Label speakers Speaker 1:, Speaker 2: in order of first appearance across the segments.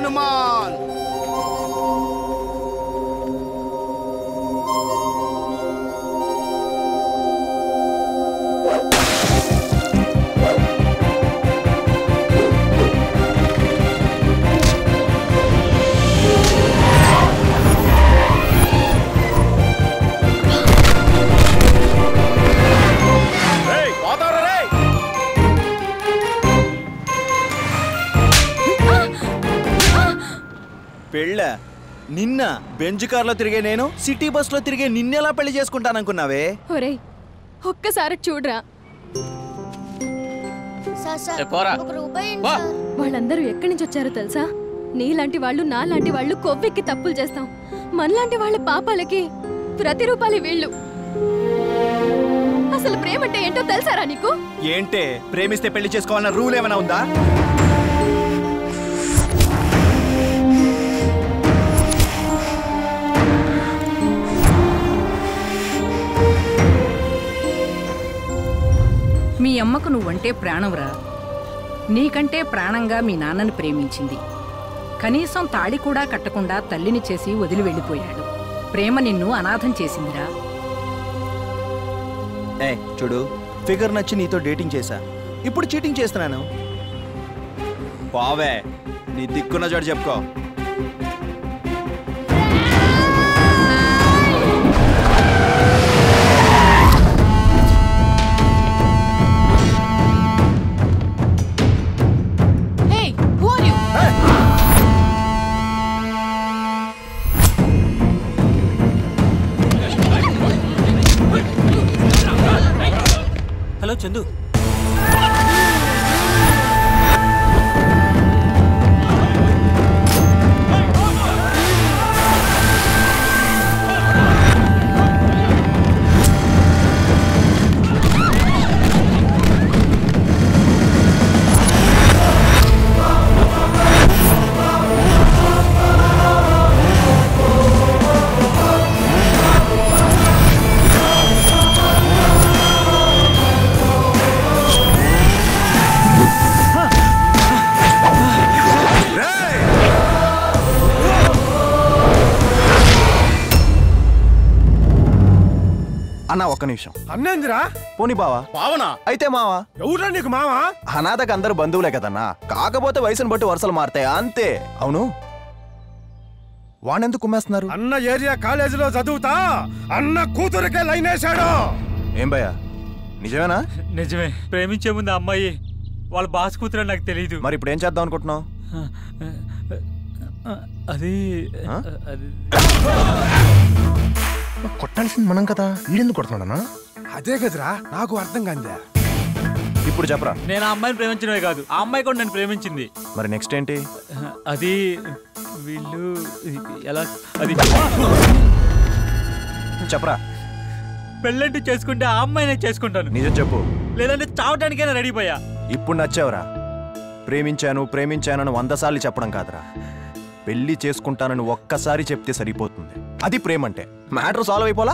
Speaker 1: హనుమాన్.
Speaker 2: పెళ్ళ నిన్న బెంజ్ కార్లో తిరిగే నేను సిటీ బస్ లో తిరిగే నిన్నెలా పెళ్లి చేసుకుంటాననుకున్నావే?
Speaker 3: ఒరేయ్ ఒక్కసారి చూడరా. వాళ్ళందరూ ఎక్కడి నుంచి వచ్చారో తెలుసా? నీలాంటి వాళ్ళు నాలాంటి వాళ్ళు కొవ్వెక్కి తప్పులు చేస్తాం. మనలాంటి వాళ్ళ పాపాలకి ప్రతిరూపాలి వీళ్ళు. అసలు ప్రేమ అంటే ఏంటో తెలుసారా నీకు?
Speaker 2: ఏంటే ప్రేమిస్తే పెళ్లి చేసుకోవాలన్న రూల్ ఏమైనా ఉందా?
Speaker 4: మీ అమ్మకు నువ్వంటే ప్రాణంరా. నీకంటే ప్రాణంగా మీ నాన్నని ప్రేమించింది. కనీసం తాళి కూడా కట్టకుండా తల్లిని చేసి వదిలి వెళ్ళిపోయాడు. ప్రేమ నిన్ను అనాథం చేసిందిరా.
Speaker 2: చూడు, ఫిగర్ నచ్చి నీతో డేటింగ్ చేశా, ఇప్పుడు చీటింగ్ చేస్తున్నాను. బావే నీ దిక్కున్న చోటు చెప్పుకో.
Speaker 5: హలో చందు.
Speaker 2: అన్నా ఒక్క నిమిషం.
Speaker 6: అన్నేందిరా?
Speaker 2: పోనీ బావా.
Speaker 1: బావనా?
Speaker 2: అయితే మావా.
Speaker 6: ఎవరా నీకు మావా?
Speaker 2: అనాథకు అందరు బంధువులే కదన్నా, కాకపోతే వయసును బట్టి వరుసలు మారుతాయి అంతే. అవును, వాణెందుకు కుమ్మేస్తున్నారు?
Speaker 6: అన్న ఏరియా కాలేజీలో చదువుతా అన్న కూతురికే లైన్ వేశాడు.
Speaker 2: ఏం భయ్యా, నిజమేనా?
Speaker 5: నిజమే. ప్రేమించే ముందు అమ్మాయి వాళ్ళ బాస్ కూతురు నాకు తెలియదు.
Speaker 2: మరి ఇప్పుడు ఏం చేద్దాం అనుకుంటున్నావు?
Speaker 5: అది
Speaker 6: కొట్టాల్సింది మనం కదా, వీడెందుకు కొడుతున్నాడన్నా? అదే కదరా నాకు అర్థం కాందా.
Speaker 2: ఇప్పుడు చెప్పరా.
Speaker 5: నేను ఆ అమ్మాయిని ప్రేమించడమే కాదు, ఆ అమ్మాయి కూడా నన్ను ప్రేమించింది.
Speaker 2: మరి నెక్స్ట్ ఏంటి?
Speaker 5: అది వీళ్ళు ఎలా, అది
Speaker 2: చెప్పరా.
Speaker 5: పెళ్ళంటూ చేసుకుంటే ఆ అమ్మాయినే చేసుకుంటాను.
Speaker 2: నిజం చెప్పు,
Speaker 5: లేదంటే చావడానికైనా రెడీపోయా.
Speaker 2: ఇప్పుడు నచ్చావురా. ప్రేమించాను ప్రేమించానని 100 సార్లు చెప్పడం కాదురా, పెళ్లి చేసుకుంటానని ఒక్కసారి చెప్తే సరిపోతుంది. అది ప్రేమంటే. మ్యాటర్ సాల్వ్ అయిపోలా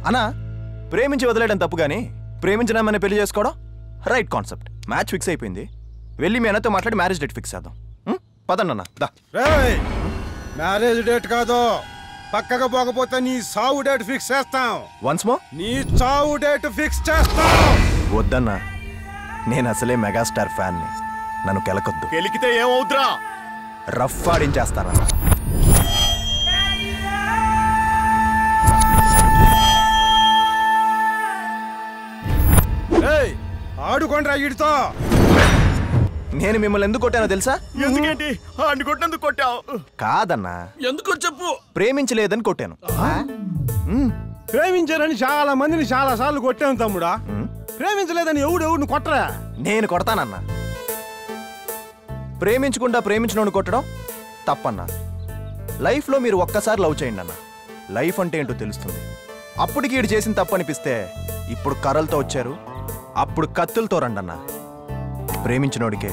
Speaker 2: అన్నా. ప్రేమించి వదిలేయడం తప్పు కానీ ప్రేమించడామని పెళ్లి చేసుకోవడం రైట్ కాన్సెప్ట్. మ్యాచ్ ఫిక్స్ అయిపోయింది, వెళ్ళి మీ అన్నతో మాట్లాడి మ్యారేజ్ డేట్ ఫిక్స్ చేద్దాం. పదండి అన్న.
Speaker 6: మ్యారేజ్ డేట్ కాదు, పక్కగా పోకపోతే నీ సావు డేట్ ఫిక్స్ చేస్తాం.
Speaker 2: వన్స్ మోర్,
Speaker 6: నీ చావు డేట్ ఫిక్స్ చేస్తాం.
Speaker 2: వద్దన్నా, నేను అసలే మెగాస్టార్ ఫ్యాన్ని, నన్ను కెలకొద్దు.
Speaker 1: కెలికితే ఏమవుతురా?
Speaker 2: రఫ్ ఆడించేస్తారా?
Speaker 6: ఆడుకోండి ఈడితో.
Speaker 2: నేను మిమ్మల్ని ఎందుకు కొట్టానో తెలుసా?
Speaker 1: ఎందుకేంటి ఆడిని కొట్టేందుకు కొట్టావు?
Speaker 2: కాదన్నా,
Speaker 1: ఎందుకో చెప్పు.
Speaker 2: ప్రేమించలేదని కొట్టాను.
Speaker 6: ప్రేమించారని చాలా మందిని చాలా సార్లు కొట్టాను తమ్ముడా. ప్రేమించలేదని ఎవడు కొట్టరా?
Speaker 2: నేను కొడతానన్నా. ప్రేమించకుండా ప్రేమించినోని కొట్టడం తప్పన్నా. లైఫ్లో మీరు ఒక్కసారి లవ్ చేయండి అన్న, లైఫ్ అంటే ఏంటో తెలుస్తుంది. అప్పటికి ఈడు చేసిన తప్పు అనిపిస్తే ఇప్పుడు కర్రలతో వచ్చారు, అప్పుడు కత్తులతో రండి అన్న. ప్రేమించినోడికే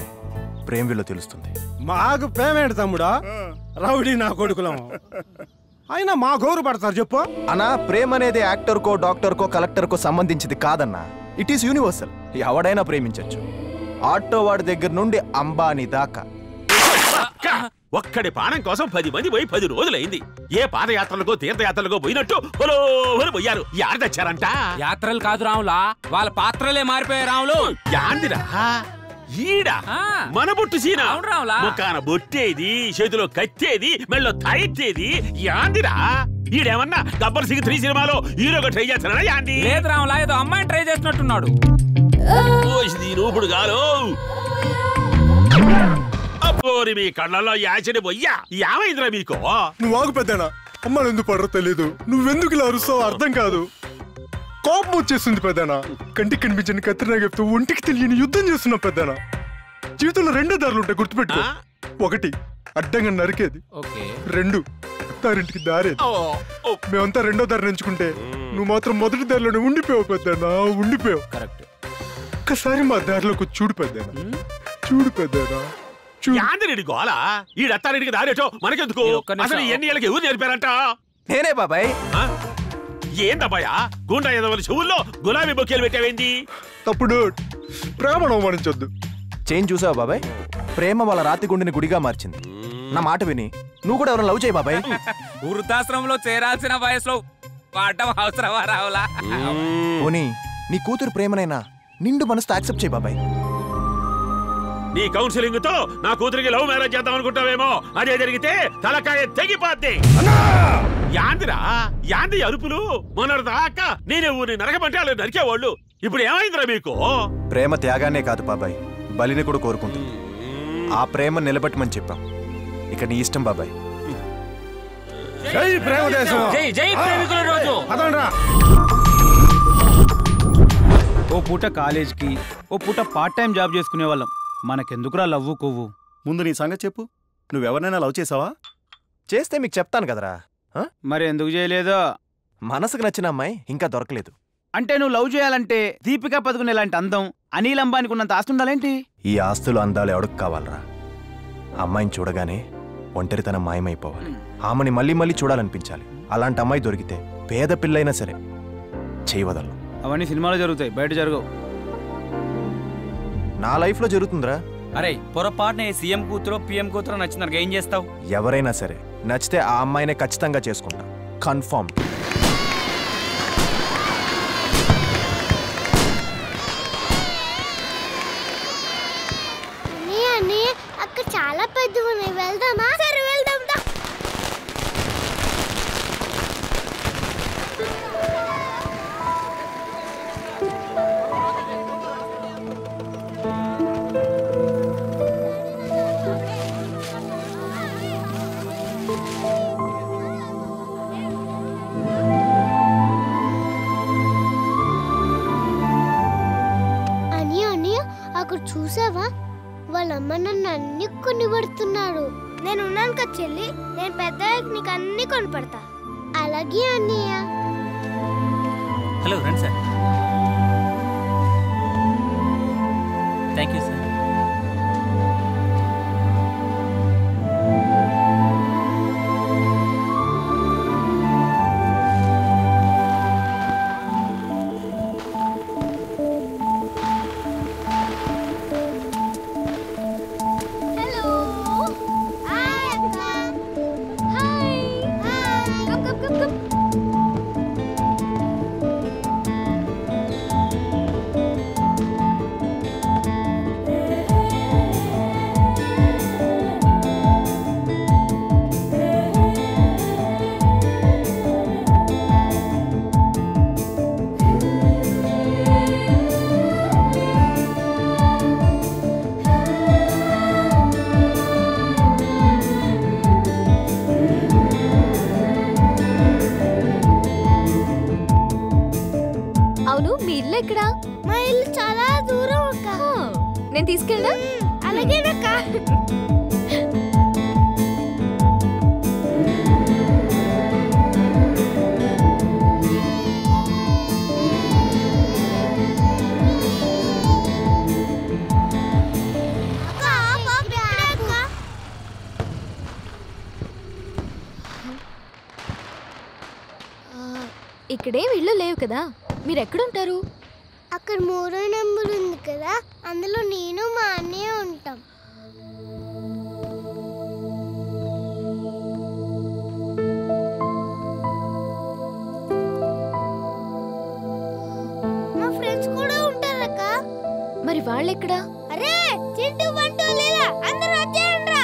Speaker 2: ప్రేమ విలువ తెలుస్తుంది.
Speaker 6: మాకు ప్రేమేంటి తమ్ముడా, రౌడీ నా కొడుకులం. అయినా మా గౌరు పడతారు చెప్పు
Speaker 2: అన్నా. ప్రేమ అనేది యాక్టర్కో డాక్టర్కో కలెక్టర్కో సంబంధించింది కాదన్నా, ఇట్ ఈస్ యూనివర్సల్. ఎవడైనా ప్రేమించవచ్చు, ఆటో వాడి దగ్గర నుండి అంబానీ దాకా.
Speaker 7: ఒక్కడి ప్రాణం కోసం 10 మంది పోయి 10 రోజులైంది. ఏ పాదయాత్రలకో తీర్థయాత్రలకో పోయినట్టు పొలోని పోయారు. యారు తెచ్చారంట?
Speaker 8: యాత్రలు కాదు రాములా, వాళ్ళ పాత్రలే మారిపోయాయి రాములు.
Speaker 7: యాందిరా ఈడా మన బొట్టు సీనా? ముఖాన బొట్టేది, చేతిలో కత్తేది, మెళ్ళో తాయిత్తేది యాందిరా? ఈడేమన్నా గబ్బర్ సింగ్ 3 సినిమాలో హీరోగా ట్రై చేస్తానా యాంది?
Speaker 8: లేదు రాములా, ఏదో అమ్మాయిని ట్రై చేస్తున్నట్టున్నాడు.
Speaker 7: రూపుడు గాలో అబ్బోరి మీ కళ్ళల్లో యాచని పోయ్యా. ఏమైందిరా మీకు?
Speaker 9: నువ్వు ఆగు పెద్దనా. అమ్మాయి ఎందుకు పడరో తెలీదు. నువ్వెందుకు ఇలా అరుస్తావు అర్థం కాదు. కోపం వచ్చేస్తుంది పెద్దనా. కంటికి కనిపించని కత్తిరినా చెప్తూ ఒంటికి తెలియని యుద్ధం చేస్తున్నావు పెద్దనా. జీవితంలో 2 దారులు ఉంటాయి, గుర్తుపెట్టుకో. 1 అడ్డంగా నరికేది, 2 అత్తారింటికి దారేది. మేమంతా 2వ దారిని ఎంచుకుంటే నువ్వు మాత్రం 1వ దారిలోనే ఉండిపోయావు పెద్దనా, ఉండిపోయావు. ఒక్కసారి మా దారిలోకి చూడు పెద్దనా, చూడు పెద్దనా.
Speaker 7: యాందిరెడ్డి గోళ ఈడత్తారెడ్డికి దారేటో మనకెందుకు? అసలు ఎన్ని ఏళ్ళకి ఎవరు నేర్పారంట?
Speaker 2: నేనే బాబాయ్.
Speaker 7: ఏందబ్బాయా గుండా ఎదవల చెవుల్లో గులాబీ బొకేలు పెట్టావేంది?
Speaker 9: తప్పుడు ప్రేమను అవమానించొద్దు.
Speaker 2: చేంజ్ చూసావా బాబాయ్? ప్రేమ వాళ్ళ రాతి గుండెని గుడిగా మార్చింది. నా మాట విని నువ్వు కూడా ఎవరైనా లవ్ చేయి బాబాయ్.
Speaker 8: వృద్ధాశ్రమంలో చేరాల్సిన వయసులో పాడటం అవసరమా రావులా?
Speaker 2: పోనీ నీ కూతురు ప్రేమనైనా నిండు మనసుతో యాక్సెప్ట్ చేయి బాబాయ్.
Speaker 7: నీ కౌన్సిలింగ్ తో నా కూతురికి లవ్ మ్యారేజ్ చేద్దాం అనుకుంటావేమో. అదే జరిగితే తలకాయ తెగిపోద్ది. యాందిరా యాంది అరుపులు? మొన్నటిదాకా నేనే ఊరిని నరకమంటే వాళ్ళు నరికేవాళ్ళు. ఇప్పుడు ఏమైందిరా మీకు?
Speaker 2: ప్రేమ త్యాగానే కాదు బాబాయ్, బలిని కూడా కోరుకుంటుంది. ఆ ప్రేమ నిలబెట్టమని చెప్పాం. ఇక నీ ఇష్టం బాబాయ్.
Speaker 6: జై ప్రేమ దేశం,
Speaker 8: జై జై ప్రేమికుల రోజు.
Speaker 10: ఓ పూట కాలేజ్కి, ఓ పూట పార్ట్ టైం జాబ్ చేసుకునే వాళ్ళం. మనకెందుకురా లవ్వు కొవ్వు?
Speaker 1: ముందు నీ సంగతి చెప్పు. నువ్వెవరినైనా లవ్ చేసావా?
Speaker 2: చేస్తే మీకు చెప్తాను కదరా.
Speaker 10: మరి ఎందుకు చేయలేదో?
Speaker 2: మనసుకు నచ్చిన అమ్మాయి ఇంకా దొరకలేదు.
Speaker 10: అంటే నువ్వు లవ్ చేయాలంటే దీపికా పదుకునే లాంటి అందం, అనిల్ అంబానికి ఉన్నంత ఆస్తి ఉండాలేంటి?
Speaker 2: ఈ ఆస్తులు అందాలు ఎవడికి కావాలరా? అమ్మాయిని చూడగానే ఒంటరితనం మాయమైపోవాలి. ఆమెని మళ్ళీ మళ్ళీ చూడాలనిపించాలి. అలాంటి అమ్మాయి దొరికితే పేద పిల్లైనా సరే చేయవదలను.
Speaker 10: అవన్నీ సినిమాలో జరుగుతాయి, బయట జరగవు.
Speaker 2: నా లైఫ్ లో జరుగుతుందిరా.
Speaker 8: అరే పొరపాటున సీఎం కూతురో పిఎం కూతురో నచ్చిందనుకో ఏం చేస్తావు?
Speaker 2: ఎవరైనా సరే నచ్చితే ఆ అమ్మాయినే ఖచ్చితంగా చేసుకుంటా, కన్ఫర్మ్.
Speaker 11: అక్కడ చాలా పెద్దగా ఉన్నాయి, వెళ్దామా? సరే వెళ్దాం. అక్కడ చూసావా? వాళ్ళమ్మ నన్ను అన్ని కొని పడుతున్నాడు. నేను ఉన్నాను కదా చెల్లి, నేను పెద్దయ్యాక నీకు అన్ని కొని పడతా. అలాగే అన్నయ్య.
Speaker 5: హలో రండి సార్. Thank you sir.
Speaker 11: మా ఇల్లు చాలా దూరం అక్క.
Speaker 3: నేను తీసుకెళ్ళా?
Speaker 11: అలాగేనక్క.
Speaker 3: ఇక్కడేం ఇళ్ళు లేవు కదా, మీరు ఎక్కడుంటారు?
Speaker 11: అక్కడ 3వ నెంబర్ ఉంది కదా, అందులో నేను మా అన్నయ్య ఉంటాం.
Speaker 3: వాళ్ళెక్కడా?
Speaker 11: అరే చింటూ బంటూ లీలా అందరూ వచ్చేయండిరా.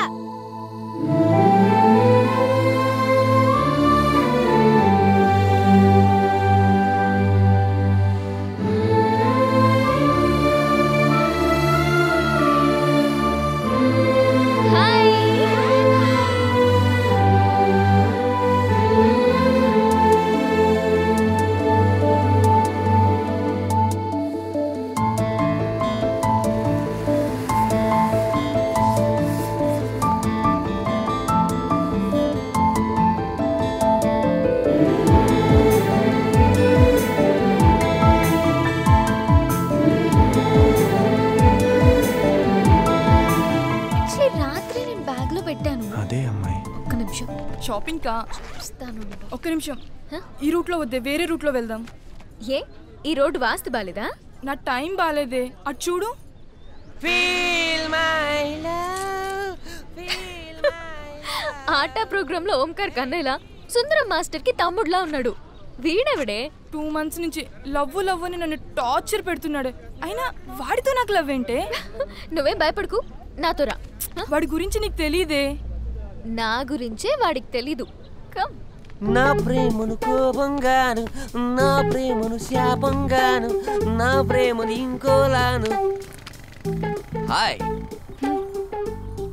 Speaker 12: షాపింగ్ కా ఒక్క నిమిషం. ఈ రూట్ లో వద్దే, వేరే రూట్ లో వెళ్దాం.
Speaker 3: ఏ ఈ రోడ్డు వాస్తు బాలేదా?
Speaker 12: నా టైం బాలేదే. అటు చూడు.
Speaker 3: ఆటా ప్రోగ్రామ్ లో ఓంకార్ కన్నయ్యలా సుందరం మాస్టర్ కి తమ్ముడులా ఉన్నాడు. వీడెవడే?
Speaker 12: 2 months నుంచి లవ్వు లవ్వు అని నన్ను టార్చర్ పెడుతున్నాడు. అయినా వాడితో నాకు లవ్ ఏంటే?
Speaker 3: నువ్వేం భయపడకు, నాతో రా.
Speaker 12: వాడి గురించి నీకు తెలీదే.
Speaker 3: నా గురించే వాడికి తెలీదు. కమ్.
Speaker 13: నా ప్రేమను కోపంగాను, నా ప్రేమను శాపంగాను, నా ప్రేమను ఇంకోలాను. హాయ్.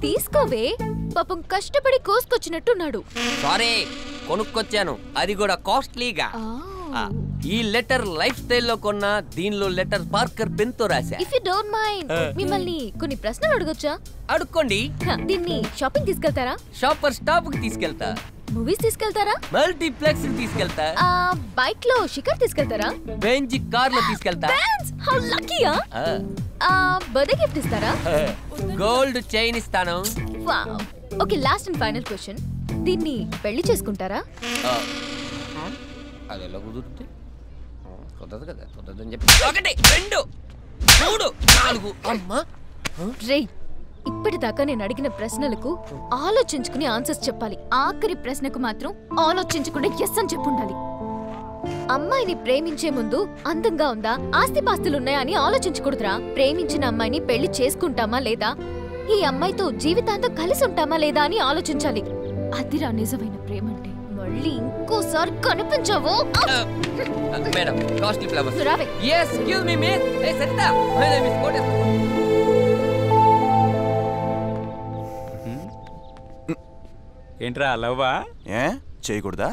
Speaker 3: తీసుకోవే, పాపం కష్టపడి కోసుకొచ్చినట్టున్నాడు.
Speaker 13: సారీ, కొనుక్కొచ్చాను, అది కూడా కాస్ట్లీగా. ఈ లెటర్ లైఫ్ స్టైల్లో కొన్నా. దీనిలో లెటర్ పార్కర్ పెన్ తో రాశా.
Speaker 3: ఇఫ్ యు డోంట్ మైండ్ మిమ్మల్ని కొన్ని ప్రశ్నలు అడగొచ్చా?
Speaker 13: అడుక్కోండి.
Speaker 3: దీన్ని షాపింగ్ తీసుకెళ్తారా?
Speaker 13: షాపర్ స్టాప్ కి తీసుకెళ్తా.
Speaker 3: మూవీస్ తీసుకెళ్తారా?
Speaker 13: మల్టీప్లెక్స్ కి తీసుకెళ్తా.
Speaker 3: బైక్ లో షికార్ తీసుకెళ్తారా?
Speaker 13: బెంజ్ కార్ లో తీసుకెళ్తా.
Speaker 3: హౌ లక్కీయా. బర్త్డే గిఫ్ట్ ఇస్తారా?
Speaker 13: గోల్డ్ చైన్ ఇస్తాను.
Speaker 3: Wow. Okay, last and final question. దీన్ని పెళ్లి చేసుకుంటారా?
Speaker 13: అది ఎలా కుదురుతుంది? కుదరదు కదా. కుదరదని చెప్పి 1 2 3 4 అమ్మా.
Speaker 3: రేయ్, ఇప్పటిదాకా నేను అడిగిన ప్రశ్నలకు ఆలోచించుకుని ఆన్సర్స్ చెప్పాలి. ఆఖరి ప్రశ్నకు మాత్రం ఆలోచించకుండా ఎస్ అని చెప్పుండాలి. అమ్మాయిని ప్రేమించే ముందు అందంగా ఉందా, ఆస్తిపాస్తులున్నాయా అని ఆలోచించకూడదురా. ప్రేమించిన అమ్మాయిని పెళ్లి చేసుకుంటామా లేదా, ఈ అమ్మాయితో జీవితాంతం కలిసి ఉంటామా లేదా అని ఆలోచించాలి. అదిరా నిజమైన ప్రేమ అంటే. మళ్ళీ ఇంకోసారి కనిపించావో.
Speaker 13: Madam, costly flowers.
Speaker 3: రావే.
Speaker 13: yes excuse me miss. hey Saritha, my name is Kotesh.
Speaker 8: ఏంట్రా లవ్వా?
Speaker 2: ఏ చేయకూడదా?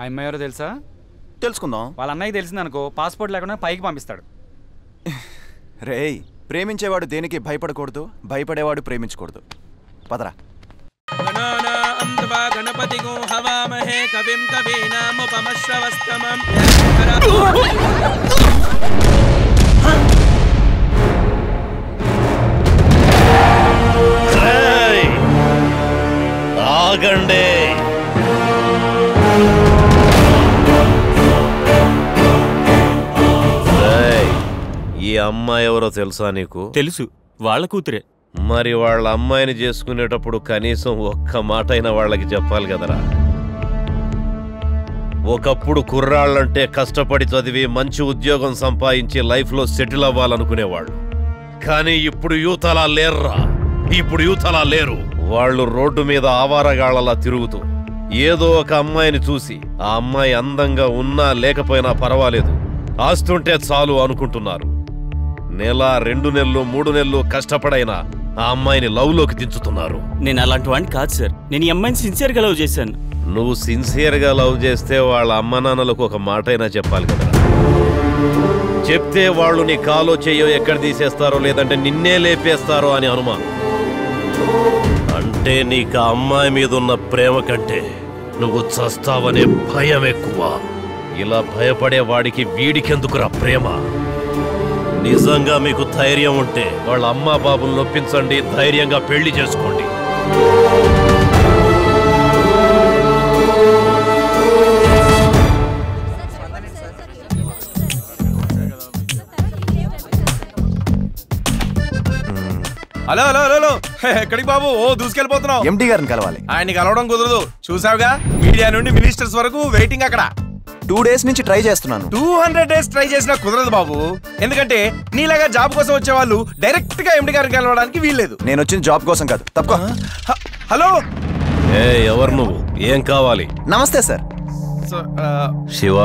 Speaker 10: ఆ అమ్మాయి ఎవరో తెలుసా?
Speaker 2: తెలుసుకుందాం.
Speaker 10: వాళ్ళ అన్నయ్యకి తెలిసిందనుకో, పాస్పోర్ట్ లేకుండా పైకి పంపిస్తాడు.
Speaker 2: రేయ్, ప్రేమించేవాడు దేనికి భయపడకూడదు, భయపడేవాడు ప్రేమించకూడదు. పదరా.
Speaker 14: గణపతి గో హవామహే కవిం కవీనాముపమశ్రవస్తమం.
Speaker 15: ఆగండి. ఈ అమ్మాయి ఎవరో తెలుసా నీకు?
Speaker 7: తెలుసు, వాళ్ళ కూతురే.
Speaker 15: మరి వాళ్ళ అమ్మాయిని చేసుకునేటప్పుడు కనీసం ఒక్క మాట అయినా వాళ్ళకి చెప్పాలి కదరా. ఒకప్పుడు కుర్రాళ్ళంటే కష్టపడి చదివి మంచి ఉద్యోగం సంపాదించి లైఫ్లో సెటిల్ అవ్వాలనుకునేవాళ్ళు. కానీ ఇప్పుడు యూత్ అలా లేర్రా. ఇప్పుడు యూత్ అలా లేరు. వాళ్ళు రోడ్డు మీద ఆవారగాళ్లలా తిరుగుతూ ఏదో ఒక అమ్మాయిని చూసి ఆ అమ్మాయి అందంగా ఉన్నా లేకపోయినా పర్వాలేదు, ఆస్తుంటే చాలు అనుకుంటున్నారు. నెల 2 నెలలు 3 నెలలు కష్టపడైనా ఆ అమ్మాయిని లవ్ లోకి దించుతున్నారు.
Speaker 8: నేను అలాంటి వాడిని కాదు సార్. నేను ఈ అమ్మాయిని సిన్సియర్గా లవ్ చేశాను.
Speaker 15: నువ్వు సిన్సియర్గా లవ్ చేస్తే వాళ్ళ అమ్మ నాన్నలకు ఒక మాట అయినా చెప్పాలి కదా. చెప్తే వాళ్ళు నీ కాలో చెయ్యో ఎక్కడ తీసేస్తారో, లేదంటే నిన్నే లేపేస్తారో అని అనుమానం. అంటే నీకు ఆ అమ్మాయి మీద ఉన్న ప్రేమ కంటే నువ్వు చస్తావనే భయం ఎక్కువ. ఇలా భయపడే వాడికి వీడికెందుకురా ప్రేమ? నిజంగా మీకు ధైర్యం ఉంటే వాళ్ళ అమ్మా బాబుని నొప్పించండి, ధైర్యంగా పెళ్లి చేసుకోండి.
Speaker 16: హలో హలో హలో, ఎక్కడికి బాబు? ఓ దూసుకెళ్ళిపోతున్నావు.
Speaker 2: ఎండి గారిని కలవాలి.
Speaker 16: ఆయన్ని కలవడం కుదరదు, చూసావుగా. మీడియా నుండి మినిస్టర్స్ వరకు వెయిటింగ్ అక్కడ.
Speaker 2: 2 days నుంచి ట్రై చేస్తున్నాను.
Speaker 16: 200 days ట్రై చేసినా కుదరదు బాబు. ఎందుకంటే నీలాగా జాబ్ కోసం వచ్చే వాళ్ళు డైరెక్ట్ గా ఎండి గారికి కలవడానికి వీల్లేదు.
Speaker 2: నేను వచ్చిన జాబ్ కోసం కాదు, తప్పుకో.
Speaker 16: హలో,
Speaker 15: ఎవరు నువ్వు? ఏం కావాలి?
Speaker 2: నమస్తే సార్.
Speaker 15: శివ,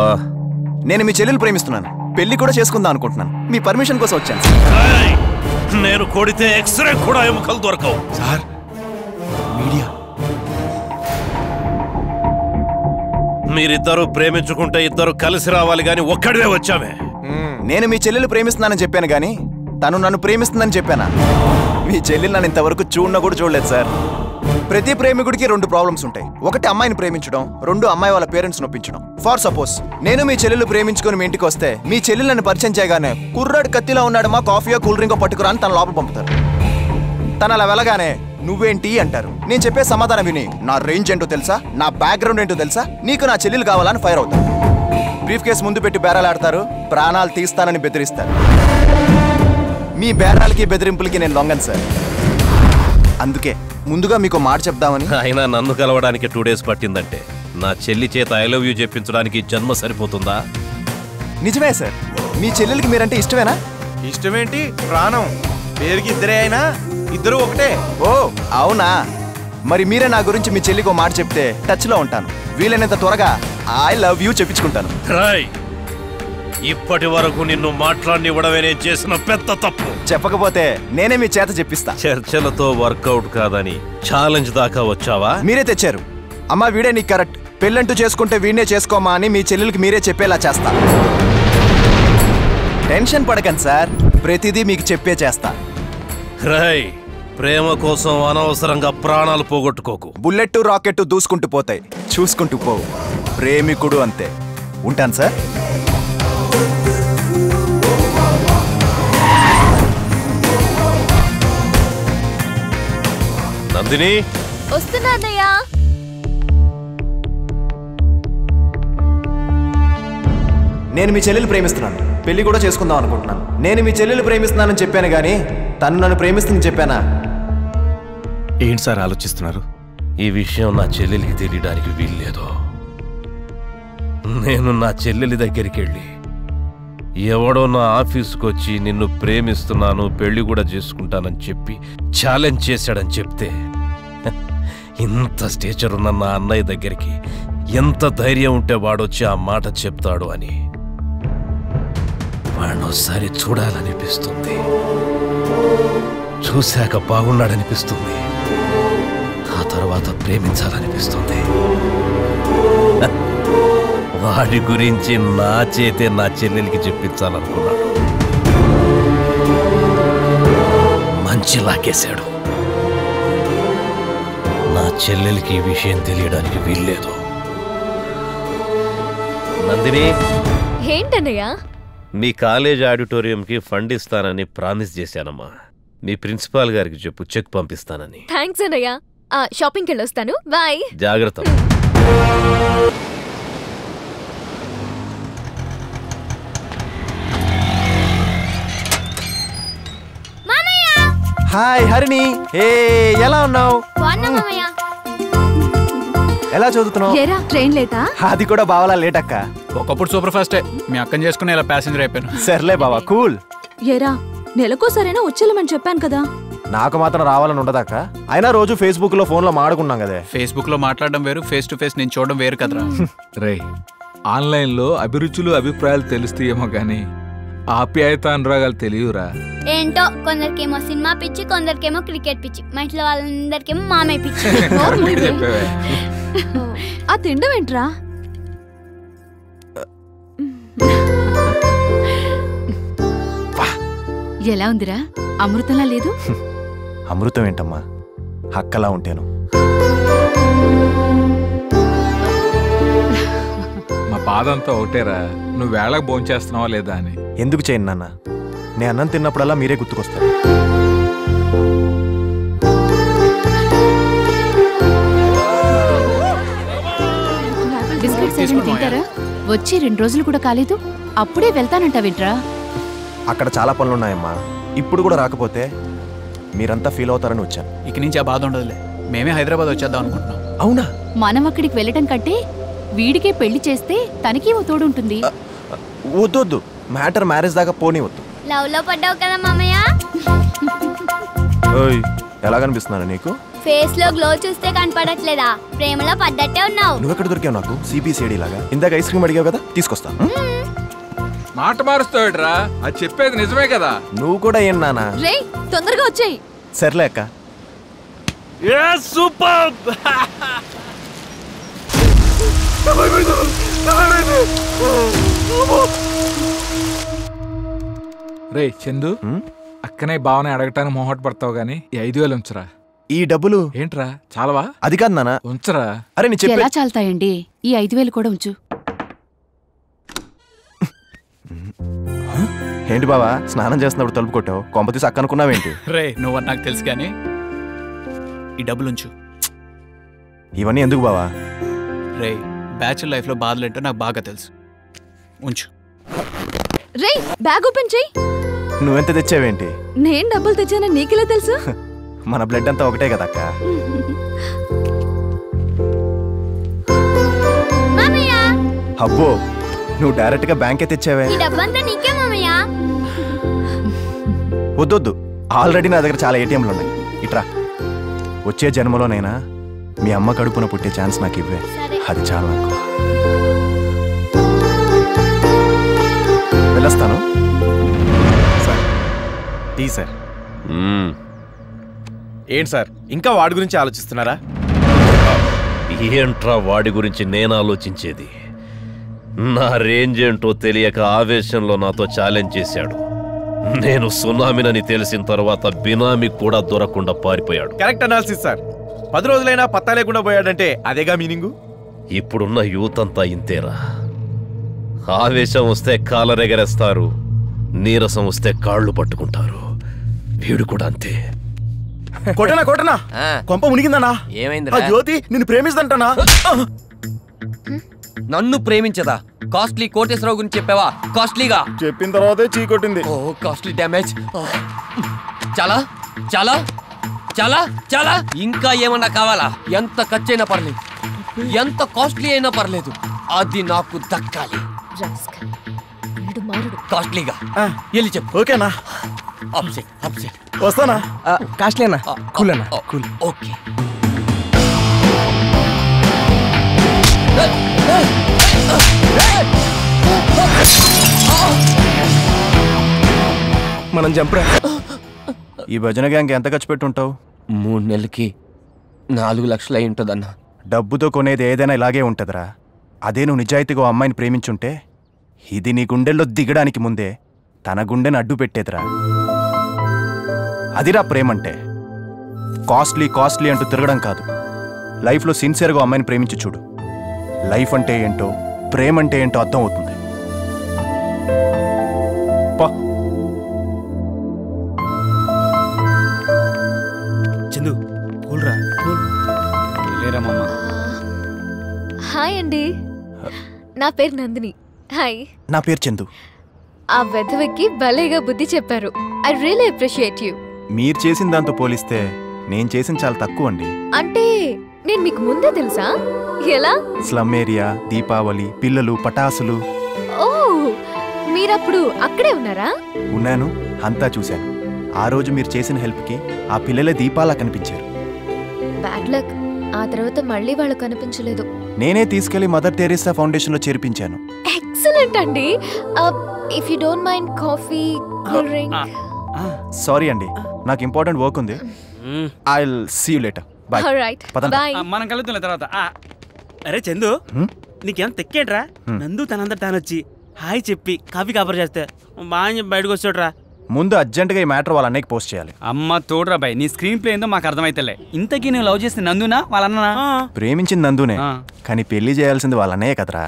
Speaker 2: నేను మీ చెల్లెలు ప్రేమిస్తున్నాను. పెళ్లి కూడా చేసుకుందాం అనుకుంటున్నాను. మీ పర్మిషన్ కోసం వచ్చాను.
Speaker 15: నేను కొడితే ఎక్స్రే కూడా ఎముకలు దొరకవు
Speaker 2: సార్. మీడియా
Speaker 15: మీరిద్దరూ ప్రేమించుకుంటే ఇద్దరు కలిసి రావాలి గాని ఒక్కడివే వచ్చామే.
Speaker 2: నేను మీ చెల్లెలు ప్రేమిస్తున్నానని చెప్పాను గానీ తను నన్ను ప్రేమిస్తుందని చెప్పానా? మీ చెల్లెలు నన్ను ఇంతవరకు చూడన కూడా చూడలేదు సార్. ప్రతి ప్రేమికుడికి 2 ప్రాబ్లమ్స్ ఉంటాయి. ఒకటి అమ్మాయిని ప్రేమించడం, 2 అమ్మాయి వాళ్ళ పేరెంట్స్ నొప్పించడం. ఫర్ సపోజ్ నేను మీ చెల్లెలు ప్రేమించుకుని మీ ఇంటికి వస్తే మీ చెల్లెలు నన్ను పరిచయం చేయగానే కుర్రాడు కత్తిలా ఉన్నాడు, మా కాఫీయో కూల్ డ్రింకో పట్టుకురా అని తన లోపల పంపుతారు. తను అలా వెళ్ళగానే నువ్వేంటి అంటారు. నేను చెప్పే సమాధానం విని నా రేంజ్ ఏంటో తెలుసా, నా బ్యాక్గ్రౌండ్ ఏంటో తెలుసా, నీకు నా చెల్లెలు కావాలని ఫైర్ అవుతారు. బ్రీఫ్ కేసు ముందు పెట్టి బేరాలాడతారు, ప్రాణాలు తీస్తానని బెదిరిస్తారు. మీ బేరాలకి బెదిరింపులకి నేను లొంగను సార్. అందుకే ముందుగా మీకు మాట చెప్దామని.
Speaker 15: అయినా నన్ను కలవడానికి 2 days పట్టిందంటే నా చెల్లి చేత ఐ లవ్ యూ చెప్పించడానికి జన్మ సరిపోతుందా?
Speaker 2: నిజమే సార్. మీ చెల్లెలకి మీరంటే ఇష్టమేనా?
Speaker 16: ఇష్టమేంటి, ప్రాణం. పేరుకి ఇద్దరే అయినా ఇద్దరు ఒకటే.
Speaker 2: ఓ అవునా? మరి మీరే నా గురించి మీ చెల్లికి మాట చెప్తే టచ్ లో ఉంటాను. వీలైనంత త్వరగా ఐ లవ్ యూ చెప్పించుకుంటాను.
Speaker 15: ఇప్పటి వరకు నిన్ను మాట్లాడినివ్వడమే నేను చేసిన పెద్ద తప్పు.
Speaker 2: చెప్పకపోతే నేనే మీ చేత చెప్పిస్తా.
Speaker 15: చర్చలతో వర్కౌట్ కాదని ఛాలెంజ్ దాకా వచ్చావా?
Speaker 2: మీరే తెచ్చారు. అమ్మా వీడే నీకు కరెక్ట్, పెళ్ళంటూ చేసుకుంటే వీడినే చేసుకోమా అని మీ చెల్లెలకి మీరే చెప్పేలా చేస్తా. టెన్షన్ పడకండి సార్, ప్రతిదీ మీకు చెప్పే చేస్తా.
Speaker 15: ప్రేమ కోసం అనవసరంగా ప్రాణాలు పోగొట్టుకోకు.
Speaker 2: బుల్లెట్ రాకెట్ దూసుకుంటూ పోతాయి, చూసుకుంటూ పోవు. ప్రేమికుడు అంతే. ఉంటాను సార్.
Speaker 15: నందిని,
Speaker 3: వస్తున్నా అన్నయ్య.
Speaker 2: నేను మీ చెల్లెలు ప్రేమిస్తున్నాను, పెళ్లి కూడా చేసుకుందాం అనుకుంటున్నాను. నేను మీ చెల్లెలు ప్రేమిస్తున్నానని చెప్పాను కానీ తను నన్ను ప్రేమిస్తుందని చెప్పానా?
Speaker 16: ఏంటి సార్ ఆలోచిస్తున్నారు?
Speaker 15: ఈ విషయం నా చెల్లెలికి తెలియడానికి వీల్లేదు. నేను నా చెల్లెలి దగ్గరికి వెళ్ళి ఎవడో నా ఆఫీసుకు వచ్చి నిన్ను ప్రేమిస్తున్నాను, పెళ్లి కూడా చేసుకుంటానని చెప్పి ఛాలెంజ్ చేశాడని చెప్తే ఇంత స్టేచర్ ఉన్న నా అన్నయ్య దగ్గరికి ఎంత ధైర్యం ఉంటే వాడొచ్చి ఆ మాట చెప్తాడు అని వాడినోసారి చూడాలనిపిస్తుంది. చూశాక బాగున్నాడనిపిస్తుంది. ఆ తర్వాత ప్రేమించాలనిపిస్తుంది. వాడి గురించి నా చేతే నా చెల్లెలికి చెప్పించాలనుకున్నాడు. మంచి లాగేశాడు. నా చెల్లెలికి ఈ విషయం తెలియడానికి వీల్లేదు. నందిని,
Speaker 3: ఏంటన్నయ్య?
Speaker 15: మీ కాలేజ్ ఆడిటోరియంకి ఫండ్ ఇస్తానని ప్రామిస్ చేశానమ్మా. మీ ప్రిన్సిపాల్ గారికి చెప్పు, చెక్ పంపిస్తానని.
Speaker 3: థ్యాంక్స్ అన్నయ్య. షాపింగ్కి వెళ్ళొస్తాను. బాయ్.
Speaker 15: జాగ్రత్త.
Speaker 2: హాయ్ హరిణి. ఎలా ఉన్నావు? ఎలా చదువుతున్నావు?
Speaker 17: ట్రైన్ లేటా?
Speaker 2: అది కూడా బావలా లేట్ అక్క.
Speaker 10: ఒకప్పుడు సూపర్ ఫాస్టే. మీ అక్కని చేసుకుని ఇలా ప్యాసింజర్ అయిపోయాను.
Speaker 2: సర్లే బావా, కూల్.
Speaker 17: ఏరా నెలకోసారైనా వచ్చేళ్ళమని చెప్పాను కదా.
Speaker 2: నాకు మాత్రం రావాలని ఉండదాక. అయినా రోజు ఫేస్బుక్ లో ఫోన్ లో మాడుకున్నాం కదా.
Speaker 10: ఫేస్బుక్ లో మాట్లాడడం వేరు, ఫేస్ టు ఫేస్ నేను చూడడం వేరు కదరా.
Speaker 18: రే, ఆన్లైన్ లో అభిరుచులు అభిప్రాయాలు తెలుస్తాయేమో గానీ ఆప్యాయత అనురాగాలు తెలియరా?
Speaker 11: ఏంటో కొందరికేమో సినిమా పిచ్చి, కొందరికేమో క్రికెట్ పిచ్చి, మా ఇంట్లో వాళ్ళందరికేమో మామయ్య పిచ్చి.
Speaker 17: ఆ తిండం ఏంట్రా? ఎలా ఉందిరా? అమృతంలా లేదు?
Speaker 2: అమృతం ఏంటమ్మా, హక్కలా ఉంటాను.
Speaker 18: మా బాధ అంతా ఒకటేరా, నువ్వు వేళకు భోంచేస్తున్నావా లేదా అని.
Speaker 2: ఎందుకు చేయను నాన్న, నేను అన్నం తిన్నప్పుడల్లా మీరే గుర్తుకొస్తారు.
Speaker 17: బిస్కెట్స్ ఏమైనా తింటారా? వచ్చి 2 రోజులు కూడా కాలేదు, అప్పుడే వెళ్తానంటావేంట్రా?
Speaker 2: అక్కడ చాలా పనులున్నాయమ్మా. ఇప్పుడు కూడా రాకపోతే మీరంతా ఫీల్ అవుతారని వచ్చాను.
Speaker 10: ఇక నుంచి ఆ బాధ ఉండదులే. మేమే హైదరాబాద్ వచ్చేద్దాం అనుకుంటున్నాం.
Speaker 2: అవునా?
Speaker 17: మనం అక్కడికి వెళ్ళటం కంటే వీడికే పెళ్లి చేస్తే తనకి ఓ తోడుంటుంది.
Speaker 2: వద్దొద్దు, మ్యారేజ్ దాకా పోనివద్దు.
Speaker 11: లవ్ లో పడ్డావు కదా మామయ్య.
Speaker 2: ఎలా కనిపిస్తున్నాను నీకు?
Speaker 11: ఫేస్ లో గ్లో చూస్తే కనపడట్లేదా? ప్రేమలో పడ్డట్టే ఉన్నావు.
Speaker 2: నువ్వెక్కడ దొరికావు నాకు? సిబిసిఐడి లాగా. ఇందాక ఐస్ క్రీమ్ అడిగావు కదా, తీసుకొస్తా.
Speaker 18: మాట మారుస్తావుడ్రా, అది చెప్పేది నిజమే కదా.
Speaker 2: నువ్వు కూడా ఏం నానా?
Speaker 3: రేయ్ తొందరగా వచ్చేయ్.
Speaker 2: సర్లే అక్క.
Speaker 14: సూపర్.
Speaker 18: రే చందు, అక్కనే భావన అడగటానికి మొహట పడతావు గానీ ఈ 5,000 ఉంచరా.
Speaker 2: ఈ డబ్బులు
Speaker 18: ఏంట్రా చాలవా?
Speaker 2: అది కాదు నానా.
Speaker 18: ఉంచరా.
Speaker 2: అరే నీ
Speaker 17: ఎలా చాలుతాయండి? ఈ 5,000 కూడా ఉంచు.
Speaker 2: ఏంటి బావా, స్నానం చేస్తున్నప్పుడు తలుపు కొట్టావు? కొంపతీసి అక్క అనుకున్నావేంటి?
Speaker 10: రే నువ్వు నాకు తెలుసు కానీ ఈ డబ్బులుంచు.
Speaker 2: ఇవన్నీ ఎందుకు బావా?
Speaker 10: రే బ్యాచులర్ లైఫ్ లో బాధలేంటో నాకు బాగా తెలుసు. ఉంచు.
Speaker 3: రేయ్ బ్యాగ్ ఓపెన్ చెయ్యి.
Speaker 2: నువ్వెంత తెచ్చావేంటి?
Speaker 3: నేను డబ్బులు తెచ్చానని నీకెలా తెలుసు?
Speaker 2: మన బ్లడ్ అంతా ఒకటే కదా అక్క. అబ్బో, నువ్వు డైరెక్ట్ గా బ్యాంకే తెచ్చావే.
Speaker 11: ఈ డబ్బంతా నీకే మామయ్య.
Speaker 2: వద్దొద్దు, ఆల్రెడీ నా దగ్గర చాలా ఏటీఎంలు ఉన్నాయి. ఇట్రా, వచ్చే జన్మలోనైనా మీ అమ్మ కడుపున పుట్టే ఛాన్స్ నాకు ఇవ్వే. అది చాలా నాకు. వెళ్ళొస్తాను
Speaker 16: సార్. Tea sir. ఏంటి సార్, ఇంకా వాడి గురించి ఆలోచిస్తున్నారా?
Speaker 15: ఏంట్రా వాడి గురించి నేను ఆలోచించేది? నా రేంజ్ ఏంటో తెలియక ఆవేశంలో నాతో ఛాలెంజ్ చేశాడు. నేను సునామీనని తెలిసిన తర్వాత బినామీ కూడా దొరకకుండా పారిపోయాడు.
Speaker 16: Correct analysis sir. 10 రోజులైనా పత్తా లేకుండా పోయాడంటే అదేగా మీనింగు.
Speaker 15: ఇప్పుడున్న యూత్ అంతా ఇంతేరా. ఆవేశం వస్తే కాలరెగరేస్తారు, నీరసం వస్తే కాళ్ళు పట్టుకుంటారు. వీడు కూడా అంతే.
Speaker 2: కొట్టనా కొంప మునిగిందనా?
Speaker 13: ఏమైందిరా?
Speaker 2: జ్యోతి నిన్ను ప్రేమిస్తుంటనా?
Speaker 13: నన్ను ప్రేమించదా? కాస్ట్లీ కోటేశ్వరరావు గురించి చెప్పావా? కాస్ట్లీగా
Speaker 2: చెప్పిన తర్వాతే చీకొట్టింది.
Speaker 13: ఓ కాస్ట్లీ డ్యామేజ్. చాలా చాలా చాలా చాలా. ఇంకా ఏమన్నా కావాలా? ఎంత ఖర్చైనా పర్లేదు, ఎంత కాస్ట్లీ అయినా పర్లేదు, అది నాకు దక్కాలి. కాస్ట్లీగా వెళ్ళి చెప్పు.
Speaker 2: ఓకేనా? వస్తానా?
Speaker 16: కాస్ట్లీనా? కూల్ అన్నా, కూల్.
Speaker 13: ఓకే.
Speaker 2: మనం జంపరా. ఈ భజన గ్యాంగ్ ఎంత ఖర్చు పెట్టుంటావు?
Speaker 13: 3 నెలలకి 4 లక్షలు అయి ఉంటుందన్నా.
Speaker 2: డబ్బుతో కొనేది ఏదైనా ఇలాగే ఉంటుందిరా. అదే నువ్వు నిజాయితీగా అమ్మాయిని ప్రేమించుంటే ఇది నీ గుండెల్లో దిగడానికి ముందే తన గుండెని అడ్డు పెట్టేదిరా. అదిరా ప్రేమంటే. కాస్ట్లీ కాస్ట్లీ అంటూ తిరగడం కాదు. లైఫ్లో సిన్సియర్గా అమ్మాయిని ప్రేమించి చూడు. లైఫ్ అంటే ఏంటో, ప్రేమ అంటే ఏంటో అర్థం అవుతుంది.
Speaker 10: చందు కూల్రా, కూల్. లేరా మామ.
Speaker 3: హాయ్ అండి, నా పేరు నందిని. హాయ్.
Speaker 2: నా పేరు చందు.
Speaker 3: ఆ వెధవకి భలేగా బుద్ధి చెప్పారు. I really appreciate you.
Speaker 2: మీరు చేసిన దాంతో పోలిస్తే నేను చేసిన చాలా తక్కువ అండి.
Speaker 3: అంటే నేను మీకు ముందే తెలుసా? ఎలా?
Speaker 2: స్లమ్ ఏరియా, దీపావళి, పిల్లలు, పటాసులు.
Speaker 3: ఓ, మీరప్పుడు అక్కడే ఉన్నారా?
Speaker 2: ఉన్నాను, అంతా చూశాను. ఆ రోజు మీరు చేసిన హెల్ప్కి ఆ పిల్లలే దీపాలా కనిపించారు.
Speaker 3: Bad luck. ఆ తర్వాత మళ్ళీ వాళ్ళు కనిపించలేదు.
Speaker 2: నేనే తీసుకెళ్లి మదర్ తెరీసా ఫౌండేషన్లో చేర్పించాను.
Speaker 3: ఎక్సలెంట్ అండి. If you don't mind coffee, cool drink.
Speaker 2: Sorry అండి, నాకు ఇంపార్టెంట్ వర్క్ ఉంది. I will see you later. Bye.
Speaker 3: Alright, bye.
Speaker 8: మనం కలుద్దాం తర్వాత. అరే చందు, నీకేం తెక్కేట్రా? నందు తనందరు తానొచ్చి హాయ్ చెప్పి కాఫీ కాపర్ చేస్తే బాగా బయటకు వచ్చాడురా.
Speaker 2: ముందు అర్జెంట్గా ఈ మ్యాటర్ వాళ్ళ అన్నయ్యకి పోస్ట్ చేయాలి.
Speaker 8: అమ్మ తోడురా బాయ్, నీ స్క్రీన్ ప్లే ఏందో మాకు అర్థమైతలే. ఇంతకీ నువ్వు లవ్ చేస్తే నందునా వాళ్ళ అన్ననా?
Speaker 2: ప్రేమించింది నందునే, కానీ పెళ్లి చేయాల్సింది వాళ్ళ అన్నయ్య కదరా.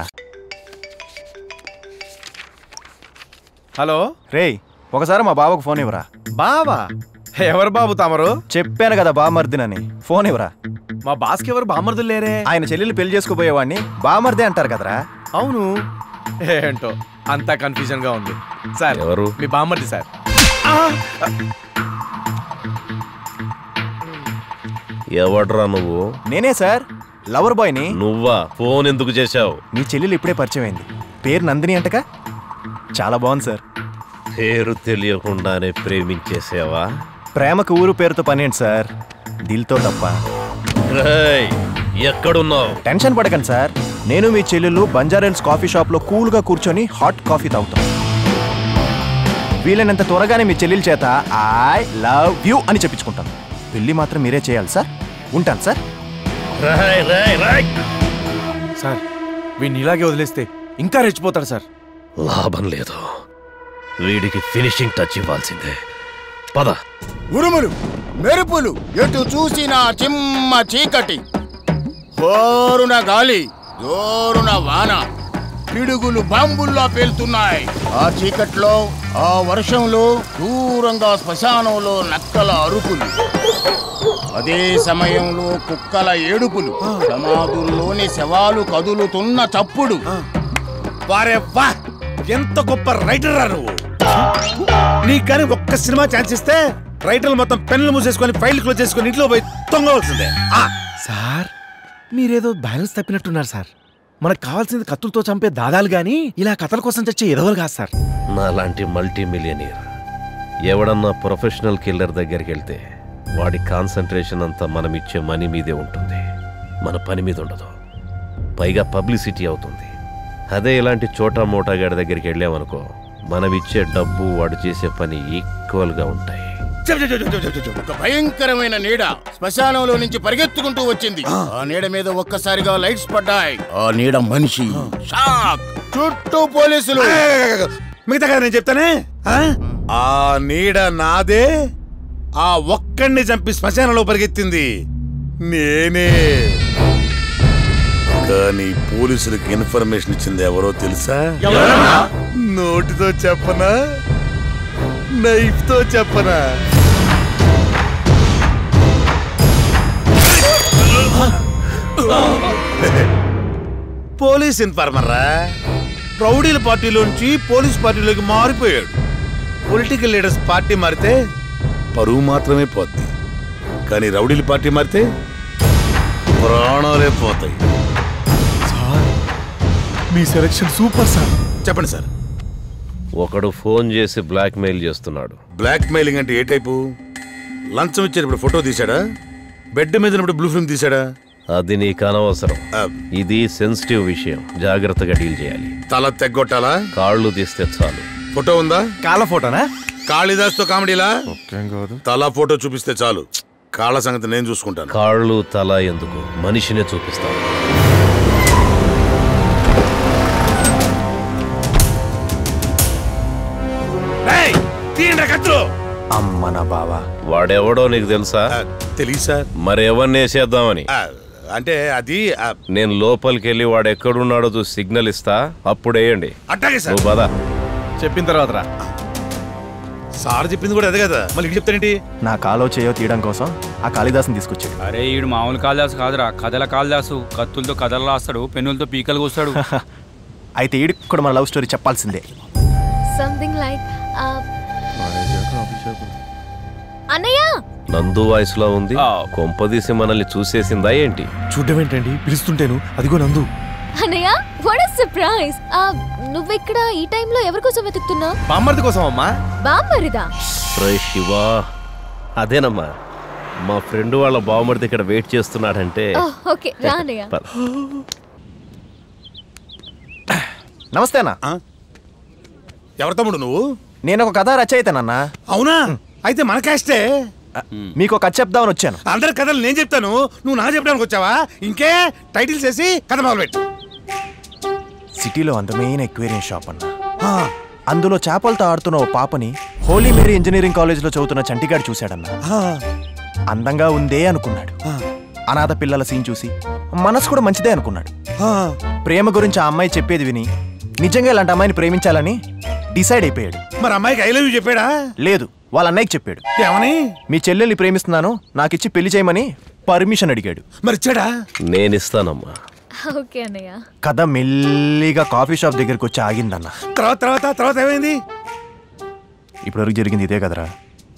Speaker 16: హలో
Speaker 2: రేయ్, ఒకసారి మా బావకు ఫోన్ ఇవ్వరా.
Speaker 16: బావా? ఎవరు బాబు తమరు?
Speaker 2: చెప్పాను కదా బామర్దినని. ఫోన్ ఇవ్వరా.
Speaker 16: మా బాస్కి ఎవరు బామర్దులు లేరే.
Speaker 2: ఆయన చెల్లెలు పెళ్లి చేసుకోబోయేవాడిని బామర్దే అంటారు కదరా.
Speaker 16: అవును, ఏంటో అంతా కన్ఫ్యూజన్ గా ఉంది సార్.
Speaker 15: ఎవరు?
Speaker 16: మీ బామర్ది సార్.
Speaker 15: ఎవడ్రా నువ్వు?
Speaker 2: నేనే సార్. లవర్ బాయ్ని.
Speaker 15: నువ్వా? ఫోన్ ఎందుకు చేశావు?
Speaker 2: మీ చెల్లెలు ఇప్పుడే పరిచయం అయింది. పేరు నందిని అంటగా? చాలా బాగుంది సార్.
Speaker 15: పేరు తెలియకుండానే ప్రేమించేసావా?
Speaker 2: ప్రేమకు ఊరు పేరుతో పనేంటి సార్, దిల్తో తప్ప.
Speaker 15: ఎక్కడున్నావు?
Speaker 2: టెన్షన్ పడకండి సార్, నేను మీ చెల్లెలు బంజారాహిల్స్ కాఫీ షాప్లో కూల్గా కూర్చొని హాట్ కాఫీ తాగుతాం. వీలైనంత త్వరగానే మీ చెల్లెల చేత ఐ లవ్ యూ అని చెప్పించుకుంటాను. పెళ్లి మాత్రం మీరే చేయాలి సార్. ఉంటాను సార్.
Speaker 16: సార్ వీడిని ఇలాగే వదిలేస్తే ఇంకా రెచ్చిపోతాడు సార్.
Speaker 15: లాభం లేదు, వీడికి ఫినిషింగ్ టచ్ ఇవ్వాల్సిందే. పద.
Speaker 19: ఉరుములు మెరుపులు ఎటు చూసినా చిమ్మ చీకటి, హోరున గాలి జోరున వాన, పిడుగులు బాంబుల్లా పేలుతున్నాయి. ఆ చీకట్లో ఆ వర్షంలో దూరంగా శ్మశానంలో నక్కల అరుపులు, అదే సమయంలో కుక్కల ఏడుపులు, సమాధుల్లోని శవాలు కదులుతున్న చప్పుడు.
Speaker 16: వారే వా, ఎంత గొప్ప రైటర్ రా నువ్వు. నీకు కానీ ఒక్క సినిమా ఛాన్స్ ఇస్తే రైటర్లు మొత్తం పెన్నులు మూసేసుకొని ఫైల్ క్లోజ్ చేసుకొని ఇంట్లో పోయి తొంగవలసిందే. సార్ మీరేదో బ్యాలెన్స్ తప్పినట్టున్నారు సార్. మనకు కావాల్సింది కత్తులతో చంపే దాదాలు గాని ఇలా కథల కోసం చచ్చే ఎదవలు కాదు సార్.
Speaker 15: నాలాంటి మల్టీ మిలియనీర్ ఎవడన్నా ప్రొఫెషనల్ కిల్లర్ దగ్గరికి వెళ్తే వాడి కాన్సన్ట్రేషన్ అంతా మనం ఇచ్చే మనీ మీదే ఉంటుంది, మన పని మీద ఉండదు. పైగా పబ్లిసిటీ అవుతుంది. అదే ఇలాంటి చోటా మోటా గాడి దగ్గరికి వెళ్ళామనుకో, మనం ఇచ్చే డబ్బు వాడు చేసే పని ఈక్వల్గా ఉంటాయి.
Speaker 19: ఒక భయంకరమైన నీడ శ్మశానంలో నుంచి పరిగెత్తుకుంటూ వచ్చింది. ఆ నీడ మీద ఒక్కసారిగా లైట్స్ పడ్డాయి. ఆ నీడ మనిషి. షాక్. చుట్టూ పోలీసులు.
Speaker 16: మిగతా కదా నేను చెప్తానే. ఆ నీడ నాదే. ఆ ఒక్కడిని చంపి శ్మశానంలో పరిగెత్తింది నేనే. కానీ పోలీసులకు ఇన్ఫర్మేషన్ ఇచ్చింది ఎవరో తెలుసా? నోటితో చెప్పనా, నైఫ్ తో చెప్పనా? పోలీస్ ఇన్ఫార్మర్ రా. రౌడీల పార్టీలోంచి పోలీస్ పార్టీలోకి మారిపోయాడు. పొలిటికల్ లీడర్స్ పార్టీ మారితే పరువు మాత్రమే పోద్ది, కానీ రౌడీల పార్టీ మారితే ప్రాణాలే పోతాయి.
Speaker 9: మీ సెలక్షన్ సూపర్ సార్.
Speaker 16: చెప్పండి సార్.
Speaker 15: ఒకడు ఫోన్ చేసి బ్లాక్ మెయిల్ చేస్తున్నాడు.
Speaker 16: బ్లాక్ మెయిలింగ్ అంటే ఏ టైపు? లంచం ఇచ్చేటప్పుడు ఫోటో తీశాడా? బెడ్ మీద ఉన్నప్పుడు బ్లూ ఫిల్మ్ తీశాడా?
Speaker 15: అది నీకు అనవసరం. ఇది సెన్సిటివ్ విషయం, జాగ్రత్తగా డీల్ చేయాలి.
Speaker 16: తల తెగ్గొట్టాలా?
Speaker 15: కాళ్ళు తీస్తే చాలు.
Speaker 16: ఫోటో ఉందా?
Speaker 2: కాళ్ళ ఫోటోనా?
Speaker 16: కాళిదాస్ తో కామెడీలా? తల ఫోటో చూపిస్తే చాలు, కాళ్ళ సంగతి నేను చూసుకుంటాను.
Speaker 15: కాళ్ళు తల ఎందుకు, మనిషినే చూపిస్తాను.
Speaker 2: అమ్మ నా బావా.
Speaker 15: వాడెవడో నీకు తెలుసా?
Speaker 16: తెలీదు సార్.
Speaker 15: మరి ఎవరిని వేసేద్దామని?
Speaker 16: అంటే అది
Speaker 15: నేను లోపలికి వెళ్ళి వాడు ఎక్కడున్నాడో చూసి సిగ్నల్ ఇస్తా, అప్పుడు వేయండి.
Speaker 16: అట్టాగే సార్.
Speaker 15: నువ్వు పద.
Speaker 2: చెప్పిన తర్వాత రా.
Speaker 16: సార్ చెప్పింది కూడా అదే కదా, మళ్ళీ చెప్తానేంటి?
Speaker 2: నా కాలో చేయో తీయడం కోసం ఆ కాళిదాసుని తీసుకొచ్చాడు.
Speaker 10: అరే ఈడు మామూలు కాళిదాసు కాదురా, కథల కాళిదాసు. కత్తులతో కథలు రాస్తాడు, పెన్నులతో పీకలు కూస్తాడు.
Speaker 2: అయితే ఈడికి కూడా మన లవ్ స్టోరీ చెప్పాల్సిందే.
Speaker 3: సంథింగ్ లైక్ అన్నయ్య.
Speaker 15: నందు వాయిస్ లో ఉంది. కొంపదీసి మనల్ని చూసేసిందా ఏంటి?
Speaker 16: చూడడం ఏంటండి, పిలుస్తుంటేను అదిగో నందు.
Speaker 3: అన్నయ్య, వాట్ ఎ సర్ప్రైజ్. నువ్వెక్కడ ఈ టైంలో ఎవరి కోసం వెతుకుతున్నావు?
Speaker 16: బామ్మర్ది కోసం అమ్మా.
Speaker 3: బామ్మరిదా?
Speaker 15: శివా, అదేనమ్మా, మా ఫ్రెండ్ వాళ్ళ బామ్మర్ది ఇక్కడ వెయిట్ చేస్తున్నాడంటే.
Speaker 3: ఓకే రా అన్నయ్య.
Speaker 2: నమస్తే అన్న.
Speaker 16: ఎవరు తమ్ముడు నువ్వు?
Speaker 2: నేను ఒక కథ రచయితనన్నా.
Speaker 16: అవునా? అయితే మన క్యాస్టే.
Speaker 2: మీకు ఒక కథ చెప్దామని వచ్చాను.
Speaker 16: అందరి కథలు నేను చెప్తాను, నువ్వు నాకు చెప్పడానికి వచ్చావా? ఇంకే టైటిల్స్ వేసి కథ మొదలుపెట్టు.
Speaker 2: సిటీలో అందమైన ఎక్వేరియం షాప్ అన్న. అందులో చేపలతో ఆడుతున్న ఓ పాపని హోలీ మేరీ ఇంజనీరింగ్ కాలేజ్లో చదువుతున్న చంటిగాడు చూశాడన్నా. అందంగా ఉందే అనుకున్నాడు. అనాథ పిల్లల సీన్ చూసి మనసు కూడా మంచిదే అనుకున్నాడు. ప్రేమ గురించి ఆ అమ్మాయి చెప్పేది విని నిజంగా ఇలాంటి అమ్మాయిని ప్రేమించాలని డిసైడ్ అయిపోయాడు.
Speaker 16: మరి అమ్మాయికి ఐ లవ్ యూ చెప్పాడా?
Speaker 2: లేదు, వాళ్ళ అన్నయ్యకి చెప్పాడు.
Speaker 16: ఏమని?
Speaker 2: మీ చెల్లెల్ని ప్రేమిస్తున్నాను, నాకిచ్చి పెళ్లి చేయమని పర్మిషన్ అడిగాడు.
Speaker 16: మరి ఇచ్చాడా?
Speaker 15: నేనిస్తానమ్మా.
Speaker 3: ఓకే అన్నయ్య.
Speaker 2: కథ మెల్లిగా కాఫీ షాప్ దగ్గరికి వచ్చి ఆగిందన్న.
Speaker 16: తర్వాత ఏమైంది?
Speaker 2: ఇప్పటివరకు జరిగింది ఇదే కదరా.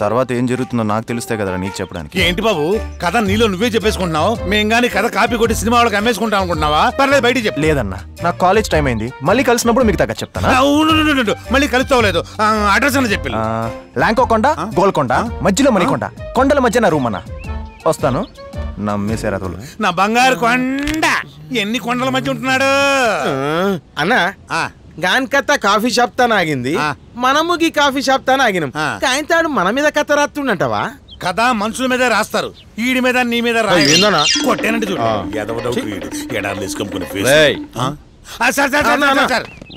Speaker 2: తర్వాత ఏం జరుగుతుందో నాకు తెలిస్తే కదరా నీకు చెప్పడానికి.
Speaker 16: ఏంటి బాబు కథ నీలో నువ్వే చెప్పేసుకుంటున్నావు? మేం గానీ కథ కాపీ కొట్టి సినిమా వాళ్ళకి అమ్మేసుకుంటాం అనుకుంటున్నావా? పర్లేదు బయటికి చెప్పు.
Speaker 2: లేదన్నా నాకు కాలేజ్ టైం అయింది, మళ్ళీ కలిసినప్పుడు మీకు తగ్గ చెప్తాను.
Speaker 16: మళ్ళీ కలుస్తావులేదు. అడ్రస్ అని చెప్పి
Speaker 2: లాంకోకొండ, గోల్కొండ, మధ్యలో మణికొండ, కొండల మధ్య నా రూమ్ అన్న. వస్తాను. నమ్మేశారు అతను.
Speaker 16: నా బంగారు కొండ ఎన్ని కొండల మధ్య ఉంటున్నాడు
Speaker 6: అన్నా. గాని కథ కాఫీ షాప్ తాను ఆగింది, మనము ఈ కాఫీ షాప్ తాను ఆగినాం. కానీ తాడు మన మీద కథ రాస్తుండంటవా?
Speaker 16: కథ మనుషుల మీద రాస్తారు, ఈడి మీద నీ మీద కొట్టేనంటే చూడు.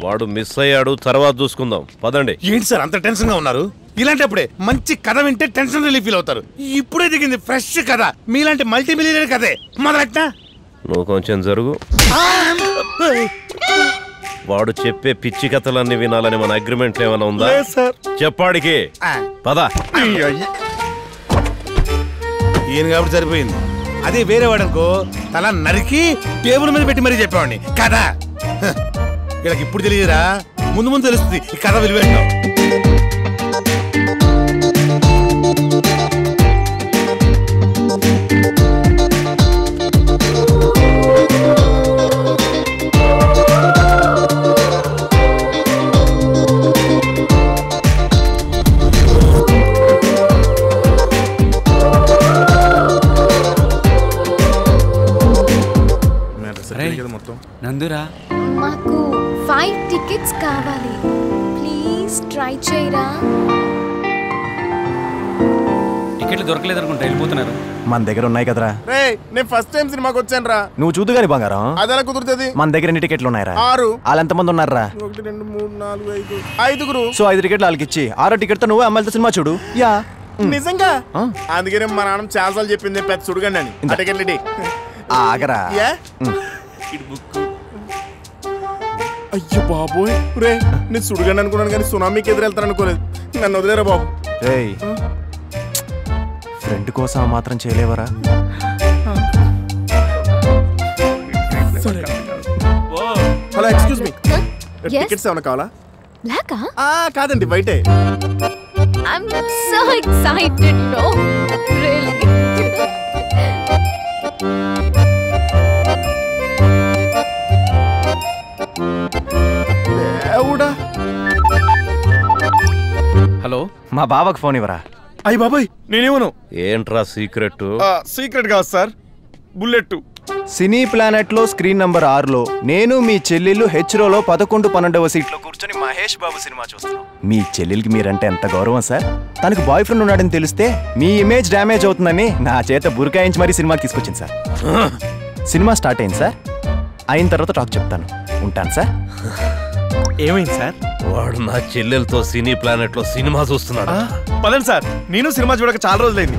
Speaker 15: వాడు మిస్ అయ్యాడు, తర్వాత చూసుకుందాం పదండి.
Speaker 16: ఏంటి సార్ అంత టెన్షన్ గా ఉన్నారు? ఇలాంటప్పుడే మంచి కథ వింటే టెన్షన్ రిలీఫ్ ఫీల్ అవుతారు. ఇప్పుడే దిగింది ఫ్రెష్ కథ, మీలాంటి మల్టీ మిలియనర్ కథే మొదలెట్టా.
Speaker 15: నువ్వు కొంచెం జరుగు. వాడు చెప్పే పిచ్చి కథలన్నీ వినాలని మన అగ్రిమెంట్ ఏమైనా ఉందా? చెప్పాడికి పద.
Speaker 16: ఈయన కాబట్టి సరిపోయింది. అదే వేరే వాడనుకో తల నరికి టేబుల్ మీద పెట్టి మరీ చెప్పేవాడిని కదా. వీళ్ళకి ఇప్పుడు తెలియదురా, ముందు ముందు తెలుస్తుంది ఈ కథ విలువేంటో.
Speaker 5: నందురా
Speaker 3: మాకు 5 టికెట్స్ కావాలి, ప్లీజ్ ట్రై చేయరా.
Speaker 10: టికెట్లు దొరకలేదు అనుకుంటా, వెళ్ళిపోతున్నారు.
Speaker 2: మన దగ్గర ఉన్నాయి కదరా.
Speaker 6: నేను ఫస్ట్ టైం సినిమాకి వచ్చాను రా.
Speaker 2: నువ్వు చూదు గాని బంగారం,
Speaker 6: అదెలా కుదురుతుంది?
Speaker 2: మన దగ్గర ఎన్ని టికెట్లు ఉన్నాయరా?
Speaker 6: 6.
Speaker 2: వాళ్ళు ఎంతమంది ఉన్నారా?
Speaker 6: 1 2 3 4 5 5గురు.
Speaker 2: సో 5 టికెట్లు వాళ్ళకి ఇచ్చి 6వ టికెట్ తో నువ్వు అమ్మాయిలతో సినిమా చూడు. యా
Speaker 6: నిజంగా? అందుకనే మా నాన్న చాలాసార్లు చెప్పింది పెద్ద చూడగండి అని. టికెట్లు
Speaker 2: ఆగరా.
Speaker 6: అయ్యో బాబోయ్ రే, నేను సుడిగాను అనుకున్నాను కానీ సునామీకి ఎదురెళ్తాను అనుకోలేదు. నన్ను వదిలేరా బాబు.
Speaker 2: ఫ్రెండ్ కోసం మాత్రం చేయలేవరా?
Speaker 6: హలో ఎక్స్క్యూజ్ మీ, టికెట్స్ ఏమైనా కావాలా?
Speaker 3: బ్లాకా?
Speaker 6: కాదండి వైటే.
Speaker 3: I'm so excited, no? Really?
Speaker 2: Hello, మా బాబాకి ఫోన్ ఇవ్వరా.
Speaker 6: అయ్యి బాబాయ్ నేనేమను.
Speaker 15: ఏంట్రా సీక్రెట్?
Speaker 6: సీక్రెట్ కాదు సార్, బుల్లెట్.
Speaker 2: సినీ ప్లానెట్ లో స్క్రీన్ నంబర్ 6లో నేను మీ చెల్లెళ్ళు హెచ్రోలో 11, 12వ సీట్లో కూర్చొని మహేష్ బాబు సినిమా చూస్తున్నాం. మీ చెల్లెలకి మీరంటే ఎంత గౌరవం సార్. తనకు బాయ్ ఫ్రెండ్ ఉన్నాడని తెలిస్తే మీ ఇమేజ్ డ్యామేజ్ అవుతుందని నా చేత బురకాయించి మరీ సినిమాకి తీసుకొచ్చింది సార్. సినిమా స్టార్ట్ అయింది సార్, అయిన తర్వాత టాక్ చెప్తాను. ఉంటాను సార్.
Speaker 6: ఏమైంది సార్?
Speaker 15: వాడు నా చెల్లెలతో సినీ ప్లానెట్ లో సినిమా చూస్తున్నాడు.
Speaker 6: పదండి సార్, నేను సినిమా చూడక చాలా రోజులైంది.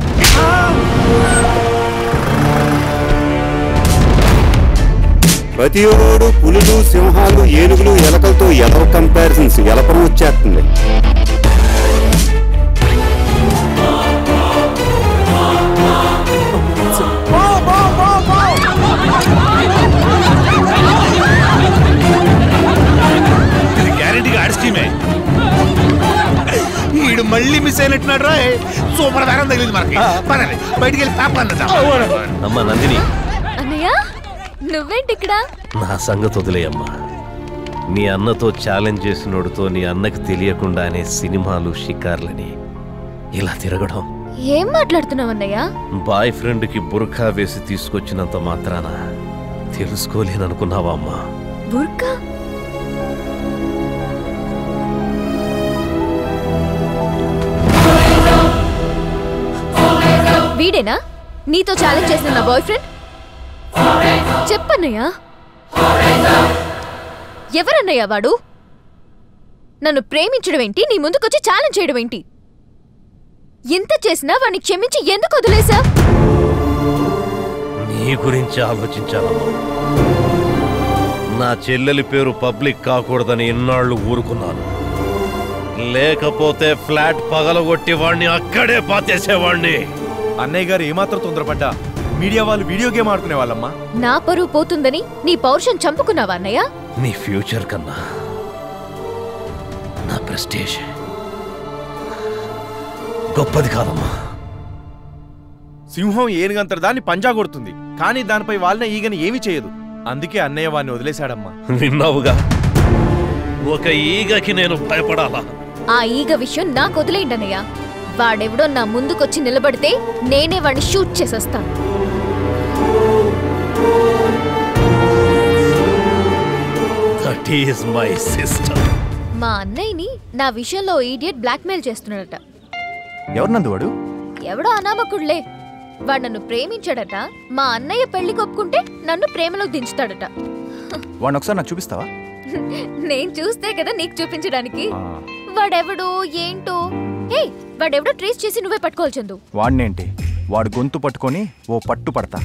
Speaker 20: ప్రతి ఓడు పులులు, సింహాలు, ఏనుగులు, ఎలకలతో ఎలవ కంపారిజన్స్ ఎలపరం వచ్చేస్తుంది.
Speaker 16: ఇది గ్యారెంటీగా ఆడి స్కీమే. వీడు మళ్ళీ మిస్ అయినట్టున్నాడు రా. సూపర్ దారం తగిలింది మనకి. పదండి బయటికి వెళ్ళి పాప
Speaker 15: అమ్మా నందిని.
Speaker 3: అన్నయ్య నువ్వేంటి ఇక్కడ?
Speaker 15: నా సంగతి వదిలేయమ్మా. నీ అన్నతో ఛాలెంజ్ చేసినోడుతో నీ అన్నకి తెలియకుండానే సినిమాలు, షికార్లని ఇలా తిరగడం.
Speaker 3: ఏం మాట్లాడుతున్నావు అన్నయ్య?
Speaker 15: బాయ్ ఫ్రెండ్ కి బుర్ఖా వేసి తీసుకొచ్చినంత మాత్రాన తెలుసుకోలేననుకున్నావా అమ్మా?
Speaker 3: బుర్ఖా? వీడేనా నీతో ఛాలెంజ్ చేసిన నా బాయ్ ఫ్రెండ్? చెప్పన్నయ్యా, ఎవరన్నయ్యా వాడు? నన్ను ప్రేమించడం ఏంటి, నీ ముందుకొచ్చి ఛాలెంజ్ చేయడం ఏంటి? ఎంత చేసినా వాడిని క్షమించి ఎందుకు వదిలేసా?
Speaker 15: నీ గురించి ఆలోచించాలమ్మా. నా చెల్లెలి పేరు పబ్లిక్ కాకూడదని ఇన్నాళ్ళు ఊరుకున్నాను. లేకపోతే ఫ్లాట్ పగలగొట్టి వాడిని అక్కడే పాతేసేవాడిని.
Speaker 2: అన్నయ్య గారు ఏమాత్రం తొందరపడ్డా మీడియా వాళ్ళు వీడియో గేమ్ ఆడుకునే వాళ్ళమ్మా.
Speaker 3: నా పరువు పోతుందని నీ పౌరుషం చంపుకున్నావా అన్నయ్య?
Speaker 15: నీ ఫ్యూచర్ కన్నా నా ప్రెస్టేజ్ గొప్పది కాదమ్మా.
Speaker 6: సింహం ఏనుగంతటి దాన్ని పంజా కొడుతుంది, కానీ దానిపై వాళ్ళని ఈగని ఏమీ చేయదు. అందుకే అన్నయ్య వాడిని వదిలేశాడమ్మా.
Speaker 15: విన్నావుగా, ఒక ఈగకి నేను భయపడాలా?
Speaker 3: ఆ ఈగ విషయం నాకు వదిలేయండి అన్నయ్య. వాడెవడో నా ముందుకొచ్చి నిలబడితే నేనే వాడిని షూట్ చేసేస్తాను.
Speaker 15: That is my sister.
Speaker 3: మా అన్నయ్యని నా విషయంలో ఈడియట్ బ్లాక్మెయిల్ చేస్తున్నాడట.
Speaker 2: ఎవరు నందు వాడు?
Speaker 3: ఎవడో అనామకుడులే. వాడు నన్ను ప్రేమించాడట. మా అన్నయ్య పెళ్లి కొప్పుకుంటే నన్ను ప్రేమలో దించుతాడట.
Speaker 2: వాడిని ఒకసారి నాకు చూపిస్తావా?
Speaker 3: నేను చూస్తే కదా నీకు చూపించడానికి. వాడెవడో ఏంటో. హే, వాడెవడో ట్రేస్ చేసి నువ్వే పట్టుకోవాలి చందు.
Speaker 2: వాడినేంటి, వాడు గొంతు పట్టుకొని ఓ పట్టు పడతా.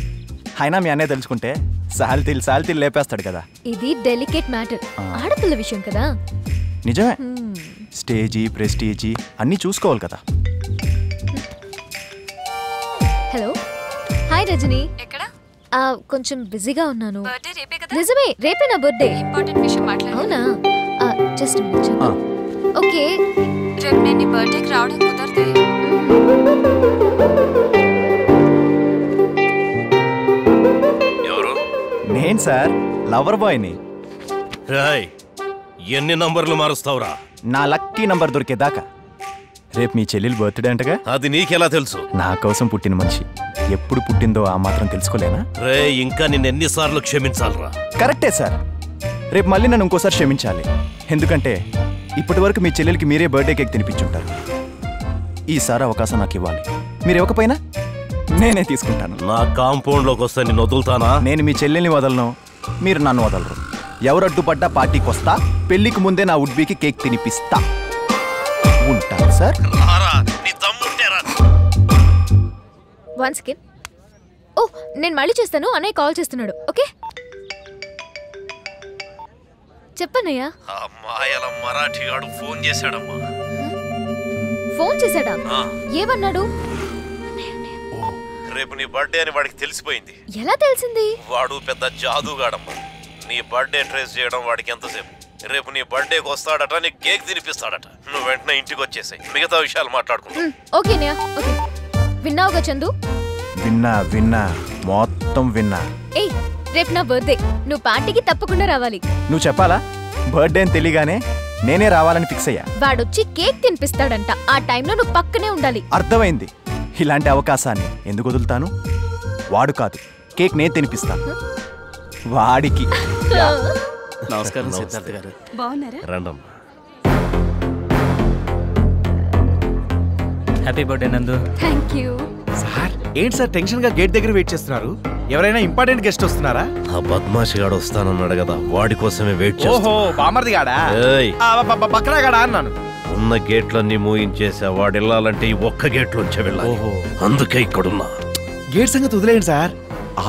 Speaker 2: అయినా మీ అన్నయ్య తెలుసుకుంటే సాల్తీలు లేపేస్తాడు కదా.
Speaker 3: ఇది డెలికేట్ మ్యాటర్, ఆడపిల్ల విషయం కదా.
Speaker 2: నిజమే, స్టేజీ ప్రెస్టీజీ అన్నీ చూసుకోవాలి కదా.
Speaker 3: Hello, hi Rajani. ఎక్కడ? కొంచెం బిజీగా ఉన్నాను. నిజమే, రేపే నా బర్త్డే. ఇంపార్టెంట్ విషయం మాట్లాడాలి. అవునా? Just okay. రేపు నేను నీ బర్త్డేకి రావడం కుదరదే.
Speaker 15: ఎవరు?
Speaker 2: నేను సార్, లవర్ బాయ్ని.
Speaker 15: రాయ్, ఎన్ని నంబర్లు మారుస్తావురా?
Speaker 2: నా లక్కీ నంబర్ దొరికేదాకా. రేపు మీ చెల్లెలు బర్త్డే అంటగా?
Speaker 15: అది నీకెలా తెలుసు?
Speaker 2: నా కోసం పుట్టిన మనిషి ఎప్పుడు పుట్టిందో ఆ మాత్రం తెలుసుకోలేనా?
Speaker 15: రే, ఇంకా నిన్ను ఎన్నిసార్లు క్షమించాలరా?
Speaker 2: కరెక్టే సార్, రేపు మళ్ళీ నన్ను ఇంకోసారి క్షమించాలి. ఎందుకంటే ఇప్పటి వరకు మీ చెల్లెలకి మీరే బర్త్డే కేక్ తినిపించుంటారు. ఈసారి అవకాశం నాకు ఇవ్వాలి. మీరు ఇవ్వకపోయినా నేనే తీసుకుంటాను.
Speaker 15: నా కాంపౌండ్లోకి వస్తే నేను వదులుతానా?
Speaker 2: నేను మీ చెల్లెల్ని వదలను, మీరు నన్ను వదలరు. ఎవరు అడ్డుపడ్డా పార్టీకి వస్తా. పెళ్లికి ముందే నా వుడ్బీకి కేక్ తినిపిస్తా. ఉంటాను సార్.
Speaker 3: One second. ఓ, నేను మళ్ళీ చేస్తాను. అన్నయ్య కాల్ చేస్తున్నాడు. ఓకే, చెప్పన్నయ్యా.
Speaker 15: అమ్మాయిల మరాఠీగాడు ఫోన్ చేశాడమ్మా.
Speaker 3: ఫోన్ చేశాడా? ఏమన్నాడు?
Speaker 15: రేపు నీ బర్త్డే అని వాడికి తెలిసిపోయింది.
Speaker 3: ఎలా తెలిసింది?
Speaker 15: వాడు పెద్ద జాదుగాడమ్మా. నీ బర్త్డే ట్రేస్ చేయడం వాడికి ఎంతసేపు. రేపు నీ బర్త్డేకి వస్తాడట, నీ కేక్ తినిపిస్తాడట. నువ్వు వెంటనే ఇంటికి వచ్చేసాయి, మిగతా విషయాలు మాట్లాడుకుంటా.
Speaker 3: ఓకేనా? ఓకే. విన్నావుగా చందు?
Speaker 2: విన్నా, మొత్తం విన్నా.
Speaker 3: ఏయ్, రేపు నా బర్త్డే, నువ్వు పార్టీకి తప్పకుండా రావాలి.
Speaker 2: నువ్వు చెప్పాలా? బర్త్డే అని తెలియగానే నేనే రావాలని ఫిక్స్ అయ్యా.
Speaker 3: వాడొచ్చి కేక్ తినిపిస్తాడంట. ఆ టైంలో నువ్వు పక్కనే ఉండాలి.
Speaker 2: అర్థమైంది. ఇలాంటి అవకాశాన్ని ఎందుకు వదులుతాను? వాడు కాదు, కేక్ నేను తినిపిస్తాను వాడికి.
Speaker 8: నమస్కారం సిద్ధార్థ గారు.
Speaker 17: బాగున్నారా?
Speaker 15: రండమ్మా.
Speaker 5: హ్యాపీ బర్త్డే నందు.
Speaker 3: Thank you
Speaker 6: sir. ఏంటి సార్ టెన్షన్ గా గేట్ దగ్గర వెయిట్ చేస్తున్నారు? ఎవరైనా ఇంపార్టెంట్ గెస్ట్ వస్తున్నారా?
Speaker 15: ఆ బద్మాషి గాడు వస్తానన్నాడు కదా, వాడి కోసమే వెయిట్ చేస్తా.
Speaker 6: ఓహో, బామర్ది గాడా? బక్రా గాడా అన్నాను.
Speaker 15: ఉన్న గేట్లన్నీ మూయించేసా. వాడు వెళ్ళాలంటే ఈ ఒక్క గేట్లోంచే వెళ్ళాలి. అందుకే ఇక్కడున్నా.
Speaker 6: గేట్ సంగతి వదిలేయండి సార్.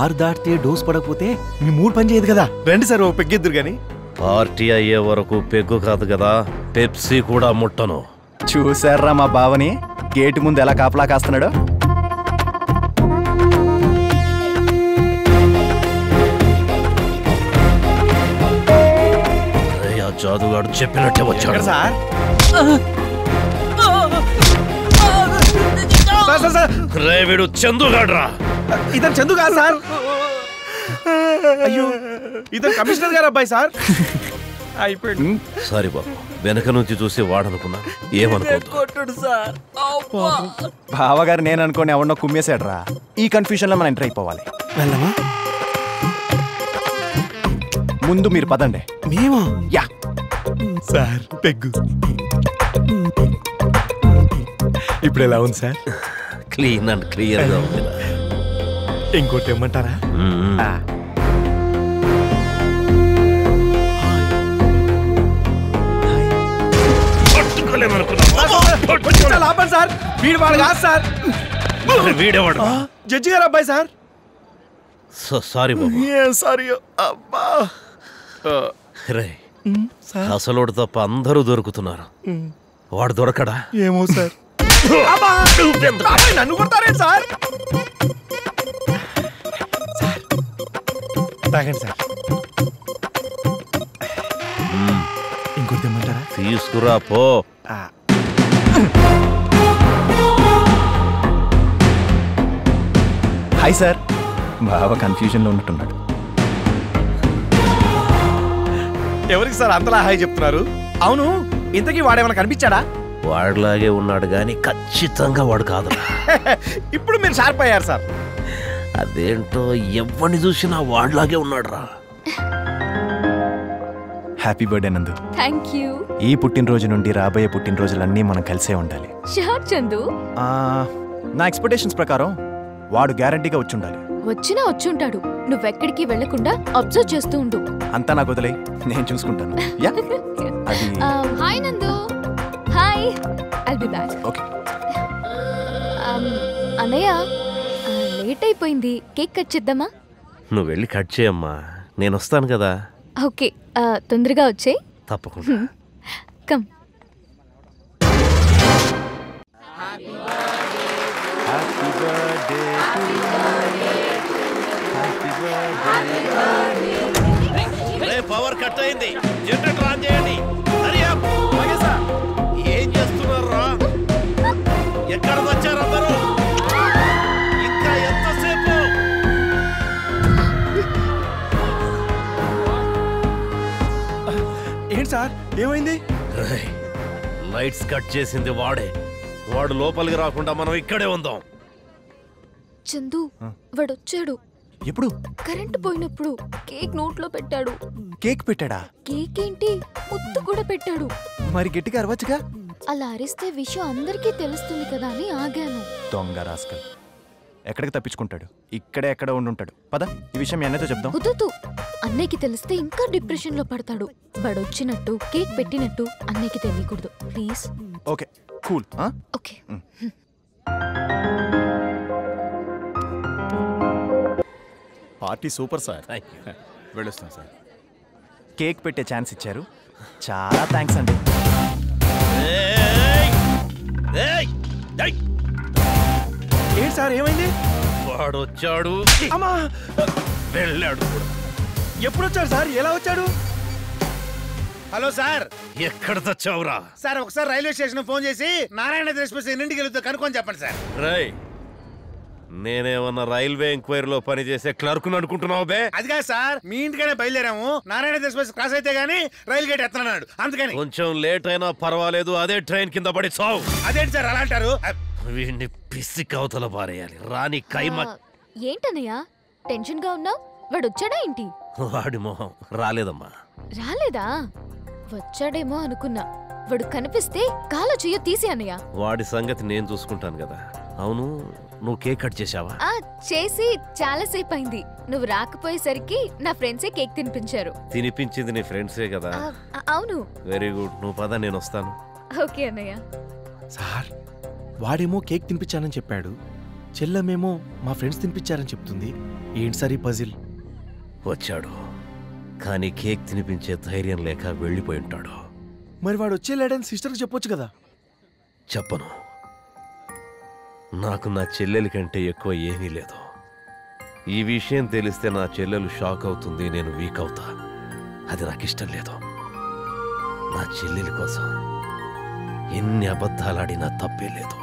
Speaker 6: 6 దాటితే డోస్ పడకపోతే మీ మూడు పని చేయదు కదా. రండి సార్, ఓ పెగ్గిద్దరు గాని.
Speaker 15: పార్టీ అయ్యే వరకు పెగ్గు కాదు కదా, పెప్సీ కూడా ముట్టను.
Speaker 2: చూసారా మా బావని గేటు ముందు ఎలా కాపలా కాస్తున్నాడు?
Speaker 15: జాదుగాడు చెప్పినట్టే వచ్చాడు
Speaker 6: సార్.
Speaker 15: రే, వీడు చందుగాడ్రా.
Speaker 6: ఇతను చందు కాదు సార్. అయ్యో, ఇతను కమిషనర్ గారు అబ్బాయి సార్. అయిపోయింది.
Speaker 15: సారీ బాబు, వెనక నుంచి చూసి వాడనుకున్నా. ఏమనుకోవద్దు.
Speaker 2: బావగారు నేను అనుకోని ఎవరినో కుమ్మేశాడ్రా. ఈ కన్ఫ్యూజన్ లో మనం ఎంటర్ అయిపోవాలి.
Speaker 6: వెళ్ళమా?
Speaker 2: ముందు మీరు పదండి.
Speaker 6: మేమా?
Speaker 2: యా
Speaker 6: సార్, పెగ్గు ఇప్పుడు ఎలా ఉంది సార్?
Speaker 15: క్లీన్ అండ్ క్లియర్ గా ఉంది.
Speaker 6: ఇంకోటి ఏమంటారా? సార్, వీడు వాడు కాదు సార్.
Speaker 15: వీడేవాడు?
Speaker 6: జడ్జి గారు అబ్బాయి సార్.
Speaker 15: సారీ బాబు.
Speaker 6: సారీ అబ్బా.
Speaker 15: రే, అసలోడు తప్ప అందరూ దొరుకుతున్నారు. వాడు దొరకడా?
Speaker 6: ఏమో సార్. నన్ను కొడతారే సార్. తాగండి సార్. ఇంకోటి తెమ్మంటారా?
Speaker 15: తీసుకురా పో.
Speaker 2: Hi sir. బాగా కన్ఫ్యూజన్లో ఉన్నట్టున్నాడు.
Speaker 6: ఎవరికి సార్ అంతలా హాయ్ చెప్తున్నారు? అవును, ఇంతకీ వాడేమైనా కనిపించాడా?
Speaker 15: వాడిలాగే ఉన్నాడు గాని ఖచ్చితంగా వాడు కాదు.
Speaker 6: ఇప్పుడు మీరు షార్ప్ అయ్యారు సార్.
Speaker 15: అదేంటో ఎవరిని చూసినా వాడిలాగే ఉన్నాడు రా.
Speaker 2: హ్యాపీ బర్త్డే నందు.
Speaker 3: Thank you.
Speaker 2: ఈ పుట్టినరోజు నుండి రాబోయే పుట్టినరోజులన్నీ మనం కలిసే ఉండాలి.
Speaker 3: షూర్ చందు.
Speaker 2: నా ఎక్స్పెక్టేషన్స్ ప్రకారం వాడు గ్యారంటీగా వచ్చి ఉండాలి.
Speaker 3: వచ్చినా వచ్చుంటాడు. నువ్వెక్కడికి వెళ్లకుండా అబ్జర్వ్ చేస్తూ ఉండు.
Speaker 2: అంతా నాకు వదిలే, నేను చూసుకుంటాను.
Speaker 3: హాయ్ నందు. Hi, I'll be back.
Speaker 2: Okay.
Speaker 3: అన్నయ్య, లేట్ అయిపోయింది, కేక్ కట్ చేద్దామా?
Speaker 15: నువ్వు వెళ్ళి కట్ చేయమ్మా, నేను వస్తాను కదా.
Speaker 3: ఓకే, తొందరగా వచ్చేయ్.
Speaker 15: తప్పకుండా.
Speaker 3: కమ్.
Speaker 15: పవర్ కట్ అయింది, జనరేటర్ ఆన్ చేయండి. ఏం చేస్తున్నారా? ఎక్కడ వచ్చారు అందరూ? ఇంకా ఎంతసేపు?
Speaker 6: ఏంటి సార్, ఏమైంది?
Speaker 15: లైట్స్ కట్ చేసింది వాడే. వాడు లోపలికి రాకుండా మనం ఇక్కడే ఉందాం.
Speaker 3: చందు, వాడొచ్చాడు.
Speaker 2: ఎప్పుడు?
Speaker 3: కరెంట్ పోయినప్పుడు కేక్ నోట్లో పెట్టాడు.
Speaker 2: కేక్ పెట్టాడా?
Speaker 3: కేక్ ఏంటి, ముద్దు కూడా పెట్టాడు.
Speaker 2: మరి గట్టిగా అరవచ్చుగా.
Speaker 3: అలా అరిస్తే విషయం అందరికీ తెలుస్తుంది కదా అని ఆగాను.
Speaker 2: దొంగ రాస్కల్. ఎక్కడికి తప్పించుకుంటాడు? ఇక్కడే ఎక్కడ ఉండుంటాడు. పద, ఈ విషయం మీ అన్నయ్యతో చెప్దాం.
Speaker 3: వద్దు, అన్నయ్యకి తెలిస్తే ఇంకా డిప్రెషన్ లో పడతాడు. వాడొచ్చినట్టు కేక్ పెట్టినట్టు అన్నయ్యకి తెలియకూడదు, please.
Speaker 2: Okay, cool.
Speaker 3: Okay.
Speaker 1: Party super sir.
Speaker 6: వెళ్ళొస్తాను సార్.
Speaker 2: కేక్ పెట్టే ఛాన్స్ ఇచ్చారు, చాలా థ్యాంక్స్ అండి.
Speaker 6: ఏంటి సార్, ఏమైంది?
Speaker 15: వాడు వచ్చాడు,
Speaker 6: అమ్మా
Speaker 15: వెళ్ళాడు కూడా.
Speaker 6: ఎప్పుడు వచ్చాడు సార్? ఎలా వచ్చాడు?
Speaker 16: Hello sir.
Speaker 15: ఎక్కడ తెచ్చావురా?
Speaker 16: సార్ ఒకసారి రైల్వే స్టేషన్ ఫోన్ చేసి నారాయణ ఎక్స్ప్రెస్ ఎన్నింటికి వెళ్తే కనుక్కొని చెప్పండి సార్.
Speaker 15: రై, నేనేమన్నా రైల్వే ఎంక్వైరీలో పనిచేసే క్లర్క్ అనుకుంటున్నావు బే?
Speaker 16: అది కాదు సార్, మీ ఇంటికనే బయలుదేరాము. నారాయణ ఎక్స్ప్రెస్ క్రాస్ అయితే గానీ రైలు గేట్ ఎత్తన్నాడు, అందుకని.
Speaker 15: కొంచెం లేట్ అయినా పర్వాలేదు, అదే ట్రైన్ కింద పడి చావు.
Speaker 16: అదేంటి సార్ అలా అంటారు?
Speaker 15: వీడిని పిసి కవతల పారేయాలి. రాని కైమ.
Speaker 3: ఏంటన్నయ్య టెన్షన్ గా ఉన్నావు? వాడు వచ్చాడా ఏంటి?
Speaker 15: వాడి మొహం రాలేదమ్మా.
Speaker 3: రాలేదా? వచ్చాడేమో అనుకున్నా. వాడు కనిపిస్తే కాలో చెయ్యో తీసి అన్నయ్య.
Speaker 15: వాడి సంగతి నేను చూసుకుంటాను కదా. అవును, నువ్వు కేక్ కట్ చేసావా?
Speaker 3: చేసి చాలా సేపు అయింది. నువ్వు రాకపోయేసరికి నా ఫ్రెండ్సే కేక్ తినిపించారు.
Speaker 15: తినిపించింది నీ ఫ్రెండ్సే కదా?
Speaker 3: అవును.
Speaker 15: వెరీ గుడ్, నువ్వు పద, నేను వస్తాను.
Speaker 3: ఓకే అన్నయ్య.
Speaker 6: సార్, వాడేమో కేక్ తినిపించానని చెప్పాడు, చెల్లమేమో మా ఫ్రెండ్స్ తినిపించారని చెప్తుంది. ఏంటి సార్ ఈ పజిల్?
Speaker 15: వచ్చాడు, కానీ కేక్ తినిపించే ధైర్యం లేక వెళ్ళిపోయి ఉంటాడు.
Speaker 6: మరి వాడు వచ్చేలేడని సిస్టర్కి చెప్పొచ్చు కదా.
Speaker 15: చెప్పను, నాకు నా చెల్లెలి కంటే ఎక్కువ ఏమీ లేదు. ఈ విషయం తెలిస్తే నా చెల్లెలు షాక్ అవుతుంది, నేను వీక్ అవుతా. అది నాకు ఇష్టం లేదు. నా చెల్లెలి కోసం ఎన్ని అబద్ధాలాడినా తప్పే లేదు.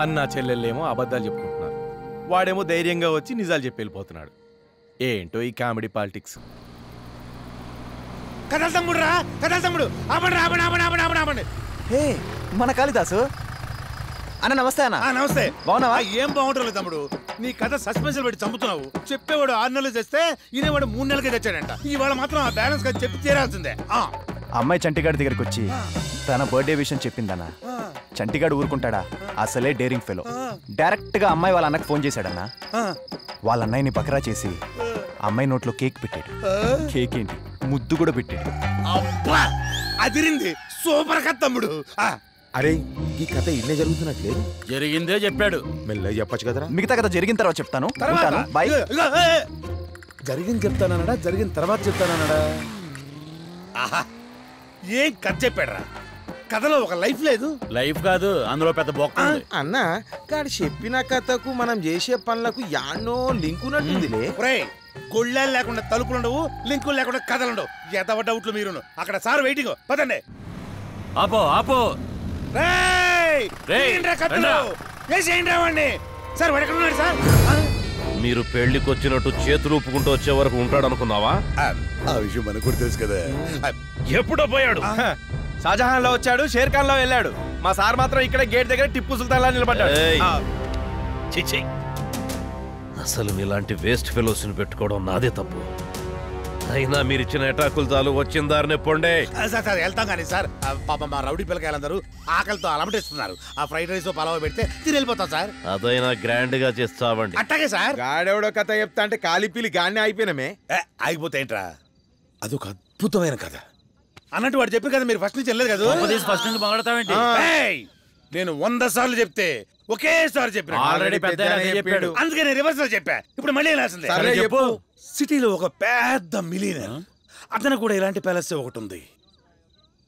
Speaker 6: అన్న చెల్లెళ్ళేమో అబద్ధాలు చెప్పుకుంటున్నారు, వాడేమో ధైర్యంగా వచ్చి నిజాలు చెప్పి వెళ్ళిపోతున్నాడు. ఏంటో ఈ కామెడీ పాలిటిక్స్.
Speaker 16: కథల తమ్ముడు రా, కథల తమ్ముడు. ఆపండి ఆపండి ఆపండి ఆపండి ఆపండి ఆపండి.
Speaker 2: హే, మన కాళిదాసు అన్న. నమస్తే అన్న.
Speaker 16: నమస్తే.
Speaker 2: బాగున్నావా?
Speaker 16: ఏం బాగుంటుంది తమ్ముడు, నీ కథ సస్పెన్స్ పెట్టి చంపుతున్నావు. చెప్పేవాడు 6 నెలలు తెస్తే ఈనేవాడు 3 నెలలకే తెచ్చాడంట. ఇవాళ మాత్రం ఆ బ్యాలెన్స్ కదా చెప్పి తీరాల్సిందే.
Speaker 2: అమ్మాయి చంటిగాడి దగ్గరికి వచ్చి తన బర్త్డే విషయం చెప్పిందన్నా. చంటిగాడు ఊరుకుంటాడా? అసలే డేరింగ్ ఫెలో. డైరెక్ట్ గా అమ్మాయి వాళ్ళ అన్నకు ఫోన్ చేశాడన్నా. వాళ్ళ అన్నయ్యని బకరా చేసి అమ్మాయి నోట్లో కేక్ పెట్టాడు. కేక్ ఏంటి, ముద్దు కూడా పెట్టాడు.
Speaker 16: అదిరింది, సూపర్ కథ తమ్ముడు.
Speaker 6: అరే, ఈ కథ ఇన్నే జరుగుతున్నట్లేదు.
Speaker 16: జరిగిందే చెప్పాడు,
Speaker 6: మెల్లగా చెప్పచ్చు కదరా.
Speaker 2: మిగతా కథ జరిగిన తర్వాత చెప్తాను. బాయ్.
Speaker 6: జరిగింది చెప్తానన్నాడా, జరిగిన తర్వాత చెప్తానన్నాడా?
Speaker 16: ఏం కథ చెప్పాడరా? కథలో ఒక లైఫ్ లేదు.
Speaker 19: లైఫ్ కాదు, అందులో పెద్ద బొక్క ఉంది.
Speaker 6: అన్న గాడు చెప్పిన కథకు మనం చేసే పనులకు యాన్నో లింక్ ఉన్నట్టుందిలే.
Speaker 16: గొళ్ళాలు లేకుండా తలుపులు ఉండవు, లింకులు లేకుండా కథలు ఉండవు. ఎదవ డౌట్లు మీరును. అక్కడ సార్ వెయిటింగ్, పదండి.
Speaker 19: ఆపో ఆపో.
Speaker 16: వేసేయండి రావండి సార్. వాడు ఎక్కడ ఉన్నాడు సార్?
Speaker 15: మీరు పెళ్లికి వచ్చినట్టు చేతులు ఊపుకుంటూ వచ్చే వరకు ఉంటాడనుకున్నావా?
Speaker 16: ఆ విషయం మనకు కూడా తెలుసు కదా.
Speaker 15: ఎప్పుడో పోయాడు.
Speaker 2: షాజహాన్ లో వచ్చాడు, షేర్ ఖాన్ లో వెళ్ళాడు. మా సార్ మాత్రం ఇక్కడ గేట్ దగ్గర టిప్పు సుల్తాన్ లా నిలబడ్డాడు.
Speaker 15: చిచి, అసలు ఇలాంటి వేస్ట్ ఫెలోస్ ని పెట్టుకోవడం నాదే తప్పు. అయినా మీరిచ్చిన ఎటాకులు చాలు, వచ్చిన దారినే పొండే.
Speaker 16: సార్ సార్ వెళ్తాం కానీ సార్. పాప మా రౌడీ పిల్లకాయలందరూ ఆకలితో అలమటిస్తున్నారు. ఆ ఫ్రైడ్ రైస్ పలావ్ పెడితే తిని వెళ్ళిపోతాం సార్.
Speaker 15: అదైనా గ్రాండ్ గా చేస్తావండి.
Speaker 16: అట్టాగే సార్.
Speaker 6: గాడెవడో కథ చెప్తా అంటే కాలిపీలి గాడిని అయిపోయినమే.
Speaker 16: ఆగిపోతే ఏంట్రా, అదొక అద్భుతమైన కథ అన్నట్టు వాడు చెప్పి కదా. మీరు ఫస్ట్ నుంచి వెళ్ళలేదు కదా.
Speaker 8: ఫస్ట్ నుంచి మొదలెడతావేంటి?
Speaker 16: నేను 100 సార్లు చెప్తే ఒకేసారి చెప్పిన.
Speaker 8: ఆల్రెడీ పెద్దగానే చెప్పాడు.
Speaker 16: అందుకే నేను రివర్స్ లో చెప్పా. ఇప్పుడు మళ్ళీ రాసింది.
Speaker 6: చెప్పు.
Speaker 16: సిటీలో ఒక పెద్ద మిలియనర్, అతను కూడా ఇలాంటి ప్యాలెస్ ఒకటి ఉంది.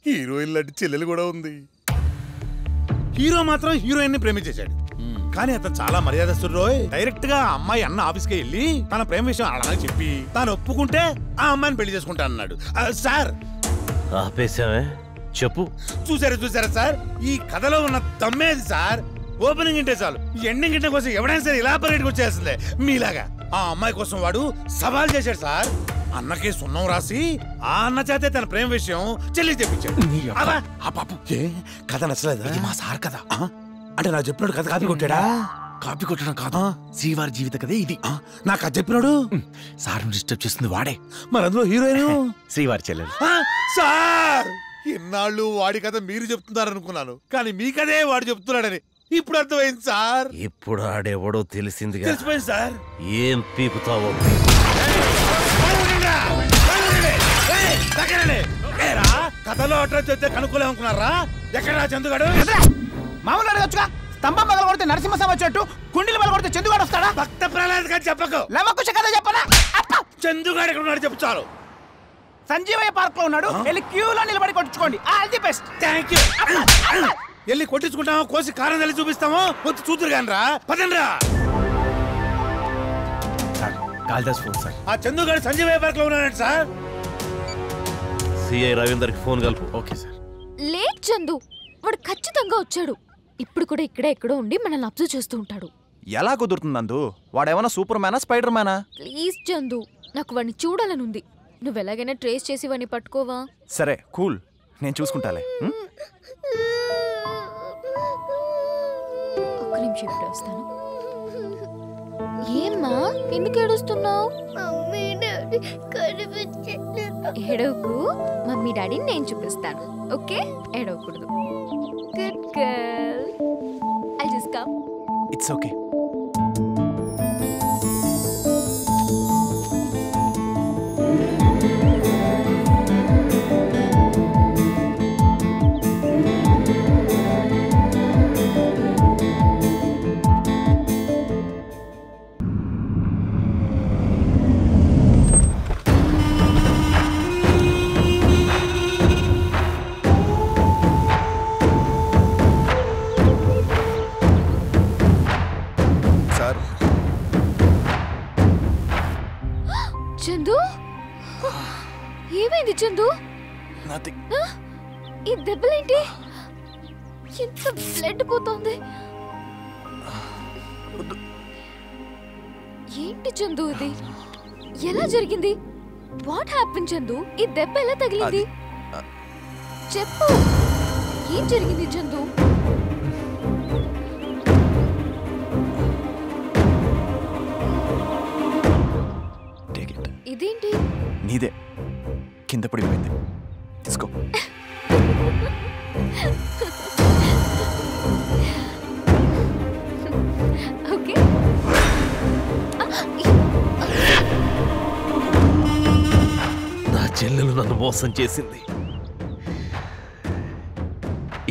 Speaker 16: హీరోయిన్ లాంటి చెల్లెలు కూడా ఉంది. హీరో మాత్రం హీరోయిన్ ని ప్రేమించేశాడు. కానీ అతను చాలా మర్యాదస్తుడు. డైరెక్ట్ గా అమ్మాయి అన్న ఆఫీస్కి వెళ్ళి తన ప్రేమ విషయం అలా చెప్పి తాను ఒప్పుకుంటే ఆ అమ్మాయిని పెళ్లి చేసుకుంటా అన్నాడు. సార్
Speaker 15: ఆపేశామే, చెప్పు.
Speaker 16: చూసారా సార్, ఈ కథలో ఉన్న దమ్మేది సార్. ఓపెనింగ్ ఇంటే చాలు, ఎండింగ్ ఇంటే కోసం ఎవడైనా సరే ఇలా పరిగెట్టుకు వచ్చేస్తుంది మీలాగా. ఆ అమ్మాయి కోసం వాడు సవాల్ చేశాడు సార్. అన్నకే సున్నం రాసి ఆ అన్న చేతే తన ప్రేమ విషయం చెల్లి చెప్పించాడు. కథ నచ్చలేదా? ఇది మా సార్ కదా. అంటే నాకు చెప్పినాడు కథ కాపీ కొట్టాడా? కాపీ కొట్టడం కాదు, శ్రీవారి జీవిత కథే ఇది. నాకు అది చెప్పినాడు. సార్ డిస్టర్బ్ చేస్తుంది వాడే. మరి అందులో హీరోయిన్
Speaker 2: శ్రీవారి చెల్లెలు.
Speaker 16: సార్ ఇన్నాళ్ళు వాడి కథ మీరు చెప్తున్నారనుకున్నాను, కానీ మీ కథే వాడు చెప్తున్నాడని ఇప్పుడు అర్థమైంది సార్.
Speaker 15: ఇప్పుడు ఆడెవడో తెలిసిందిగా.
Speaker 16: తెలిసిపోయింది సార్.
Speaker 15: ఏం పీకుతావో.
Speaker 16: కథలో అడ్రస్ చెప్తే కనుక్కోలేమనుకున్నారా? ఎక్కడ చందుగాడు?
Speaker 10: మామూలు అడగచ్చుగా. స్తంభం పగల కొడితే నరసింహస్వామి వచ్చేట్టు, కుండీలు పగల కొడితే చందుగాడు వస్తాడా?
Speaker 16: భక్త ప్రహ్లాద్ గారు చెప్పకు.
Speaker 10: లవకుశ కథ చెప్పనా?
Speaker 16: చందుగాడు ఎక్కడ ఉన్నాడు చెప్పు చాలు.
Speaker 10: సంజీవయ్య పార్క్ లో ఉన్నాడు. వెళ్ళి క్యూలో నిలబడి కొట్టుకోండి. All the best.
Speaker 16: Thank you. వెళ్ళి కొట్టించుకుంటామో, కోసి కారం తల్లి చూపిస్తామో వచ్చి చూతురు కాని రా. పదండ్రా.
Speaker 2: Kalidas phone sir.
Speaker 16: ఆ చందుగాడు సంజీవయ్య పార్క్ లో ఉన్నాడు సార్.
Speaker 15: సిఐ రవీందర్కి ఫోన్ కలుపు.
Speaker 2: Okay sir.
Speaker 3: లేట్ చందు, వాడు ఖచ్చితంగా వచ్చాడు. ఇప్పుడు కూడా ఇక్కడే ఎక్కడో ఉండి మనల్ని అబ్జర్వ్ చేస్తూ ఉంటాడు.
Speaker 2: ఎలా కుదురుతుంది నందు? వాడేమన్నా సూపర్ మ్యానా, స్పైడర్ మ్యానా?
Speaker 3: ప్లీజ్ చందు, నాకు వాడిని చూడాలనుంది. నువ్వు ఎలాగైనా ట్రేస్ చేసి వాడిని పట్టుకోవా?
Speaker 2: సరే కూల్, నేను చూసుకుంటాలే.
Speaker 3: ఒక్క నిమిషం ఇప్పుడు వస్తాను. ఏమ్మా ఎందుకు ఏడుస్తున్నావు? ఏడవకు, మమ్మీ డాడీని నేను చూపిస్తాను. ఓకే, ఏడవకూడదు. Good girl. I just come.
Speaker 2: It's okay.
Speaker 3: Chandu, ఏమైంది చందు? ఈ దెబ్బలేంటి? ఎంత బ్లడ్ పోతోంది. ఏంటి చందు ఇది? ఎలా జరిగింది? What happen Chandu? ఈ దెబ్బ ఎలా తగిలింది? చెప్పు, ఏం జరిగింది చందు? ఇదేంటి?
Speaker 2: నీదే, కింద పడిపోయింది. తీసుకో.
Speaker 3: ఓకే.
Speaker 15: నా చెల్లెలు నన్ను మోసం చేసింది.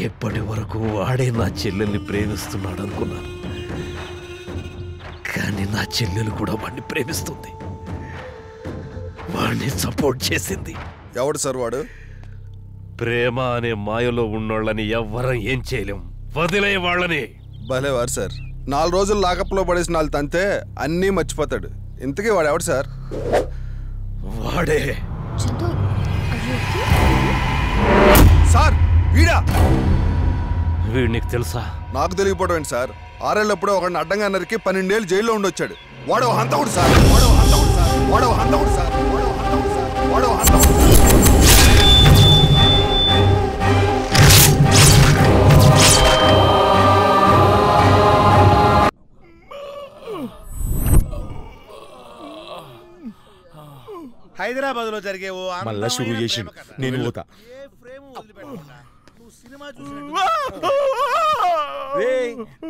Speaker 15: ఎప్పటి వరకు వాడే నా చెల్లెల్ని ప్రేమిస్తున్నాడు అనుకున్నాను, కానీ నా చెల్లెలు కూడా వాడిని ప్రేమిస్తుంది, వాడిని సపోర్ట్ చేసింది.
Speaker 21: ఎవడు సార్ వాడు?
Speaker 15: ప్రేమ అనే మాయలో ఉన్నోళ్ళని ఎవ్వరం ఏం చేయలేం, వదిలే వాళ్ళని.
Speaker 21: భలేవారు సార్, 4 రోజులు లాకప్లో పడేసి 4 తంతే అన్నీ మర్చిపోతాడు. ఇంతకీ వాడు ఎవడు సార్?
Speaker 15: వాడే.
Speaker 21: సార్ వీడా?
Speaker 15: వీడు నీకు తెలుసా?
Speaker 21: నాకు తెలియకపోవడం ఏంటి సార్? ఆరేళ్ళప్పుడు ఒకడిని అడ్డంగా నరికి 12 ఏళ్ళు జైల్లో ఉండొచ్చాడు. వాడో హంతకుడు సార్, వాడో హంతకుడు సార్, వాడో హంతకుడు సార్, వాడో హంతకుడు సార్, వాడో హంతకుడు.
Speaker 16: హైదరాబాద్ లో జరిగే
Speaker 6: మళ్ళా షురూ చేసిండు. నేను పోతా.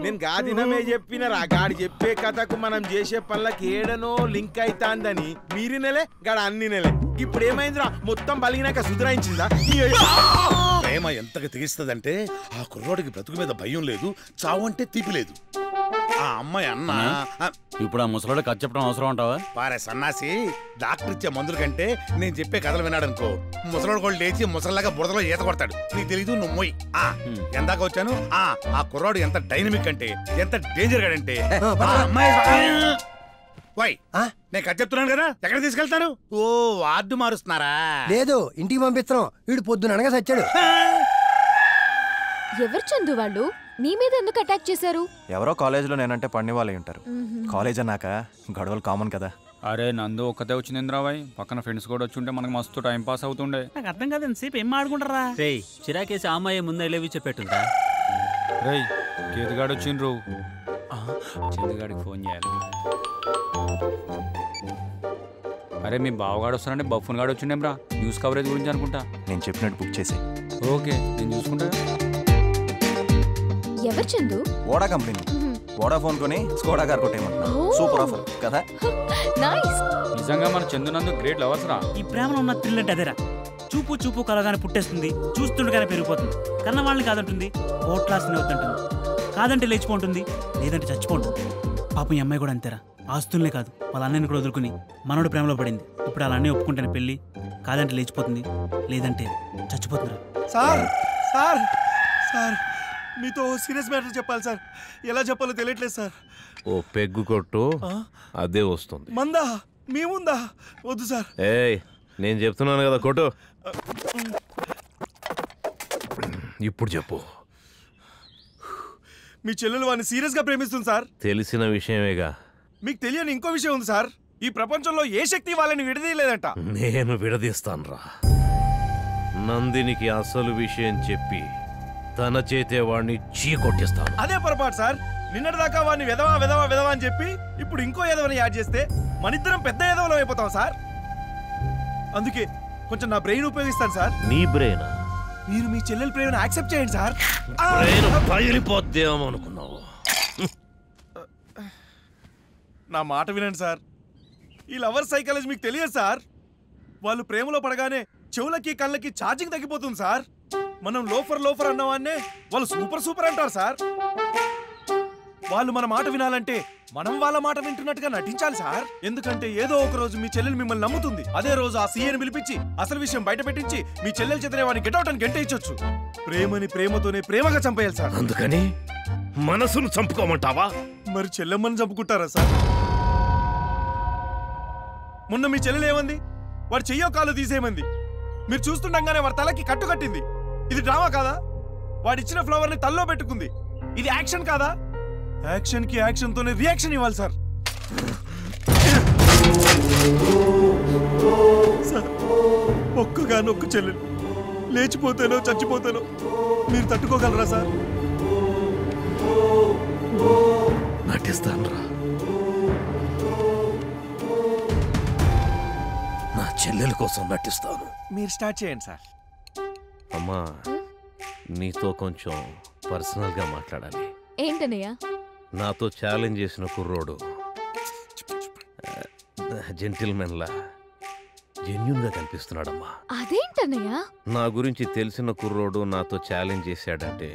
Speaker 6: నేను గాదినమే చెప్పినరా గాడి చెప్పే కథకు మనం చేసే పనులకి ఏడనో లింక్ అయితాందని మీరు నెలే గాడ అన్ని నెలే. ఇప్పుడు ఏమైందిరా మొత్తం బలిగినాక సుధరాయించిందా?
Speaker 16: ప్రేమ ఎంతగా తెగిస్తుందంటే ఆ కుర్రోడికి బ్రతుకు మీద భయం లేదు, చావు అంటే తీపి లేదు. ఆ అమ్మాయి అన్న
Speaker 4: ఇప్పుడు ఆ ముసలోడు కథ చెప్పడం అవసరం అంటావా?
Speaker 16: పారే సన్నాసి, డాక్టర్ ఇచ్చే మందుల కంటే నేను చెప్పే కథలు విన్నాడనుకో ముసలోడు కూడా లేచి ముసలిలాగా బురదలో ఈత కొడతాడు. నీకు తెలీదు, నువ్వు మొయ్యి. ఎందాక వచ్చాను. ఆ కుర్రాడు ఎంత డైనమిక్ అంటే, ఎంత డేంజర్ గాడంటే నేను కథ చెప్తున్నాను కదా, ఎక్కడ తీసుకెళ్తారు? ఓ వార్డు మారుస్తున్నారా?
Speaker 22: లేదు, ఇంటికి పంపిస్తున్నాం. వీడు పొద్దున అనగా సచ్చాడు.
Speaker 3: ఎవరు చందు వాళ్ళు నీ మీద ఎందుకు అటాక్ చేశారు?
Speaker 2: ఎవరో కాలేజీలో నేనంటే పడిన వాళ్ళే ఉంటారు. కాలేజ్ అన్నాక గొడవలు కామన్ కదా.
Speaker 10: అరే నందు ఒక్కతే వచ్చింది ఇంద్రాబాయ్, పక్కన ఫ్రెండ్స్ కూడా వచ్చి ఉంటే మనకు మస్తు టైం పాస్ అవుతుండే.
Speaker 8: నాకు అర్థం కాదు ఎంతసేపు ఏం ఆడుకుంటారా?
Speaker 5: రే చిరాకేసి ఆ అమ్మాయి ముందే లేవి చెప్పేట్టుందా?
Speaker 10: రే కేతుగాడు వచ్చిండ్రు, చందుగాడికి ఫోన్ చేయాలి. అరే మీ బావగాడు వస్తానంటే బఫ్ఫన్ గాడు వచ్చిండేం రా, న్యూస్ కవరేజ్ గురించి అనుకుంటా.
Speaker 2: నేను చెప్పినట్టు బుక్ చేసి.
Speaker 10: ఓకే నేను చూసుకుంటా.
Speaker 3: ఎవరు చందు?
Speaker 2: Voda company. వోడాఫోన్ కొని స్కోడా కార్ కొట్టేయమంటున్నా. సూపర్ ఆఫర్ కదా.
Speaker 3: నైస్.
Speaker 10: నిజంగా మన చందు నందు గ్రేట్ లవర్స్ రా.
Speaker 8: ఈ ప్రేమలో ఉన్న థ్రిల్ అంటే అదేరా. చూపు చూపు కలగానే పుట్టేస్తుంది, చూస్తుండగానే పెరిగిపోతుంది. కన్న వాళ్ళని కాదంటుంది, కోట్లాస్ని వద్దంటుంది. కాదంటే లేచిపోంటుంది, లేదంటే చచ్చిపోంటుంది. పాపం ఈ అమ్మాయి కూడా అంతేరా. ఆస్తుల్నే కాదు వాళ్ళ అన్నయ్యని కూడా వదులుకుని మనోడు ప్రేమలో పడింది. ఇప్పుడు వాళ్ళ అన్నయ్య ఒప్పుకుంటేనే పెళ్ళి, కాదంటే లేచిపోతుంది, లేదంటే చచ్చిపోతుందిరా.
Speaker 2: సార్ సార్ సార్ మీతో సీరియస్ మ్యాటర్ చెప్పాలి సార్. ఎలా చెప్పాలో తెలియట్లేదు సార్.
Speaker 15: ఓ పెగ్గు కొట్టు, అదే వస్తుంది.
Speaker 2: మందా మీ ముందా? వద్దు సార్.
Speaker 15: ఏయ్ నేను చెప్తున్నాను కదా, కొట్టు. ఇప్పుడు చెప్పు.
Speaker 2: మీ చెల్లెలు వాడిని సీరియస్ గా ప్రేమిస్తుంది సార్.
Speaker 15: తెలిసిన విషయమేగా.
Speaker 2: మీకు తెలియని ఇంకో విషయం ఉంది సార్. ఈ ప్రపంచంలో ఏ శక్తి వాళ్ళని విడదీయలేదంట.
Speaker 15: నేను విడదీస్తానురా. నందినికి అసలు విషయం చెప్పి తన చేతే వాడిని చీకొట్టిస్తాను.
Speaker 2: అదే పొరపాటు సార్. నిన్నటిదాకా వాడిని వెదవా వెదవా వెదవా అని చెప్పి ఇప్పుడు ఇంకో ఎదవని యాడ్ చేస్తే మనిద్దరం పెద్ద ఎదవలం అయిపోతాం సార్. అందుకే కొంచెం నా బ్రెయిన్ ఉపయోగిస్తాను సార్.
Speaker 15: నీ బ్రెయిన్?
Speaker 2: మీరు మీ చెల్లెల ప్రేమను యాక్సెప్ట్ చేయండి సార్.
Speaker 15: బ్రెయిన్ పగిలిపోద్దేమో అనుకున్నావు.
Speaker 2: నా మాట వినండి సార్. ఈ లవర్ సైకాలజీ మీకు తెలియదు సార్. వాళ్ళు ప్రేమలో పడగానే చెవులకి కళ్ళకి ఛార్జింగ్ తగ్గిపోతుంది సార్. మనం లోఫర్ అన్నవాన్నే వాళ్ళు సూపర్ అంటారు సార్. వాళ్ళు మన మాట వినాలంటే మనం వాళ్ళ మాట వింటున్నట్టుగా నటించాలి సార్. ఎందుకంటే ఏదో ఒక రోజు మీ చెల్లెలు మిమ్మల్ని నమ్ముతుంది. అదే రోజు ఆ సీఏని పిలిపించి అసలు విషయం బయట పెట్టించి మీ చెల్లెలు చేతనే వాడిని గెట్ అవుట్ అని గెంటేయచ్చు. ప్రేమని ప్రేమతోనే ప్రేమగా చంపేయాలి సార్.
Speaker 15: అందుకని మనసును చంపుకోమంటావా?
Speaker 2: మరి చెల్లెమ్మని చంపుకుంటారా సార్? మొన్న మీ చెల్లెలు ఏమంది? వాడు చెయ్యో కాలు తీసేయమంది. మీరు చూస్తుండగానే వాడి తలకి కట్టు కట్టింది. ఇది డ్రామా కాదా? వాడిచ్చిన ఫ్లవర్ ని తల్లో పెట్టుకుంది. ఇది యాక్షన్ కాదా? యాక్షన్ కి యాక్షన్ తోనే రియాక్షన్ ఇవ్వాలి సార్. సార్ ఒక్కగానొక్క చెల్లెలు లేచిపోతేనో చచ్చిపోతేనో మీరు తట్టుకోగలరా సార్?
Speaker 15: నటిస్తానురా. నా చెల్లెల కోసం నటిస్తాను.
Speaker 2: మీరు స్టార్ట్ చేయండి సార్.
Speaker 15: అమ్మా నీతో కొంచెం పర్సనల్ గా మాట్లాడాలి.
Speaker 3: ఏంటనయ్యా?
Speaker 15: నాతో ఛాలెంజ్ చేసిన కుర్రోడు జెంటిల్మెన్ లా జెన్యూన్ గా కనిపిస్తున్నాడమ్మా.
Speaker 3: అదేంటనయ్యా?
Speaker 15: నా గురించి తెలిసిన కుర్రోడు నాతో ఛాలెంజ్ చేశాడంటే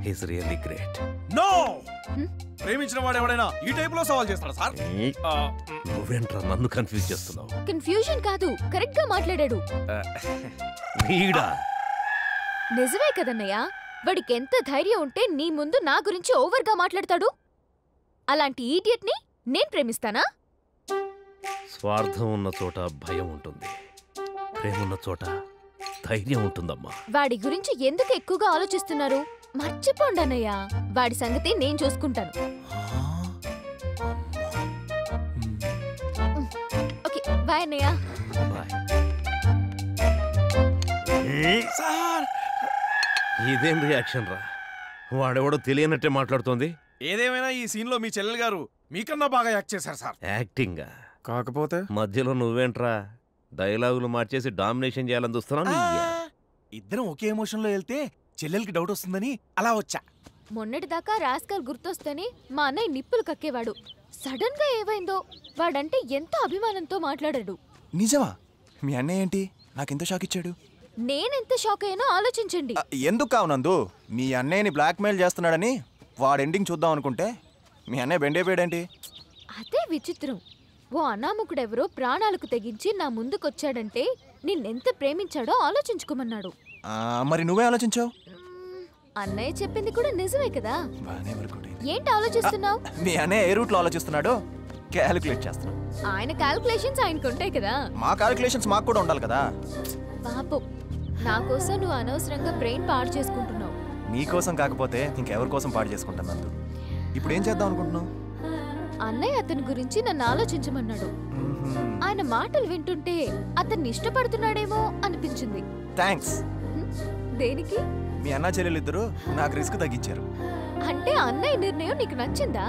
Speaker 15: హీస్ రియల్లీ గ్రేట్.
Speaker 2: నో! ప్రేమించిన వాడు ఎవడైనా ఈ టైప్ లో సవాల్ చేస్తాడు సార్.
Speaker 15: నువ్వేంట్రా నన్ను కన్ఫ్యూజ్ చేస్తున్నావు?
Speaker 3: కన్ఫ్యూజన్ కాదు, కరెక్ట్ గా మాట్లాడాడు.
Speaker 15: వీడా?
Speaker 3: నిజమే కదన్నయ్యా. వాడికి ఎంత ధైర్యం ఉంటే నీ ముందు నా గురించి ఓవర్ గా మాట్లాడతాడు? అలాంటి ఈడియట్ ని నేను ప్రేమిస్తానా?
Speaker 15: స్వార్థం ఉన్న చోట భయం ఉంటుంది, ప్రేమ ఉన్న చోట ధైర్యం ఉంటుందమ్మా.
Speaker 3: వాడి గురించి ఎందుకు ఎక్కువగా ఆలోచిస్తున్నారు? మర్చిపోండి అన్నయ్య, వాడి సంగతి నేను చూసుకుంటాను. ఓకే బాయ్ అన్నయ్య.
Speaker 15: సార్ ఇదేం రియాక్షన్ రా? వాడెవడో తెలియనట్టే మాట్లాడుతోంది.
Speaker 2: ఏదేమైనా ఈ సీన్ లో మీ చెల్లెలు గారు మీకన్నా బాగా యాక్ట్ చేశారు సార్.
Speaker 15: యాక్టింగ్
Speaker 2: కాకపోతే
Speaker 15: మధ్యలో నువ్వేంట్రా డైలాగులు మార్చేసి డామినేషన్ చేయాలని చూస్తున్నావు?
Speaker 2: ఇద్దరం ఒకే ఎమోషన్ లో వెళ్తే చెల్లెలకి డౌట్ వస్తుందని అలా వచ్చా.
Speaker 3: మొన్నటిదాకా రాస్కల్ గుర్తొస్తేనే మా అన్నయ్య నిప్పులు కక్కేవాడు. సడన్ గా ఏవైందో వాడంటే ఎంతో అభిమానంతో మాట్లాడాడు.
Speaker 2: నిజమా? మీ అన్నయ్య ఏంటి నాకెంత షాక్ ఇచ్చాడు?
Speaker 3: నేనెంత షాక్ అయ్యానో ఆలోచించండి.
Speaker 2: ఎందుకు కావునందు మీ అన్నయ్యని బ్లాక్మెయిల్ చేస్తున్నాడని వాడు ఎండింగ్ చూద్దాం అనుకుంటే మీ అన్నయ్య బెండైపోయాడేంటి?
Speaker 3: అదే విచిత్రం. ఓ అనామకుడెవరో ప్రాణాలకు తెగించి నా ముందుకొచ్చాడంటే నిన్నెంత ప్రేమించాడో ఆలోచించుకోమన్నాడు.
Speaker 2: మరి నువ్వే ఆలోచించావు?
Speaker 3: అన్నయ్య చెప్పింది కూడా నిజమే కదా. ఏంటి ఆలోచిస్తున్నావు?
Speaker 2: మీ అన్నయ్య ఏ రూట్ లో ఆలోచిస్తున్నాడో క్యాలిక్యులేట్ చేస్తున్నావు.
Speaker 3: ఆయన క్యాలిక్యులేషన్స్ ఆయనకు ఉంటాయి కదా.
Speaker 2: మా క్యాలిక్యులేషన్స్ మాకు కూడా ఉండాలి కదా.
Speaker 3: పాపం నా కోసం నువ్వు అనవసరంగా బ్రెయిన్ పాడు చేసుకుంటున్నావు.
Speaker 2: నీ కోసం కాకపోతే ఇంకెవరి కోసం పాడు చేసుకుంటాను. ఇప్పుడు ఏం చేద్దాం అనుకుంటున్నావు?
Speaker 3: అన్నయ్య అతని గురించి నన్ను ఆలోచించమన్నాడు. ఆయన మాటలు వింటుంటే అతన్ని ఇష్టపడుతున్నాడేమో అనిపించింది.
Speaker 2: థ్యాంక్స్.
Speaker 3: దేనికి?
Speaker 2: మీ అన్న చెల్లెలిద్దరూ నాకు రిస్క్ తగ్గించారు.
Speaker 3: అంటే అన్నయ్య నిర్ణయం నీకు నచ్చిందా?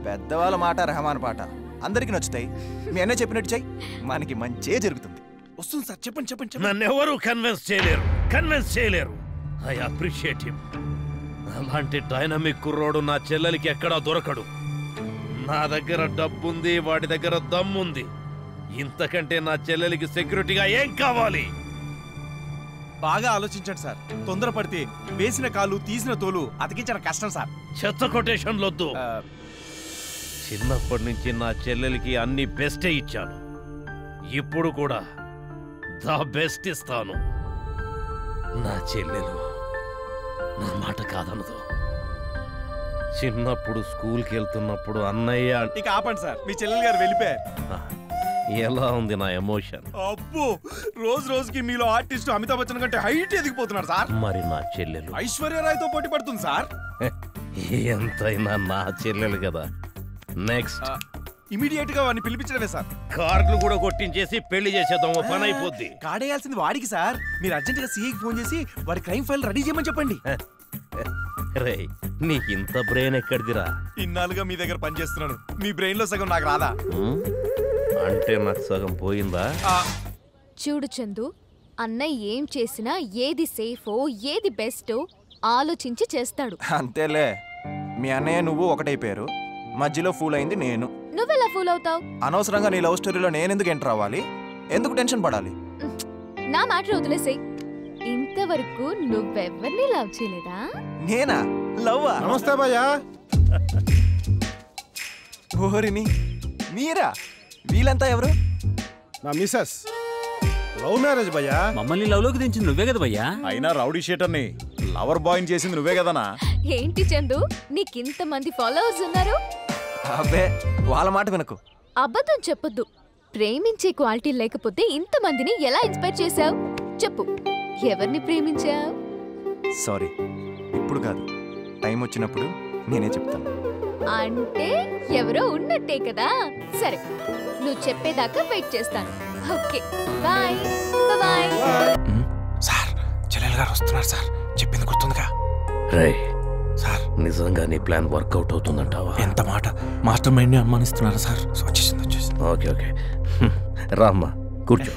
Speaker 2: పెద్దవాళ్ళ మాట రెహమాన్ పాట అందరికి నచ్చుతాయి. మీ అన్నయ్య చెప్పినట్టు చెయ్యి, మనకి మంచే జరుగుతుంది.
Speaker 16: వస్తుంది సార్. చెప్పండి చెప్పండి.
Speaker 15: నన్ను ఎవరు కన్విన్స్ చేయలేరు. I appreciate him. అలాంటి డైనమిక్ కుర్రోడు నా చెల్లెలికి ఎక్కడా దొరకడు. నా దగ్గర డబ్బుంది, వాడి దగ్గర దమ్ముంది. ఇంతకంటే నా చెల్లెలికి సెక్యూరిటీగా ఏం కావాలి?
Speaker 2: బాగా ఆలోచించండి సార్. తొందరపడితే వేసిన కాలు తీసిన తోలు అతికించడం కష్టం సార్.
Speaker 15: చెత్త కొటేషన్లొద్దు. చిన్నప్పటి నుంచి నా చెల్లెలికి అన్ని బెస్టే ఇచ్చాను. ఇప్పుడు కూడా ద బెస్ట్ ఇస్తాను. నా చెల్లెలు నా మాట కాదనదు. చిన్నప్పుడు స్కూల్కి వెళ్తున్నప్పుడు అన్నయ్య.
Speaker 2: ఇక ఆపండి సార్, మీ చెల్లెలు గారు వెళ్ళిపోయారు.
Speaker 15: ఎలా ఉంది నా ఎమోషన్?
Speaker 2: అబ్బో, రోజు రోజుకి మీలో ఆర్టిస్ట్ అమితాబ్ బచ్చన్ కంటే హైట్ ఎదిగిపోతున్నారు సార్.
Speaker 15: మరి నా చెల్లెలు
Speaker 2: ఐశ్వర్యరాయ్తో పోటీ పడుతుంది సార్.
Speaker 15: ఎంతైనా నా చెల్లెలు కదా. నెక్స్ట్
Speaker 2: ఇమీడియట్ గా వాడిని పిలిపించడమే సార్.
Speaker 15: కార్డులు కూడా కొట్టించేసి పెళ్లి చేసేద్దాం, పని అయిపోద్ది.
Speaker 2: కాడేయాల్సింది వాడికి సార్. మీరు అర్జెంట్ గా సీఐకి ఫోన్ చేసి వాడి క్రైమ్ ఫైల్ రెడీ చేయమని చెప్పండి.
Speaker 15: రే, నీకు ఇంత బ్రెయిన్ ఎక్కడిదిరా?
Speaker 2: ఇన్నాళ్ళుగా మీ దగ్గర పనిచేస్తున్నాను, మీ బ్రెయిన్ లో సగం నాకు రాదా?
Speaker 15: అంటే నాకు సగం పోయిందా?
Speaker 3: చూడు చందు, అన్నయ్య ఏం చేసినా ఏది సేఫో ఏది బెస్టో ఆలోచించి చేస్తాడు.
Speaker 2: అంతేలే, మీ అన్నయ్య నువ్వు ఒకటైపోయారు. మధ్యలో ఫూల్ అయింది నేను.
Speaker 3: నువ్వెలా ఫూల్ అవుతావు?
Speaker 2: అనవసరంగా నీ లవ్ స్టోరీలో నేనెందుకు ఎంటర్ అవ్వాలి? ఎందుకు టెన్షన్ పడాలి?
Speaker 3: నా మ్యాటర్ వదిలేసేయ్. ఇంతవరకు నువ్వెవ్వరిని లవ్ చేయలేదా?
Speaker 2: నేనా? లవ్వా?
Speaker 16: నమస్తే భయ్యా.
Speaker 2: ఓరిని మీరా? వీళ్ళంతా ఎవరు?
Speaker 16: నా మిసెస్. లవ్ మ్యారేజ్ భయ్యా.
Speaker 5: మమ్మల్ని లవ్ లోకి దించింది నువ్వే కదా భయ్యా.
Speaker 1: అయినా రౌడీ షీటర్ని లవర్ బాయ్ని చేసింది నువ్వే కదనా?
Speaker 3: ఏంటి చందు, నీకింత మంది ఫాలోవర్స్ ఉన్నారు?
Speaker 2: అబ్బే, వాళ్ళ మాట వినకు.
Speaker 3: అబద్ధం చెప్పొద్దు. ప్రేమించే క్వాలిటీ లేకపోతే ఇంతమందిని ఎలా ఇన్స్పైర్ చేశావు? చెప్పు, ఎవరిని ప్రేమించావు?
Speaker 2: సారీ, ఇప్పుడు కాదు, టైం వచ్చినప్పుడు నేనే చెప్తాను.
Speaker 3: అంటే ఎవరో ఉన్నట్టే కదా. సరే, నువ్వు చెప్పేదాకా వెయిట్ చేస్తాను. Okay, bye bye.
Speaker 2: సార్, చెల్లెలు గారు వస్తున్నారు సార్. చెప్పింది గుర్తుందిగా?
Speaker 15: రే
Speaker 2: సార్,
Speaker 15: నిజంగా నీ ప్లాన్ వర్కౌట్ అవుతుందంటావా?
Speaker 2: ఎంత మాట, మాస్టర్ మైండ్ ని అనుమానిస్తున్నారా సార్? వచ్చేసింది.
Speaker 15: ఓకే ఓకే, రామ్మా కూర్చో.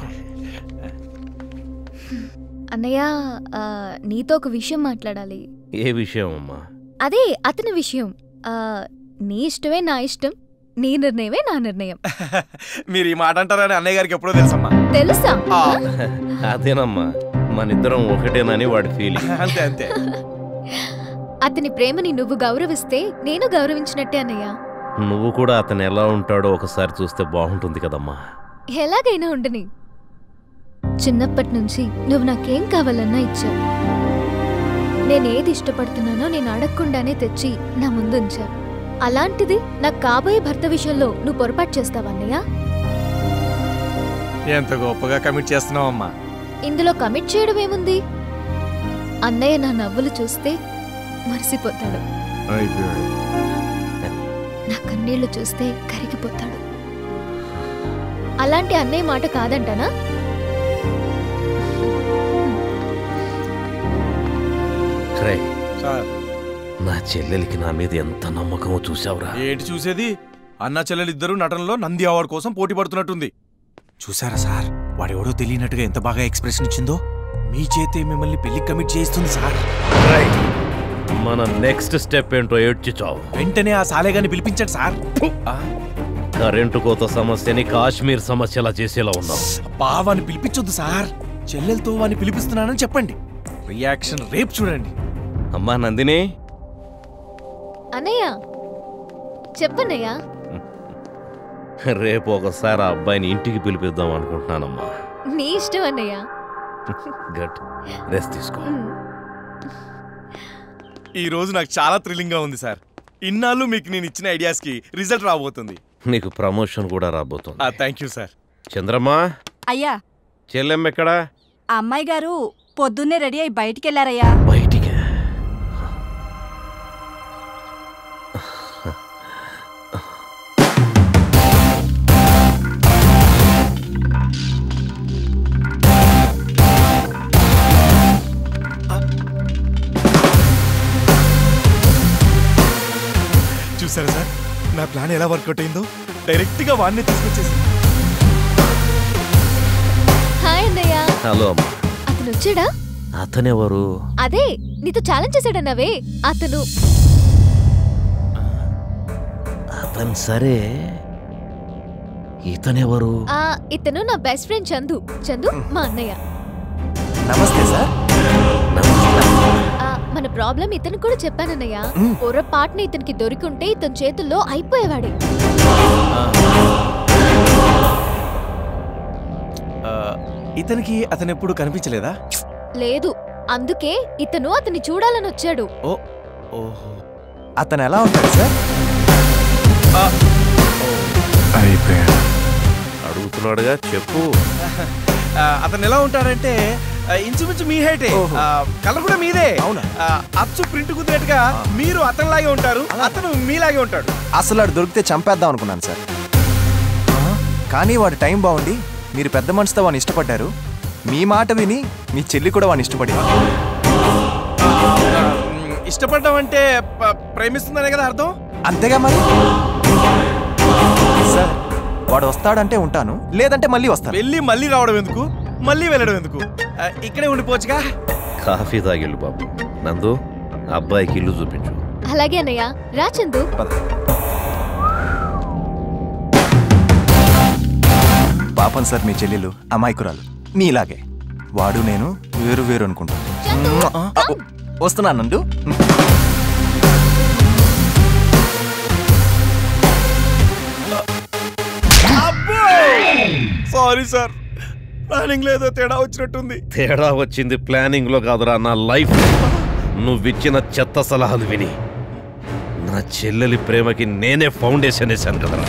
Speaker 3: అన్నయ్య, నీతో ఒక విషయం మాట్లాడాలి.
Speaker 15: ఏ విషయం అమ్మా?
Speaker 3: అదే అతని విషయం. నీ ఇష్టమే నా ఇష్టం, నీ నిర్ణయమే నా నిర్ణయం.
Speaker 2: మీరు ఈ మాట అంటారని అన్నయ్య గారికి ఎప్పుడో తెలుసమ్మా.
Speaker 3: తెలుసా?
Speaker 15: అదేనమ్మా, మనిద్దరం ఒకటేనని వాడి ఫీలింగ్.
Speaker 2: అంతే అంతే.
Speaker 3: అతని ప్రేమని నువ్వు గౌరవిస్తే నేను గౌరవించినట్టే అన్నయ్య.
Speaker 15: నువ్వు కూడా అతను ఎలా ఉంటాడో ఒకసారి చూస్తే బాగుంటుంది కదమ్మా.
Speaker 3: ఎలాగైనా ఉండని. చిన్నప్పటి నుంచి నువ్వు నాకేం కావాలన్నా ఇచ్చావు. నేనేది ఇష్టపడుతున్నానో నేను అడగకుండానే తెచ్చి నా ముందు ఉంచావు. అలాంటిది నాకు కాబోయే భర్త విషయంలో నువ్వు పొరపాటు చేస్తావన్నయ్య?
Speaker 2: ఎంత గొప్పగా కమిట్ చేస్తున్నావమ్మా.
Speaker 3: ఇందులో కమిట్ చేయడం ఏముంది? అన్నయ్య నా నవ్వులు చూస్తే మరిసిపోతాడు, నా కన్నీళ్లు చూస్తే కరిగిపోతాడు. అలాంటి అన్నయ్య మాట కాదంటానా?
Speaker 15: నా చెల్లెలికి నా మీద ఎంత నమ్మకమో చూసావురా.
Speaker 2: ఏంటి చూసేది? అన్న చెల్లెలిద్దరూ నటనలో నంది అవార్డు కోసం పోటీ పడుతున్నట్టుంది. చూసారా సార్, వాడెవడో తెలియనట్టుగా ఎంత బాగా ఎక్స్ప్రెషన్ ఇచ్చిందో. మీ చేతే మిమ్మల్ని పెళ్లి కమిట్ చేయిస్తుంది సార్.
Speaker 15: మన నెక్స్ట్ స్టెప్ ఏంటో ఏడ్చి చావు.
Speaker 2: వెంటనే ఆ సాలేగాని పిలిపించండి సార్.
Speaker 15: కరెంటు కోత సమస్యని కాశ్మీర్ సమస్యలా చేసేలా ఉన్నాం.
Speaker 2: బావాని పిలిపించొద్దు సార్, చెల్లెలతో వాని పిలిపిస్తున్నానని చెప్పండి. రియాక్షన్ రేపు చూడండి.
Speaker 15: అమ్మా నందిని.
Speaker 3: అన్నయ్య చెప్పన్నయ్యా.
Speaker 15: రేపు ఒకసారి ఆ అబ్బాయిని ఇంటికి పిలిపిద్దాం అనుకుంటున్నానమ్మా.
Speaker 3: నీ ఇష్టం అన్నయ్య.
Speaker 15: గట్ రెస్ట్ తీసుకో.
Speaker 2: ఈ రోజు నాకు చాలా థ్రిల్లింగ్ గా ఉంది సార్. ఇన్నాళ్ళు మీకు నేను ఇచ్చిన ఐడియాస్ కి రిజల్ట్ రాబోతుంది.
Speaker 15: నీకు ప్రమోషన్ కూడా రాబోతుంది.
Speaker 2: Thank you sir.
Speaker 15: చంద్రమ్మా.
Speaker 7: అయ్యా.
Speaker 15: చెల్లెమ్మ ఎక్కడా?
Speaker 7: ఆ అమ్మాయి గారు పొద్దున్నే రెడీ అయి బయటికి వెళ్ళారయ్యా.
Speaker 15: బయటికి?
Speaker 2: చూసారా సార్, నా ప్లాన్ ఎలా వర్కౌట్ అయిందో. డైరెక్ట్ గా వాడిని తీసుకొచ్చేసి.
Speaker 3: హాయ్ అన్నయ్య.
Speaker 15: హలో అమ్మా.
Speaker 3: అతను వచ్చాడా?
Speaker 15: అతనెవరు?
Speaker 3: అదే నీతో ఛాలెంజ్ చేశాడన్నవే అతను.
Speaker 15: అతను సరే, ఇతనెవరు?
Speaker 3: ఇతను నా బెస్ట్ ఫ్రెండ్ చందు. చందు మా అన్నయ్య.
Speaker 2: నమస్తే సార్.
Speaker 3: మన ప్రాబ్లం ఇతను కూడా చెప్పానన్నయ్య. పొరపాటున ఇతనికి దొరికింటే ఇతని చేతుల్లో అయిపోయేవాడే.
Speaker 2: ఇతనికి అతను ఎప్పుడు కనిపించలేదా?
Speaker 3: లేదు, అందుకే ఇతను అతన్ని చూడాలని వచ్చాడు.
Speaker 2: అతను ఎలా ఉంటాడు సార్?
Speaker 15: అడుగుతున్నాడుగా చెప్పు.
Speaker 2: అతను ఎలా ఉంటాడంటే ఇంచుమించు మీ హైటే, కలర్ కూడా మీదే. అవునా? అచ్చు ప్రింట్ కుదిరేట్టుగా మీరు అతనిలాగే ఉంటారు, అతను మీలాగే ఉంటాడు.
Speaker 12: అసలు వాడు దొరికితే చంపేద్దాం అనుకున్నాను సార్, కానీ వాడు టైం బాగుండి మీరు పెద్ద మనిషితో వాడిని ఇష్టపడ్డారు. మీ మాట విని మీ చెల్లి కూడా వాడిని ఇష్టపడింది.
Speaker 2: ఇష్టపడ్డం అంటే ప్రేమిస్తుందనే కదా అర్థం?
Speaker 12: అంతేగా మరి. సార్ వాడు వస్తాడంటే ఉంటాను, లేదంటే మళ్ళీ వస్తాను.
Speaker 2: వెళ్ళి మళ్ళీ రావడం ఎందుకు, మళ్ళీ వెళ్ళడం ఎందుకు? ఇక్కడే ఉండిపోవచ్చుగా.
Speaker 15: కాఫీ తాగిళ్ళు బాబు. నందు, అబ్బాయికి ఇల్లు చూపించు.
Speaker 3: అలాగే అన్నయ్య. రా చందు.
Speaker 12: పాపం సార్, మీ చెల్లెలు అమాయకురాలు నీలాగే. వాడు నేను వేరు వేరు అనుకుంటాను. వస్తున్నా నందు.
Speaker 2: సారీ సార్, ప్లానింగ్ లేదో తేడా వచ్చినట్టుంది.
Speaker 15: తేడా వచ్చింది ప్లానింగ్ లో కాదురా, నా లైఫ్. నువ్విచ్చిన చెత్త సలహాలు విని నా చెల్లెలి ప్రేమకి నేనే ఫౌండేషన్ వేశాను కదరా.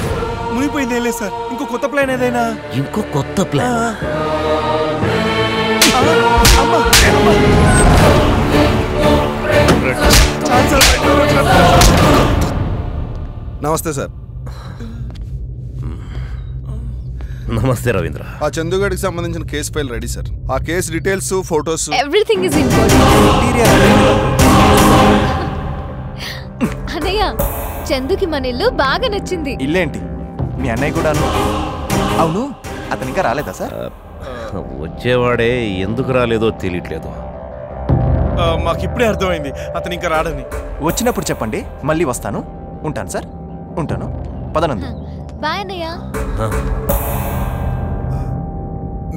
Speaker 2: మునిపోయింది ఏం లేదు సార్, ఇంకో కొత్త ప్లాన్ ఏదైనా?
Speaker 15: ఇంకో కొత్త ప్లాన్?
Speaker 21: నమస్తే సార్.
Speaker 15: నమస్తే రవీంద్ర.
Speaker 21: ఆ చందుగడికి సంబంధించిన కేసు ఫైల్ రెడీ సార్. ఆ case details, photos,
Speaker 3: everything is important. అన్నయ్య, చందుకి మన ఇల్లు బాగా నచ్చింది.
Speaker 12: ఇల్లేంటి, మీ అన్నయ్య కూడా? అవును, అతను ఇంకా రాలేదా సార్?
Speaker 15: వచ్చేవాడే, ఎందుకు రాలేదో తెలియట్లేదు.
Speaker 2: మాకు ఇప్పుడే అర్థమైంది అతను ఇంకా రాడని.
Speaker 12: వచ్చినప్పుడు చెప్పండి, మళ్ళీ వస్తాను. ఉంటాను సార్, ఉంటాను. పదనందు.
Speaker 3: బాయ్ అన్నయ్య.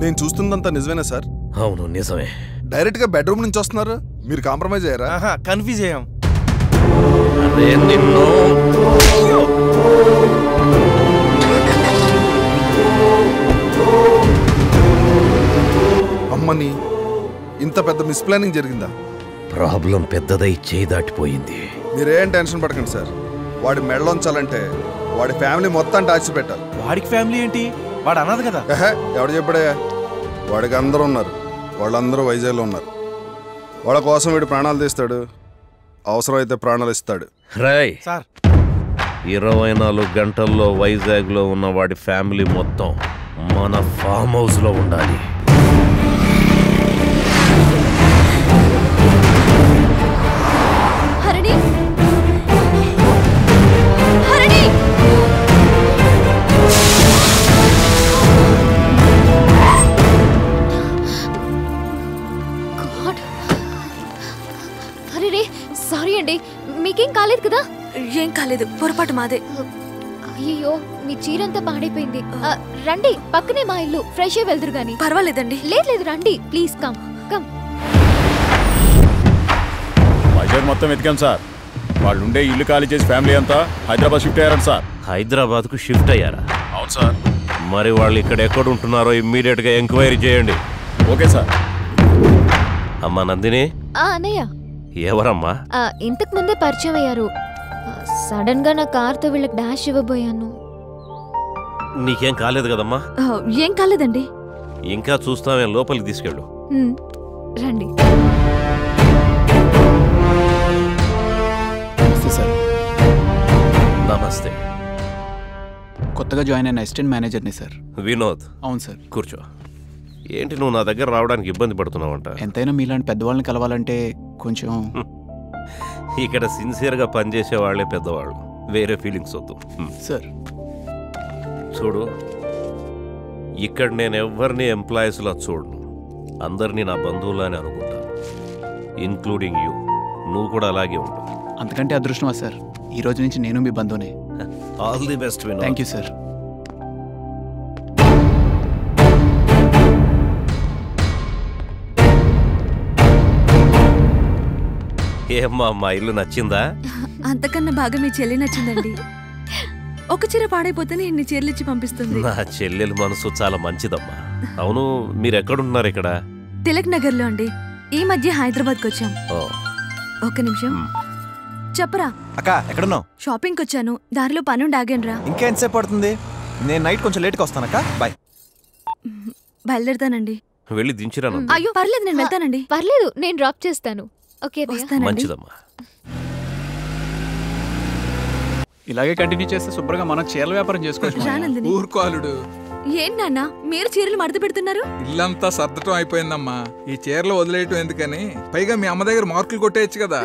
Speaker 21: నేను చూస్తుందంతా నిజమేనా సార్?
Speaker 15: అవును నిజమే.
Speaker 21: డైరెక్ట్ గా బెడ్రూమ్ నుంచి వస్తున్నారు, మీరు కాంప్రమైజ్ అయ్యారా?
Speaker 2: కన్ఫ్యూజ్ అయ్యాం.
Speaker 15: నిన్ను
Speaker 21: అమ్మని, ఇంత పెద్ద మిస్ప్లానింగ్ జరిగిందా?
Speaker 15: ప్రాబ్లం పెద్దదై చేయి దాటిపోయింది.
Speaker 21: మీరేం టెన్షన్ పడకండి సార్. వాడి మెడలోంచాలంటే వాడి ఫ్యామిలీ మొత్తం టార్చి పెట్టాలి.
Speaker 2: వాడికి ఫ్యామిలీ ఏంటి? వాడు అన్నది కదా.
Speaker 21: ఎవడు చెప్పాడే? వాడికి అందరూ ఉన్నారు. వాళ్ళందరూ వైజాగ్లో ఉన్నారు. వాళ్ళ కోసం వీడు ప్రాణాలు తీస్తాడు, అవసరమైతే ప్రాణాలు ఇస్తాడు.
Speaker 15: రాయ్ సార్, 24 గంటల్లో వైజాగ్లో ఉన్న వాడి ఫ్యామిలీ మొత్తం మన ఫామ్ హౌస్లో ఉండాలి.
Speaker 3: హరిణి, హరిణి! గాడ్, హరిణి సారీ అండి, మీకేం కాలేదు కదా?
Speaker 14: ఏం కాలేదు, పొరపాటు మాదే.
Speaker 3: అయ్యో, మీ చీరంతా పాడైపోయింది. రండి, పక్కనే మా ఇల్లు, ఫ్రెష్ అయ్యి వెళ్తురు గాని.
Speaker 14: పర్వాలేదండి.
Speaker 3: లేదు రండి ప్లీజ్, కమ్ కమ్.
Speaker 1: వైజాగ్ మొత్తం వెతికాం సార్. వాళ్ళు ఉండే ఇల్లు ఖాళీ చేసి ఫ్యామిలీ అంతా హైదరాబాద్ షిఫ్ట్ అయ్యారంట సార్.
Speaker 15: హైదరాబాద్కు షిఫ్ట్ అయ్యారా?
Speaker 1: అవును సార్.
Speaker 15: మరి వాళ్ళు ఇక్కడ ఎక్కడ ఉంటున్నారో ఇమ్మీడియట్గా ఎంక్వైరీ చేయండి.
Speaker 1: Okay sir.
Speaker 15: అమ్మా నందిని.
Speaker 3: అన్నయ్య.
Speaker 15: ఎవరమ్మా?
Speaker 3: ఇంతకు ముందే పరిచయం అయ్యారు. సడన్ గా నా కార్తో వీళ్ళకి డాష్ ఇవ్వబోయాను.
Speaker 15: నీకేం కాలేదు కదమ్మా?
Speaker 14: ఏం కాలేదండి.
Speaker 15: ఇంకా చూస్తామే, లోపలికి తీసుకెళ్ళు.
Speaker 3: రండి.
Speaker 15: నమస్తే.
Speaker 10: కొత్తగా జాయిన్ అయిన అసిస్టెంట్ మేనేజర్ని సార్.
Speaker 15: వినోద్.
Speaker 10: అవును సార్.
Speaker 15: కూర్చో. ఏంటి నువ్వు నా దగ్గర రావడానికి ఇబ్బంది పడుతున్నావంట?
Speaker 10: ఎంతైనా మీలాంటి పెద్దవాళ్ళని కలవాలంటే కొంచెం
Speaker 15: ఇక్కడ సిన్సియర్గా పనిచేసే వాళ్ళే పెద్దవాళ్ళు, వేరే ఫీలింగ్స్ వద్దు
Speaker 10: సార్.
Speaker 15: చూడు, ఇక్కడ నేను ఎవరిని ఎంప్లాయీస్లా చూడను, అందరినీ నా బంధువులని అనుకుంటాను, ఇన్క్లూడింగ్ యూ. నువ్వు కూడా అలాగే ఉండు.
Speaker 10: అంతకంటే అదృష్టమా సార్, ఈ రోజు నుంచి నేను మీ బంధువునే.
Speaker 15: All the best Vinod.
Speaker 10: Thank you sir.
Speaker 15: ఏమ్మా, మా ఇల్లు నచ్చిందా?
Speaker 14: అంతకన్నా బాగా మీ చెల్లి నచ్చిందండి. ఒక చీర పాడైపోతేనే ఇన్ని చీరలు ఇచ్చి పంపిస్తుంది.
Speaker 15: నా చెల్లెలు మనసు చాలా మంచిదమ్మా. అవును, మీరు ఎక్కడున్నారు? ఇక్కడ
Speaker 14: తిలక్ నగర్ లో అండి. ఈ మధ్య హైదరాబాద్కి వచ్చాం. ఒక్క నిమిషం చెప్పరా.
Speaker 2: అక్క ఎక్కడున్నావు?
Speaker 14: షాపింగ్కి వచ్చాను, దారిలో పనుండి ఆగానురా.
Speaker 2: ఇంకా ఎంతసేపు పడుతుంది? నేను నైట్ కొంచెం లేట్గా వస్తానక్క. బాయ్.
Speaker 14: బయలుదేరుతానండి.
Speaker 15: వెళ్ళి దించిరాను.
Speaker 14: అయ్యో పర్లేదు, నేను వెళ్తానండి.
Speaker 3: పర్లేదు, నేను డ్రాప్ చేస్తాను. ఓకే,
Speaker 15: మంచిదమ్మా.
Speaker 10: ఇలాగే కంటిన్యూ చేస్తే శుభ్రంగా మనం చీరల వ్యాపారం చేసుకోవచ్చు.
Speaker 18: ఊరుకోలుడు.
Speaker 14: ఏంటి నాన్న మీరు చీరలు మడత పెడుతున్నారు?
Speaker 18: ఇల్లంతా సర్దటం అయిపోయిందమ్మా, ఈ చీరలు వదిలేయటం ఎందుకని. పైగా మీ అమ్మ దగ్గర మార్కులు కొట్టేయచ్చు కదా.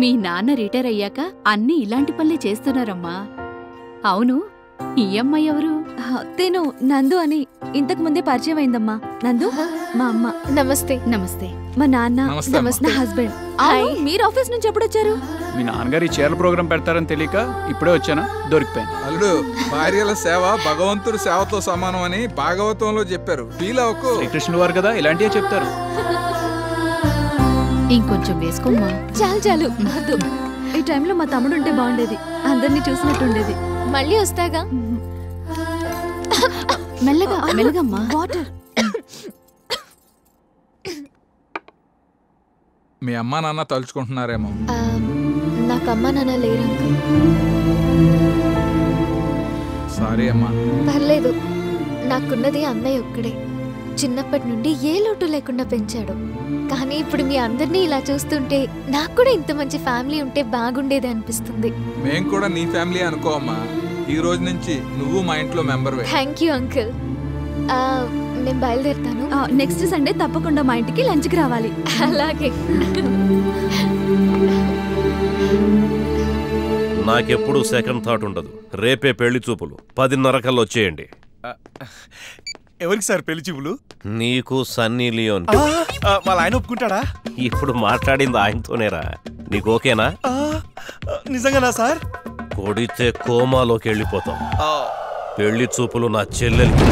Speaker 17: మీ నాన్న రిటైర్ అయ్యాక అన్ని ఇలాంటి పనులే చేస్తున్నారమ్మా. అవును, ఈ అమ్మాయి ఎవరు?
Speaker 14: తేను నందు అని ఇంతకు ముందే పరిచయం అయిందమ్మా. నందు మా అమ్మ.
Speaker 3: నమస్తే.
Speaker 17: నమస్తే.
Speaker 14: మా నాన్న.
Speaker 10: నమస్తే.
Speaker 14: నా హస్బెండ్. మీరు ఆఫీస్ నుంచి ఎప్పుడు వచ్చారు?
Speaker 10: మీ నాన్నగారు ఈ చీరల ప్రోగ్రాం పెడతారని తెలియక ఇప్పుడే వచ్చాను, దొరికిపోయాను.
Speaker 18: అల్లుడు, భార్యల సేవ భగవంతుడి సేవతో సమానం అని భాగవతంలో చెప్పారు. ఫీల్ అవ్వకు.
Speaker 10: శ్రీకృష్ణుడు వారు కదా, ఇలాంటివే చెప్తారు.
Speaker 17: ఇంకొంచెం వేసుకోమ్మా.
Speaker 3: చాలు.
Speaker 14: ఈ టైంలో మా తమ్ముడు ఉంటే బాగుండేది, అందరినీ చూసినట్టుండేది.
Speaker 3: మళ్ళీ వస్తాగా.
Speaker 17: మెల్లగా మెల్లగమ్మా.
Speaker 14: వాటర్.
Speaker 18: మీ అమ్మా నాన్న తలుచుకుంటున్నారేమో.
Speaker 3: నాకు అమ్మా నాన్న లేరు అంకుల్.
Speaker 18: సారీ అమ్మా.
Speaker 3: పర్లేదు, నాకున్నది అన్నయ్య ఒక్కడే. చిన్నప్పటి నుండి ఏ లోటు లేకుండా పెంచాడు. కానీ ఇప్పుడు మీ అందరినీ ఇలా చూస్తుంటే నాకు కూడా ఇంత మంచి ఫ్యామిలీ ఉంటే బాగుండేది అనిపిస్తుంది.
Speaker 18: మేం కూడా నీ ఫ్యామిలీ అనుకో అమ్మా. ఈ రోజు నుంచి నువ్వు మా ఇంట్లో మెంబర్వే.
Speaker 3: Thank you uncle. నేను బయలుదేరుతాను.
Speaker 14: నెక్స్ట్ సండే తప్పకుండా మా ఇంటికి లంచ్కి రావాలి.
Speaker 3: అలాగే.
Speaker 15: నాకెప్పుడు సెకండ్ థాట్ ఉండదు. రేపే పెళ్లి చూపులు 10:30 కల్లా వచ్చేయండి.
Speaker 2: ఎవరికి సార్ పెళ్లి చూపులు?
Speaker 15: నీకు సన్నీ లియోన్.
Speaker 2: వాళ్ళ ఆయన ఒప్పుకుంటాడా?
Speaker 15: ఇప్పుడు మాట్లాడింది ఆయనతోనేరా. నీకు ఓకేనా?
Speaker 2: నిజంగానా సార్?
Speaker 15: కొడితే కోమాలోకి వెళ్ళిపోతాం. పెళ్లి చూపులు నా చెల్లెలికి.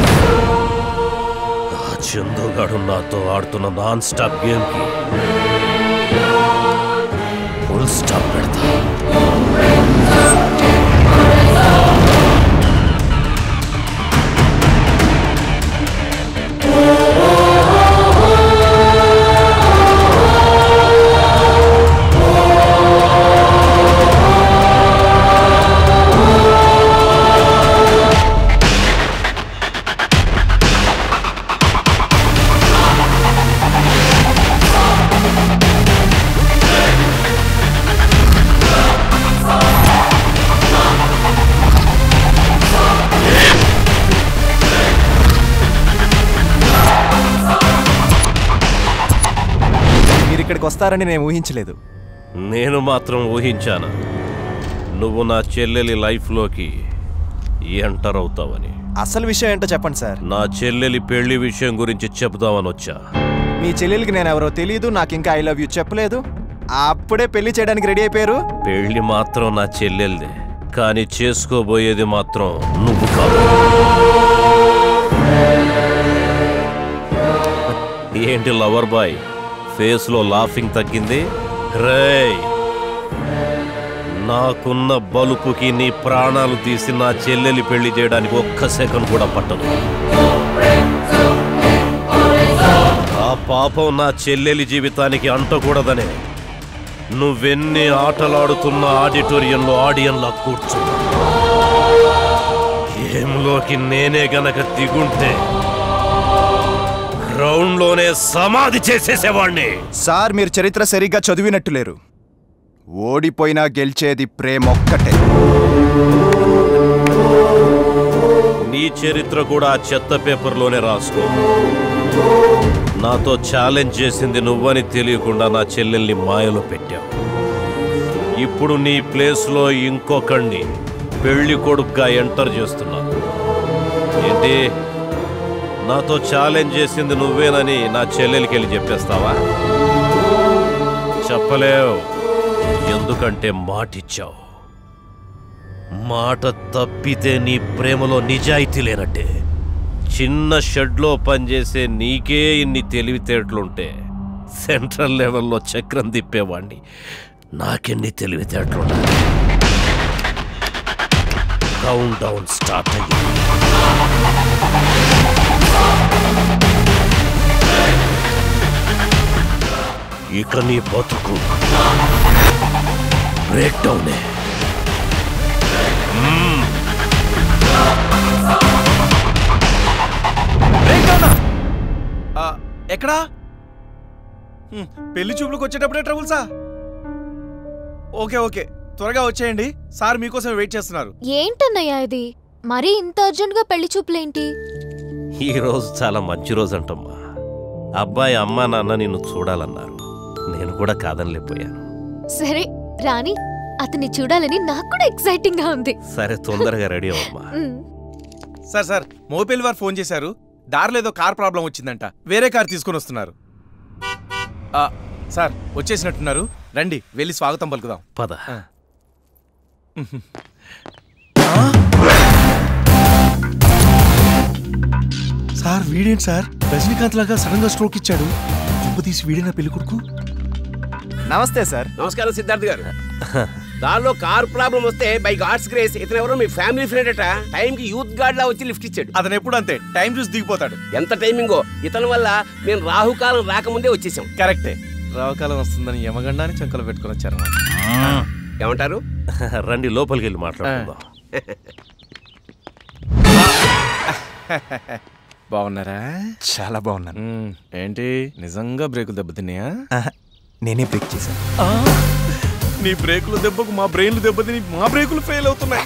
Speaker 15: ఆ చందుగాడు నాతో ఆడుతున్న నాన్ స్టాప్ గేమ్ కి ఫుల్ స్టాప్ పెడతా.
Speaker 2: వస్తారని నేను ఊహించలేదు.
Speaker 15: నేను మాత్రం ఊహించాను నువ్వు నా చెల్లెలి లైఫ్లోకి ఎంటర్ అవుతావని.
Speaker 2: అసలు విషయం ఏంటో చెప్పండి సార్.
Speaker 15: నా చెల్లెలి పెళ్లి విషయం గురించి చెప్దామని వచ్చా.
Speaker 2: మీ చెల్లెలికి నేను ఎవరో తెలియదు, నాకు ఇంకా ఐ లవ్ యూ చెప్పలేదు, అప్పుడే పెళ్లి చేయడానికి రెడీ అయిపోయారు.
Speaker 15: పెళ్లి మాత్రం నా చెల్లెల్దే, కానీ చేసుకోబోయేది మాత్రం నువ్వు కాదు. ఏంటి లవర్ బాయ్ ఫేస్లో లాఫింగ్ తగ్గింది? రేయ్, నాకున్న బలుపుకి నీ ప్రాణాలు తీసి నా చెల్లెలి పెళ్లి చేయడానికి ఒక్క సెకండ్ కూడా పట్టదు. ఆ పాపం నా చెల్లెలి జీవితానికి అంటకూడదనే నువ్వెన్ని ఆటలాడుతున్న ఆడిటోరియంలో ఆడియన్లా కూర్చున్నా. గేమ్లోకి నేనే గనక దిగుంటే గ్రౌండ్లోనే సమాధి చేసేసేవాణ్ణి.
Speaker 2: సార్, మీరు చరిత్ర సరిగ్గా చదివినట్టు లేరు. ఓడిపోయినా గెలిచేది ప్రేమ ఒక్కటే.
Speaker 15: నీ చరిత్ర కూడా ఆ చెత్త పేపర్లోనే రాసుకో. నాతో ఛాలెంజ్ చేసింది నువ్వని తెలియకుండా నా చెల్లెల్ని మాయలో పెట్టావు. ఇప్పుడు నీ ప్లేస్లో ఇంకొకడిని పెళ్లి కొడుకుగా ఎంటర్ చేస్తున్నావు. ఏంటి, నాతో ఛాలెంజ్ చేసింది నువ్వేనని నా చెల్లెలికి వెళ్ళి చెప్పేస్తావా? చెప్పలేవు, ఎందుకంటే మాటిచ్చావు. మాట తప్పితే నీ ప్రేమలో నిజాయితీ లేనట్టే. చిన్న షెడ్లో పనిచేసే నీకే ఇన్ని తెలివితేటలుంటే సెంట్రల్ లెవెల్లో చక్రం తిప్పేవాణ్ణి నాకెన్ని తెలివితేటలుంటాయి. కౌంట్ డౌన్ స్టార్ట్ అయ్యింది. ఇక నీ బతుకు బ్రేక్ డౌనే.
Speaker 2: ఎక్కడా? పెళ్లి చూపులకు వచ్చేటప్పుడే ట్రబుల్సా? ఓకే ఓకే, త్వరగా వచ్చేయండి, సార్ మీకోసం వెయిట్ చేస్తున్నారు.
Speaker 3: ఏంటన్నయ్యా ఇది? మరీ ఇంత అర్జెంట్గా పెళ్లి చూపులేంటి?
Speaker 15: ఈ రోజు చాలా మంచి రోజు అంటమ్మా. అబ్బాయి అమ్మా నాన్న నిన్ను చూడాలన్నారు, నేను కూడా కాదనిలేకపోయాను.
Speaker 3: సరే రాని, అతన్ని చూడాలని నాకు కూడా ఎక్సైటింగ్ గా ఉంది.
Speaker 15: సరే, తొందరగా రెడీ అవ్వమ్మా.
Speaker 2: సార్ సార్, మోపెల్లి వారు ఫోన్ చేశారు, దారిలో ఏదో కార్ ప్రాబ్లం వచ్చిందంట, వేరే కార్ తీసుకొని వస్తున్నారు. సార్ వచ్చేసినట్టున్నారు, రండి వెళ్ళి స్వాగతం పలుకుదాం.
Speaker 15: పద.
Speaker 2: సార్ వీడేంటి సార్, రజనీకాంత్ లాగా సడన్ గా స్ట్రోక్ ఇచ్చాడు. తీసి వీడేనా పెళ్లి కొడుకు? నమస్తే సార్.
Speaker 11: నమస్కారం సిద్ధార్థ్ గారు. దానిలో కార్ ప్రాబ్లం వస్తే బై గాడ్స్ గ్రేస్ ఇతను ఎవరో మీ ఫ్యామిలీ ఫ్రెండ్ అట. టైం కి యూత్ గార్డ్ లా వచ్చి లిఫ్ట్ ఇచ్చాడు.
Speaker 2: అతను ఎప్పుడు అంతే, టైం చూసి దిగిపోతాడు.
Speaker 11: ఎంత టైమింగో, ఇతని వల్ల మేము రాహుకాలం రాకముందే వచ్చేసాం.
Speaker 2: కరెక్టే, రాహుకాలం వస్తుందని యమగండాన్ని చంకలు పెట్టుకుని వచ్చారు.
Speaker 11: ఏమంటారు?
Speaker 15: రండి లోపలికి వెళ్ళి మాట్లాడుకుందాం.
Speaker 2: బాగున్నారా? చాలా బాగున్నాను. ఏంటి నిజంగా బ్రేకులు దెబ్బతిన్నాయా? నేనే బ్రేక్ చేశాను. నీ బ్రేకులు దెబ్బకు మా బ్రెయిన్లు దెబ్బతిని మా బ్రేకులు ఫెయిల్ అవుతున్నాయి.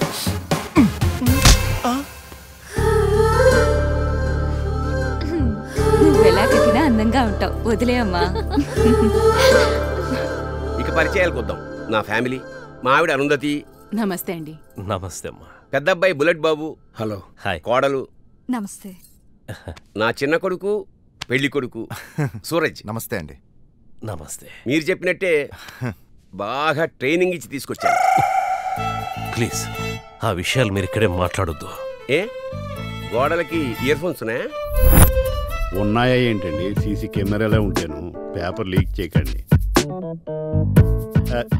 Speaker 17: నువ్వెలాగైనా అందంగా ఉంటావు, వదిలేయమ్మా.
Speaker 11: ఇక పరిచయాలకు వద్దాం. నా ఫ్యామిలీ, మా ఆవిడ అరుంధతి.
Speaker 17: నమస్తే అండి.
Speaker 15: నమస్తే అమ్మా.
Speaker 11: పెద్ద అబ్బాయి బుల్లెట్ బాబు.
Speaker 15: హలో. హాయ్.
Speaker 11: కోడలు.
Speaker 7: నమస్తే.
Speaker 11: నా చిన్న కొడుకు, పెళ్లి కొడుకు సూరజ్.
Speaker 2: నమస్తే అండి.
Speaker 15: నమస్తే.
Speaker 11: మీరు చెప్పినట్టే బాగా ట్రైనింగ్ ఇచ్చి తీసుకొచ్చాను.
Speaker 15: ప్లీజ్ ఆ విషయాలు మీరు ఇక్కడే మాట్లాడొద్దు.
Speaker 11: ఏ గోడలకి ఇయర్ ఫోన్స్ ఉన్నాయా?
Speaker 19: ఉన్నాయా ఏంటండి? సీసీ కెమెరాలే ఉంటాను. పేపర్ లీక్ చేయకండి.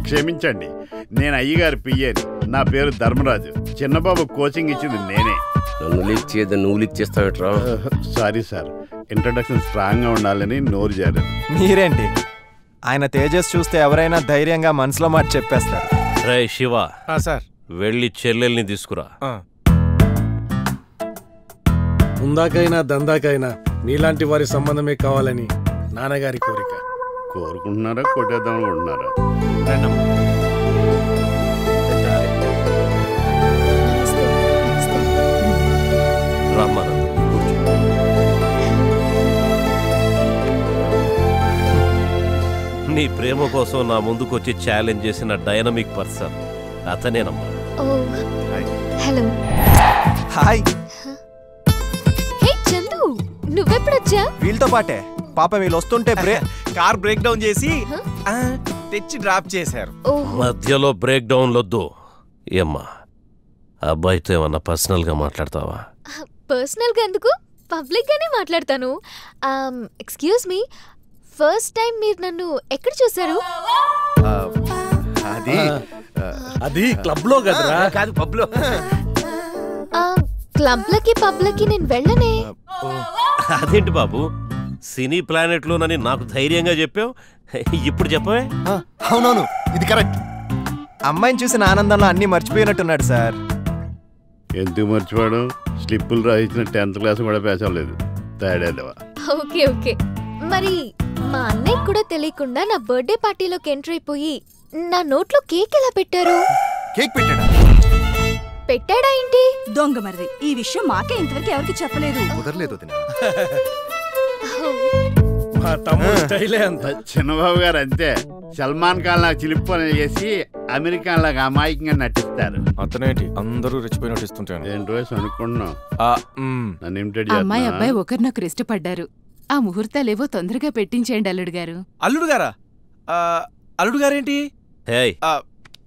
Speaker 19: క్షమించండి, నేను అయ్యగారి పియ్యని. నా పేరు ధర్మరాజు. చిన్నబాబు కోచింగ్ ఇచ్చింది నేనే.
Speaker 11: నన్ను లీక్ చేయదు, నువ్వు లీక్ చేస్తావేట్రా?
Speaker 19: సారీ సార్, ఇంట్రడక్షన్ స్ట్రాంగ్గా ఉండాలని నోరు జారాను.
Speaker 2: మీరేంటి, ఆయన తేజస్ చూస్తే ఎవరైనా ధైర్యంగా మనసులో మాట చెప్పేస్తారు.
Speaker 15: రే శివ,
Speaker 2: సార్
Speaker 15: వెళ్ళి చెల్లెల్ని తీసుకురా.
Speaker 13: ఉందాకైనా దందాకైనా నీలాంటి వారి సంబంధమే కావాలని నాన్నగారి కోరిక.
Speaker 19: కోరుకుంటున్నారా, కొట్టేద్దాం అనుకుంటున్నారా?
Speaker 15: నీ ప్రేమ కోసం నా ముందుకొచ్చి ఛాలెంజ్ చేసిన డైనమిక్ పర్సన్ అతనేనమ్మా.
Speaker 3: హలో.
Speaker 2: హాయ్.
Speaker 3: హే చందు, నువ్వెప్పుడొచ్చా?
Speaker 2: వీళ్ళతో పాటే. పాప వీళ్ళు వస్తుంటే కార్ బ్రేక్ డౌన్ చేసి తెచ్చి డ్రాప్ చేశారు.
Speaker 15: మధ్యలో బ్రేక్ డౌన్ లొద్దు. ఏమ్మా, అబ్బాయితో ఏమన్నా పర్సనల్ గా మాట్లాడతావా?
Speaker 3: పర్సనల్ గా ఎందుకు, పబ్లిక్ గానే మాట్లాడతాను. ఎక్స్క్యూజ్ మీ, ఫస్ట్ టైం మీరు నన్ను ఎక్కడ చూసారు?
Speaker 16: అది క్లబ్ లో కదరా?
Speaker 11: కాదు, పబ్ లో.
Speaker 3: క్లబ్ లకి పబ్ లకి నేను వెళ్ళనే.
Speaker 15: అదేంటి బాబు, సినీ ప్లానెట్ లోనని నాకు ధైర్యంగా చెప్పావు, ఇప్పుడు చెప్పవే?
Speaker 2: అవునవును, ఇది కరెక్ట్. అమ్మాయిని చూసిన ఆనందంలో అన్ని మర్చిపోయినట్టున్నాడు సార్.
Speaker 9: ఎందుకు మర్చిపోవడం? స్లిప్పులు రాయించిన 10th క్లాస్ కూడా పేస్ అవ్వలేదు. తేడేదవా?
Speaker 3: Okay okay. మరి మా అన్నయ్య కూడా తెలియకుండా నా బర్త్డే పార్టీలోకి ఎంటర్ అయిపోయి నా నోట్లో కేక్ ఎలా పెట్టారు?
Speaker 2: కేక్ పెట్టాడా?
Speaker 3: పెట్టాడా ఏంటి?
Speaker 7: దొంగ మరిది, ఈ విషయం మాకే ఇంతవరకు ఎవరికి చెప్పలేదు.
Speaker 2: కుదరలేదు.
Speaker 16: మా తమ్ముడు స్టైలే అంత.
Speaker 9: చిన్నబాబు గారు అంతే. సల్మాన్ ఖాన్ లాగా చిలిప్పని చేసి అమెరికా లాగా అమాయకంగా నటిస్తారు.
Speaker 2: అతనేంటి అందరూ రెచ్చిపోయినట్టు ఇస్తుంటాను.
Speaker 9: ఏంటి రోజు అనుకుంటున్నాం. నన్ను ఇమిటేట్
Speaker 17: అమ్మాయి అబ్బాయి ఒకరినొకరు ఇష్టపడ్డారు. ఆ ముహూర్తాలేవో తొందరగా పెట్టించేయండి అల్లుడు గారు.
Speaker 2: అల్లుడు గారా? అల్లుడు గారేంటి?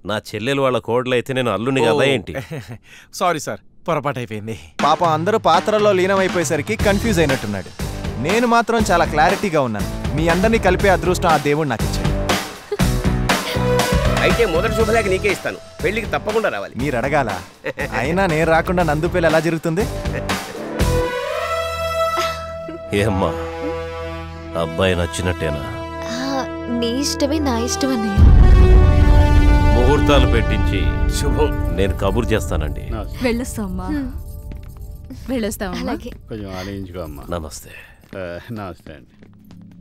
Speaker 15: నా చెల్లెలు వాళ్ళ కోడలు అయితే నేను అల్లుని కదా ఏంటి?
Speaker 2: సారీ సార్, పొరపాటు అయిపోయింది. పాపం అందరూ పాత్రలో లీనమైపోయేసరికి కన్ఫ్యూజ్ అయినట్టున్నాడు. నేను మాత్రం చాలా క్లారిటీగా ఉన్నాను. మీ అందరినీ కలిపే అదృష్టం ఆ దేవుడు నాకు ఇచ్చాడు.
Speaker 11: అయితే మొదటి శుభలేఖ నీకే ఇస్తాను. పెళ్లికి తప్పకుండా రావాలి.
Speaker 2: మీరు అడగాల. అయినా నేను రాకుండా నందు పెళ్లి ఎలా జరుగుతుంది?
Speaker 15: ఏమ్మా, అబ్బాయి నచ్చినట్టేనా?
Speaker 3: నీ ఇష్టమే నా ఇష్టం అన్నయ్య.
Speaker 15: ముహూర్తాలు పెట్టించి శుభం నేను కబురు చేస్తానండి.
Speaker 17: వెళ్ళొస్తామా? వెళ్ళొస్తామా?
Speaker 3: అలాగే.
Speaker 9: కొంచెం ఆలోచించుకో అమ్మా.
Speaker 15: నమస్తే.
Speaker 9: నమస్తే అండి.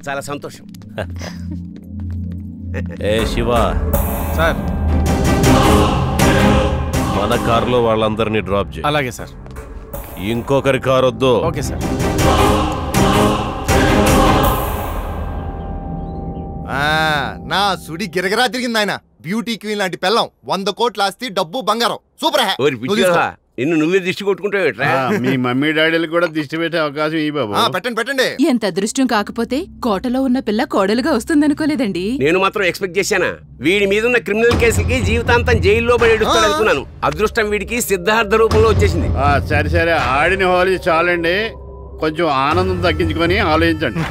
Speaker 11: చాలా సంతోషం.
Speaker 15: ఏ శివ
Speaker 2: సార్,
Speaker 15: మన కారులో వాళ్ళందరినీ డ్రాప్ చేయి.
Speaker 2: అలాగే సార్.
Speaker 15: ఇంకొకరి కారు వద్దు.
Speaker 2: Okay sir.
Speaker 12: నా సుడి గిరగరా తిరిగింది ఆయన. బ్యూటీ క్వీన్ లాంటి పెళ్ళం, 100 కోట్ల ఆస్తి, డబ్బు బంగారం. సూపర్.
Speaker 11: నిన్ను నువ్వే దిష్టి కొట్టుకుంటావేట్రా?
Speaker 9: మీ మమ్మీ డాడీలు కూడా దిష్టి పెట్టే అవకాశం ఈ బాబు.
Speaker 12: పెట్టండి.
Speaker 17: ఎంత అదృష్టం కాకపోతే కోటలో ఉన్న పిల్ల కోడలుగా వస్తుందనుకోలేదండి.
Speaker 11: నేను మాత్రం ఎక్స్పెక్ట్ చేశానా? వీడి మీద ఉన్న క్రిమినల్ కేసులకి జీవితాంతం జైల్లో పడేడుస్తాడు అనుకున్నాను. అదృష్టం వీడికి సిద్ధార్థ రూపంలో వచ్చేసింది.
Speaker 9: సరే సరే, ఆడిన హోలీ చాలండి. కొంచెం ఆనందం తగ్గించుకొని ఆలోచించండి.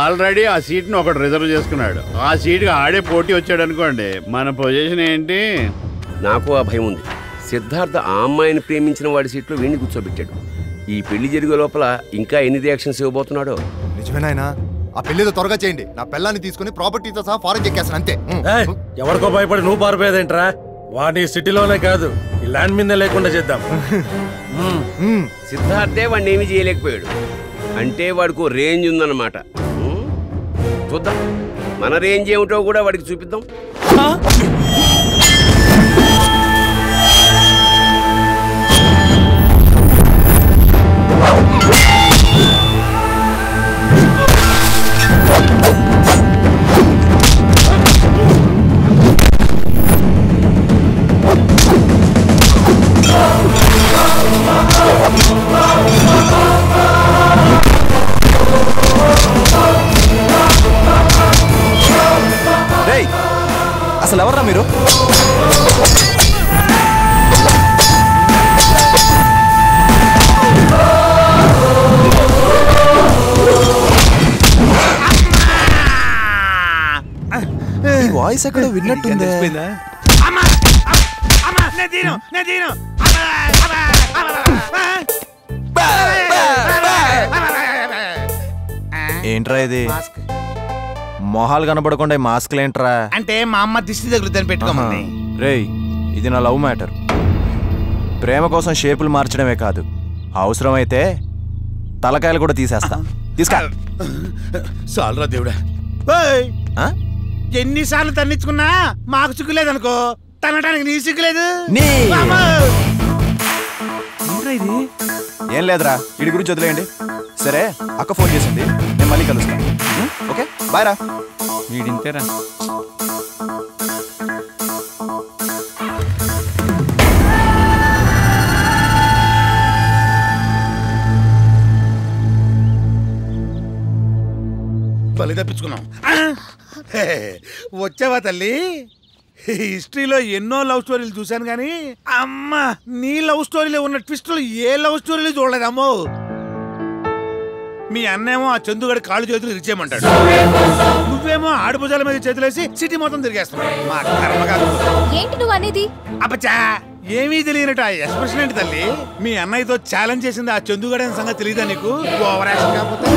Speaker 9: ఆల్రెడీ ఆ సీట్ను ఒకటి రిజర్వ్ చేసుకున్నాడు. ఆ సీట్కి ఆడే పోటీ వచ్చాడు అనుకోండి, మన పొజిషన్ ఏంటి?
Speaker 11: నాకు ఆ భయం ఉంది. సిద్ధార్థ ఆ అమ్మాయిని ప్రేమించిన వాడి సీట్లో వీడిని కూర్చోబెట్టాడు. ఈ పెళ్లి జరిగే లోపల ఇంకా ఎన్ని రియాక్షన్స్ ఇవ్వబోతున్నాడో.
Speaker 12: నిజమేనాయనా? ఆ పెళ్లితో త్వరగా చేయండి. నా పెళ్ళాన్ని తీసుకుని ప్రాపర్టీతో సహా ఫారెన్ చెక్కేస్తాను అంతే.
Speaker 16: ఎవరికో భయపడి నువ్వు పారిపోయేదేంట్రా? వాడిని సిటీలోనే కాదు, ఈ ల్యాండ్ మీద లేకుండా చేద్దాం.
Speaker 11: సిద్ధార్థే వాడిని ఏమీ చేయలేకపోయాడు అంటే వాడికి రేంజ్ ఉందన్నమాట. చూద్దాం, మన రేంజ్ ఏమిటో కూడా వాడికి చూపిద్దాం.
Speaker 2: అసలు ఎవర్రా మీరు? ఈ వాయిస్ ఎక్కడో విన్నట్టుంది. ఏంట్రా ఇది? మొహాలు కనబడకుండా మాస్క్లు ఏంట్రా?
Speaker 16: అంటే మా అమ్మ దిష్టి తగులుదని పెట్టుకోమని.
Speaker 2: రేయ్, ఇది నా లవ్ మ్యాటర్. ప్రేమ కోసం షేపులు మార్చడమే కాదు, అవసరమైతే తలకాయలు కూడా తీసేస్తా. తీసుకా.
Speaker 16: చాలరా దేవుడా. ఎన్నిసార్లు తన్నించుకున్నా మాకు సిగ్గులేదనుకో, తనటానికి నీ సిగ్గులేదు.
Speaker 2: ఏం లేదురా, వీడి గురించి వదిలేయండి. సరే, అక్క ఫోన్ చేసింది, నేను మళ్ళీ కలుస్తాను. ఓకే, బాయ్ రా.
Speaker 5: వీడింతేరా.
Speaker 16: బలి తప్పించుకున్నాం. వచ్చావా తల్లి? హిస్టరీలో ఎన్నో లవ్ స్టోరీలు చూశాను కానీ అమ్మా నీ లవ్ స్టోరీలో ఉన్న ట్విస్టులు ఏ లవ్ స్టోరీలు చూడలేదమ్మో. మీ అన్నేమో ఆ చందుగడి కాళ్ళు చేతులు ఇచ్చేయమంటాడు, నువ్వేమో ఆడభుజాల మీద చేతులేసి సిటీ మొత్తం తిరిగేస్తున్నావు. మా కర్మ కాదు.
Speaker 3: ఏంటి నువ్వు అనేది?
Speaker 16: అబ్బచ్చా ఏమీ తెలియనట్టు ఆ ఎక్స్ప్రెషన్ ఏంటి తల్లి? మీ అన్నయ్యతో ఛాలెంజ్ చేసింది ఆ చందుగడి అనే సంగతి తెలియదా నీకు? ఓవర్ యాక్షన్ కాకపోతే.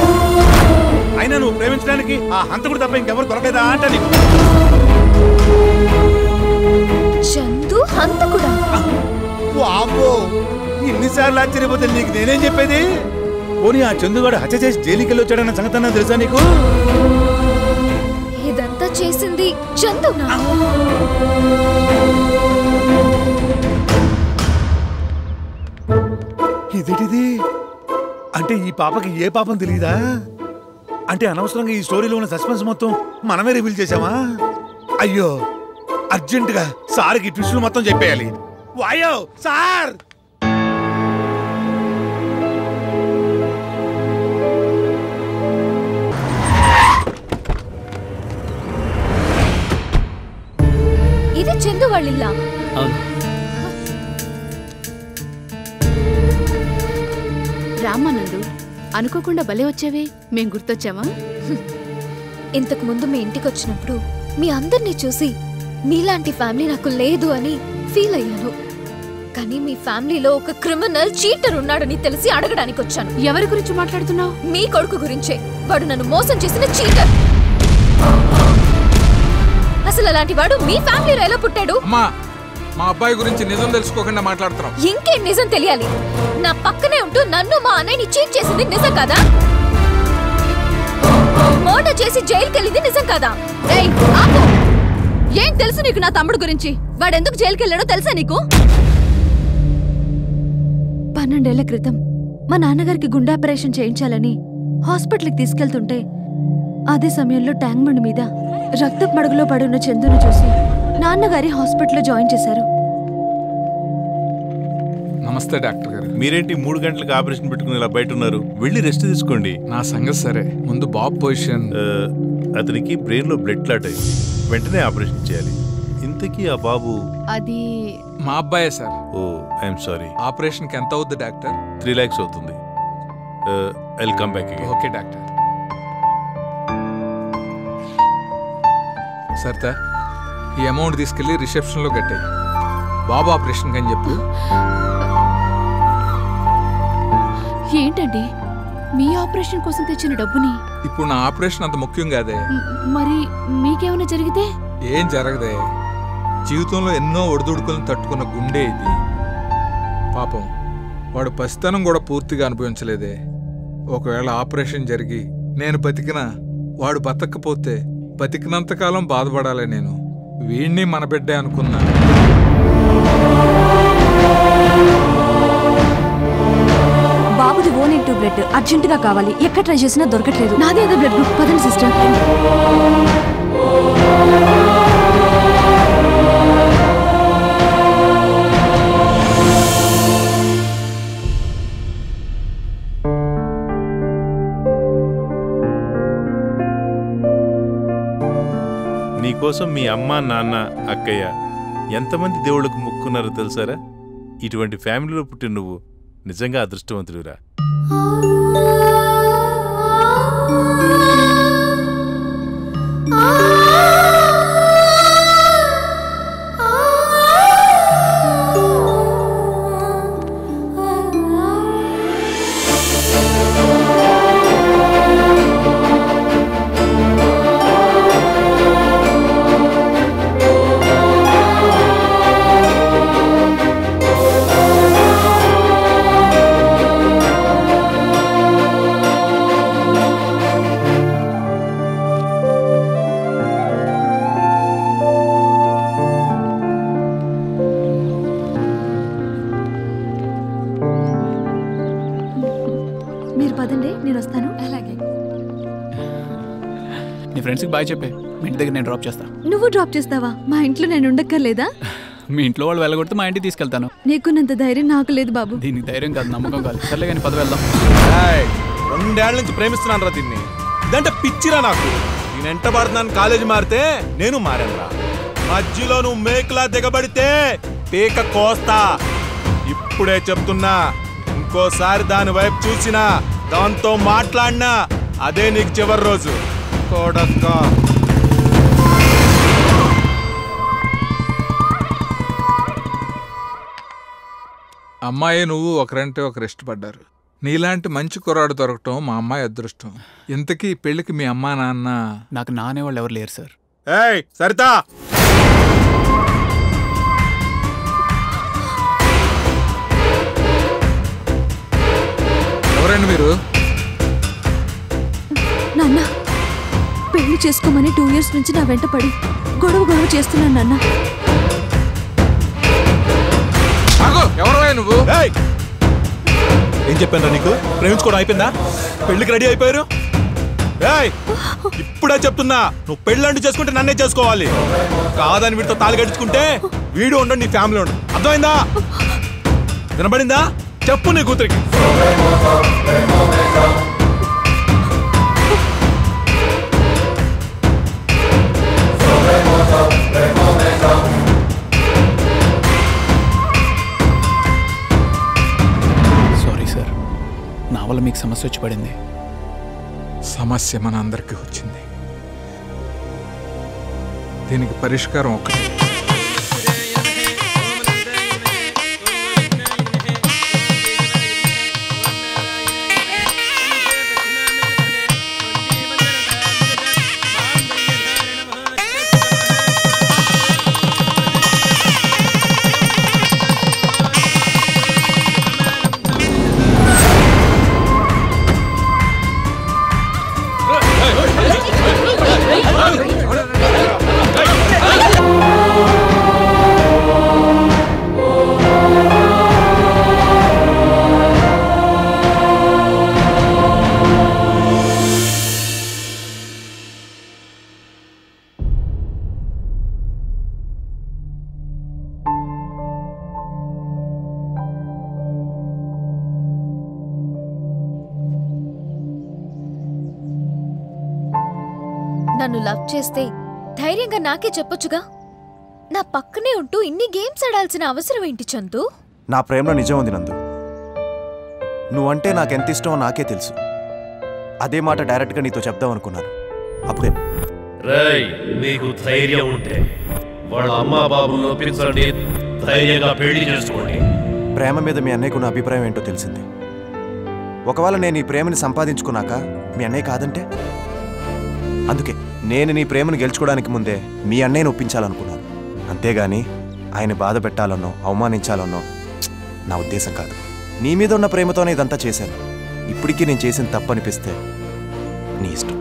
Speaker 16: అయినా నువ్వు ప్రేమించడానికి ఆ హంతకుడు తప్ప ఇంకెవరు దొరకలేదా అంట నీకు?
Speaker 3: చందు హంతకుడా?
Speaker 16: వామ్మో, ఇన్నిసార్లు ఆశ్చర్యపోతే నీకు నేనేం చెప్పేది? పోనీ ఆ చందుగాడు హత్య చేసి జైలుకి వెళ్ళి వచ్చాడన్న సంగతి అన్నా తెలుసా నీకు?
Speaker 3: ఇదంతా చేసింది చందునా?
Speaker 16: ఇదేటిది? అంటే ఈ పాపకి ఏ పాపం తెలియదా? అంటే అనవసరంగా ఈ స్టోరీలో ఉన్న సస్పెన్స్ మొత్తం మనమే రివీల్ చేసామా? అయ్యో, అర్జెంటుగా సార్కి ట్విస్టులు మొత్తం చెప్పేయాలి. వాయో సార్!
Speaker 3: ఇది చందు వాళ్ళిల్లా?
Speaker 17: రామానందు, అనుకోకుండా భలే వచ్చావే, మేం గుర్తొచ్చామా?
Speaker 3: ఇంతకు ముందు మీ ఇంటికి వచ్చినప్పుడు మీ అందరినీ చూసి మీలాంటి ఫ్యామిలీ నాకు లేదు అని ఫీల్ అయ్యాను. కానీ మీ ఫ్యామిలీలో ఒక క్రిమినల్ చీటర్ ఉన్నాడని తెలిసి అడగడానికి వచ్చాను.
Speaker 17: ఎవరి గురించి మాట్లాడుతున్నావు?
Speaker 3: మీ కొడుకు గురించే. వాడు నన్ను మోసం చేసిన చీటర్. అసలు అలాంటి వాడు మీ ఫ్యామిలీలో ఎలా పుట్టాడు?
Speaker 18: మా అబ్బాయి గురించి నిజం తెలుసుకోకుండా మాట్లాడుతున్నాం.
Speaker 3: ఇంకేం నిజం తెలియాలి? నా పక్కనే ఉంటూ నన్ను మా అన్నయ్యని చీట్ చేసింది నిజం కాదా? మర్డర్ చేసి జైలుకి వెళ్ళింది నిజం కాదా?
Speaker 14: ఏం తెలుసు నీకు నా తమ్ముడు గురించి? వాడెందుకు జైలుకి వెళ్ళాడో తెలుసా నీకు? 12 ఏళ్ల క్రితం మా నాన్నగారికి గుండె ఆపరేషన్ చేయించాలని హాస్పిటల్కి తీసుకెళ్తుంటే అదే సమయంలో ట్యాంక్ బండ్ మీద రక్తపు మడుగులో పడున్న చందును చూసి నాన్నగారి హాస్పిటల్లో జాయిన్ చేశారు.
Speaker 18: నమస్తే డాక్టర్ గారు.
Speaker 6: మీరేంటి 3 గంటలకు ఆపరేషన్ పెట్టుకుని ఇలా బయట ఉన్నారు? వెళ్ళి రెస్ట్ తీసుకోండి.
Speaker 18: నా సంగతి సరే, ముందు బాబు పొజిషన్.
Speaker 6: అతనికి బ్రెయిన్ లో బ్లడ్ క్లాట్ అయ్యింది, వెంటనే ఆపరేషన్ చేయాలి. ఇంతకీ ఆ బాబు?
Speaker 17: అది
Speaker 18: మా అబ్బాయే సార్.
Speaker 6: ఓ ఐఎమ్ సారీ.
Speaker 18: ఆపరేషన్ కి ఎంత అవుద్ది డాక్టర్?
Speaker 6: 3 lakhs అవుతుంది. I will come back again.
Speaker 18: Okay doctor. సర్తా, ఈ అమౌంట్ తీసుకెళ్లి రిసెప్షన్ లో కట్టాయి. బాబు ఆపరేషన్ కని చెప్పు.
Speaker 17: ఏంటండి మీ ఆపరేషన్ కోసం తెచ్చిన డబ్బుని?
Speaker 18: ఇప్పుడు నా ఆపరేషన్ అంత ముఖ్యం కాదే.
Speaker 17: మరి మీకేమైనా జరిగితే?
Speaker 18: ఏం జరగదే. జీవితంలో ఎన్నో ఒడిదుడుకులను తట్టుకున్న గుండె ఇది. పాపం వాడు పసితనం కూడా పూర్తిగా అనుభవించలేదే. ఒకవేళ ఆపరేషన్ జరిగి నేను బతికినా వాడు బతకపోతే బతికినంతకాలం బాధపడాలి. నేను వీణ్ణి మన బిడ్డే అనుకున్నా.
Speaker 14: బాబుది O-నెగిటివ్ బ్లడ్ అర్జెంటుగా కావాలి. ఎక్కడ ట్రై చేసినా దొరకట్లేదు. నాదేదో బ్లడ్ గ్రూప్. పదండి సిస్టర్.
Speaker 6: నీకోసం మీ అమ్మ, నాన్న, అక్కయ్య ఎంతమంది దేవుళ్ళకు మొక్కున్నారో తెలుసారా? ఇటువంటి ఫ్యామిలీలో పుట్టిన నువ్వు నిజంగా అదృష్టవంతుడురా.
Speaker 4: ఫ్రెండ్స్కి బాయ్ చెప్పే, మీ ఇంటి దగ్గర నేను డ్రాప్ చేస్తా.
Speaker 14: నువ్వు డ్రాప్ చేస్తావా? మా ఇంట్లో నేను ఉండక్కర్లేదా?
Speaker 4: మీ ఇంట్లో వాళ్ళు వెళ్ళగొడితే మా ఇంటికి తీసుకెళ్తాను.
Speaker 14: నీకున్నంత ధైర్యం నాకు లేదు బాబు.
Speaker 4: దీనికి ధైర్యం కాదు, నమ్మకం కాదు. సర్లే కానీ పద వెళ్దాం.
Speaker 2: 2 ఏళ్ల నుంచి ప్రేమిస్తున్నాను రా దీన్ని. ఇదంటే పిచ్చిరా నాకు. నేను ఎంట పడుతున్నాను. కాలేజీ మారితే నేను మారానురా. మధ్యలో నువ్వు మేకలా దిగబడితే పీక కోస్తా. ఇప్పుడే చెప్తున్నా, ఇంకోసారి దాని వైపు చూసినా, దాంతో మాట్లాడినా అదే నీకు చివరి రోజు. కొడక్క.
Speaker 18: అమ్మాయి నువ్వు ఒకరంటే ఒకరు ఇష్టపడ్డారు. నీలాంటి మంచి కుర్రాడు దొరకటం మా అమ్మాయి అదృష్టం. ఇంతకీ పెళ్లికి మీ అమ్మా నాన్న?
Speaker 4: నాకు నానే వాళ్ళు ఎవరు లేరు సార్.
Speaker 2: ఏయ్ సరితా,
Speaker 18: ఎవరండి మీరు?
Speaker 14: నాన్న, పెళ్లి చేసుకోమని 2 years నుంచి నా వెంట పడి గొడవ చేస్తున్నాను నాన్న.
Speaker 18: ఎవరు నువ్వు?
Speaker 2: ఏం చెప్పాను నీకు? ప్రేమించుకోవడం అయిపోయిందా? పెళ్లికి రెడీ అయిపోయారు? ఇప్పుడే చెప్తున్నా, నువ్వు పెళ్ళంటూ చేసుకుంటే నన్నే చేసుకోవాలి. కాదని వీడితో తాళి కట్టించుకుంటే వీడు ఉండడు, నీ ఫ్యామిలీ ఉండడు. అర్థమైందా? వినబడిందా? చెప్పు నీ కూతురికి.
Speaker 4: సారీ సార్, నా వల్ల మీకు సమస్య వచ్చి పడింది.
Speaker 18: సమస్య మన అందరికీ వచ్చింది. దీనికి పరిష్కారం ఒకటి.
Speaker 3: నన్ను లవ్ చేస్తే ధైర్యంగా నాకే చెప్పొచ్చుగా. నా పక్కనే ఉంటూ ఇన్ని గేమ్స్ ఆడాల్సిన అవసరం ఏంటి చందు?
Speaker 2: నా ప్రేమలో నిజం ఉంది నందు. నువ్వంటే నాకెంత ఇష్టమో నాకే తెలుసు. అదే మాట డైరెక్ట్గా నీతో చెప్దాం అనుకున్నాను. అప్పుడే
Speaker 15: రేయ్, మీకు ధైర్యం ఉంటే వాళ్ళ అమ్మా బాబును ఒప్పించండి, ధైర్యంగా పెళ్లి చేసుకోండి.
Speaker 2: ప్రేమ మీద మీ అన్నయ్యకున్న అభిప్రాయం ఏంటో తెలిసింది. ఒకవేళ నేను ఈ ప్రేమని సంపాదించుకున్నాక మీ అన్నయ్య కాదంటే? అందుకే నేను నీ ప్రేమను గెలుచుకోవడానికి ముందే మీ అన్నయ్యను ఒప్పించాలనుకున్నాను. అంతేగాని ఆయన బాధ పెట్టాలన్నో అవమానించాలన్నో నా ఉద్దేశం కాదు. నీ మీద ఉన్న ప్రేమతోనే ఇదంతా చేశాను. ఇప్పటికీ నేను చేసిన తప్పు అనిపిస్తే నీ ఇష్టం.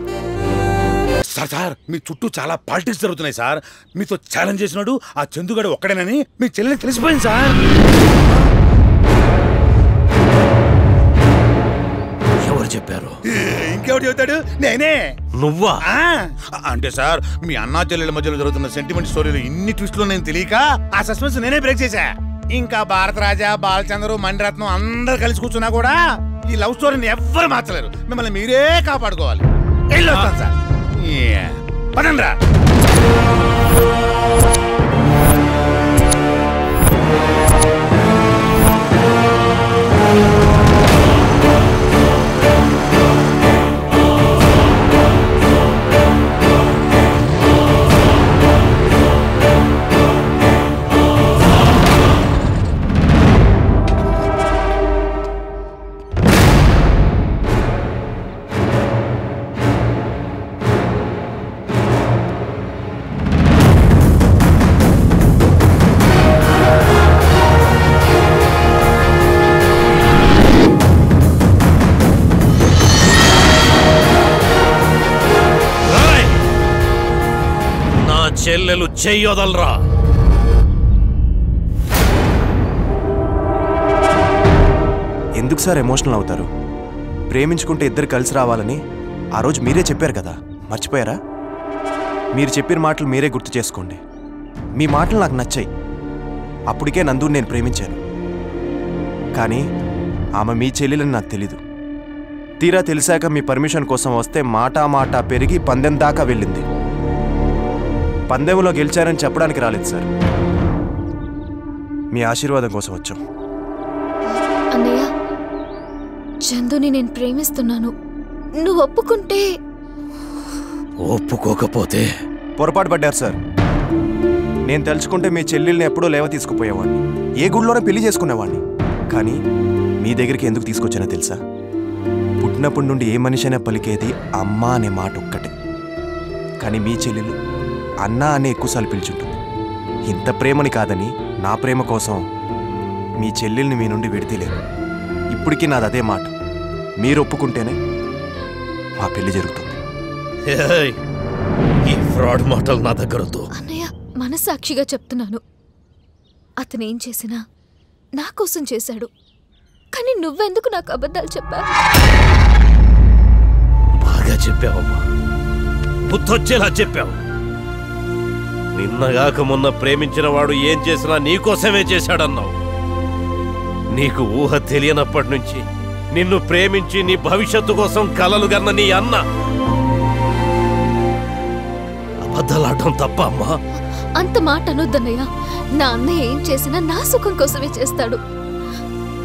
Speaker 16: సార్ మీ చుట్టూ చాలా పాలిటిక్స్ జరుగుతున్నాయి సార్. మీతో ఛాలెంజ్ చేసినాడు ఆ చందుగాడు ఒక్కడేనని మీ చెల్లెని తెలిసిపోయింది సార్.
Speaker 15: ఎవరు చెప్పారు?
Speaker 16: ఇంకెవరు చెబుతాడు? నేనే.
Speaker 15: నువ్వా?
Speaker 16: అంటే సార్, మీ అన్నా చెల్లెల మధ్యలో జరుగుతున్న సెంటిమెంట్ స్టోరీలు ఇన్ని ట్విస్టులు నేను తెలియక ఆ సస్పెన్స్ నేనే బ్రేక్ చేశా. ఇంకా భారత రాజా, బాలచంద్ర, మణిరత్నం అందరు కలిసి కూర్చున్నా కూడా ఈ లవ్ స్టోరీని ఎవ్వరు మార్చలేరు. మిమ్మల్ని మీరే కాపాడుకోవాలి. వెళ్ళొస్తాను సార్. పదండ్రా.
Speaker 15: చెల్లెలు చెయ్యొదలరా.
Speaker 2: ఎందుకు సార్ ఎమోషనల్ అవుతారు? ప్రేమించుకుంటే ఇద్దరు కలిసి రావాలని ఆ రోజు మీరే చెప్పారు కదా, మర్చిపోయారా? మీరు చెప్పిన మాటలు మీరే గుర్తు చేసుకోండి. మీ మాటలు నాకు నచ్చాయి. అప్పటికే నందుని నేను ప్రేమించాను. కానీ ఆమె మీ చెల్లెలని నాకు తెలీదు. తీరా తెలిసాక మీ పర్మిషన్ కోసం వస్తే మాట పెరిగి పందెం దాకా వెళ్ళింది. పందెంలో గెలిచారని చెప్పడానికి రాలేదు సార్, మీ ఆశీర్వాదం కోసం వచ్చాం.
Speaker 3: అన్నయ్య, చందుని నేను ప్రేమిస్తున్నాను. నువ్వు ఒప్పుకుంటే.
Speaker 15: ఒప్పుకోకపోతే
Speaker 2: పొరపాటు పడ్డారు సార్. నేను తలుచుకుంటే మీ చెల్లెల్ని ఎప్పుడో లేవ తీసుకుపోయేవాడిని, ఏ గుడిలోనే పెళ్లి చేసుకునేవాడిని. కానీ మీ దగ్గరికి ఎందుకు తీసుకొచ్చానో తెలుసా? పుట్టినప్పటి నుండి ఏ మనిషి అయినా పలికేది అమ్మ అనే మాట ఒక్కటే. కానీ మీ చెల్లెలు అన్న అనే ఎక్కువసార్లు పిలుచుంటుంది. ఇంత ప్రేమని కాదని నా ప్రేమ కోసం మీ చెల్లెల్ని మీ నుండి విడితేలేను. ఇప్పటికీ నాది అదే మాట. మీరు ఒప్పుకుంటేనే మా పెళ్లి జరుగుతుంది.
Speaker 15: ఈ ఫ్రాడ్ మాటలు నా దగ్గర వద్దు.
Speaker 3: అన్నయ్య, మనసాక్షిగా చెప్తున్నాను. అతనేం చేసినా నా కోసం చేశాడు. కానీ నువ్వెందుకు నాకు అబద్ధాలు చెప్పావు?
Speaker 15: బాగా చెప్పావమ్మా, బుద్ధొచ్చేలా చెప్పావు. నిన్నగాక మొన్న ప్రేమించిన వాడు ఏం చేసినా నీకోసమే చేశాడన్నావు. నీకు ఊహ తెలియనప్పటి నుంచి నిన్ను ప్రేమించి నీ భవిష్యత్తు కోసం కలలు గన్న నీ అన్న అబద్ధాలాడటం తప్ప అమ్మా?
Speaker 3: అంత మాట అనొద్దన్నయ్య. నా అన్నయ్య ఏం చేసినా నా సుఖం కోసమే చేస్తాడు.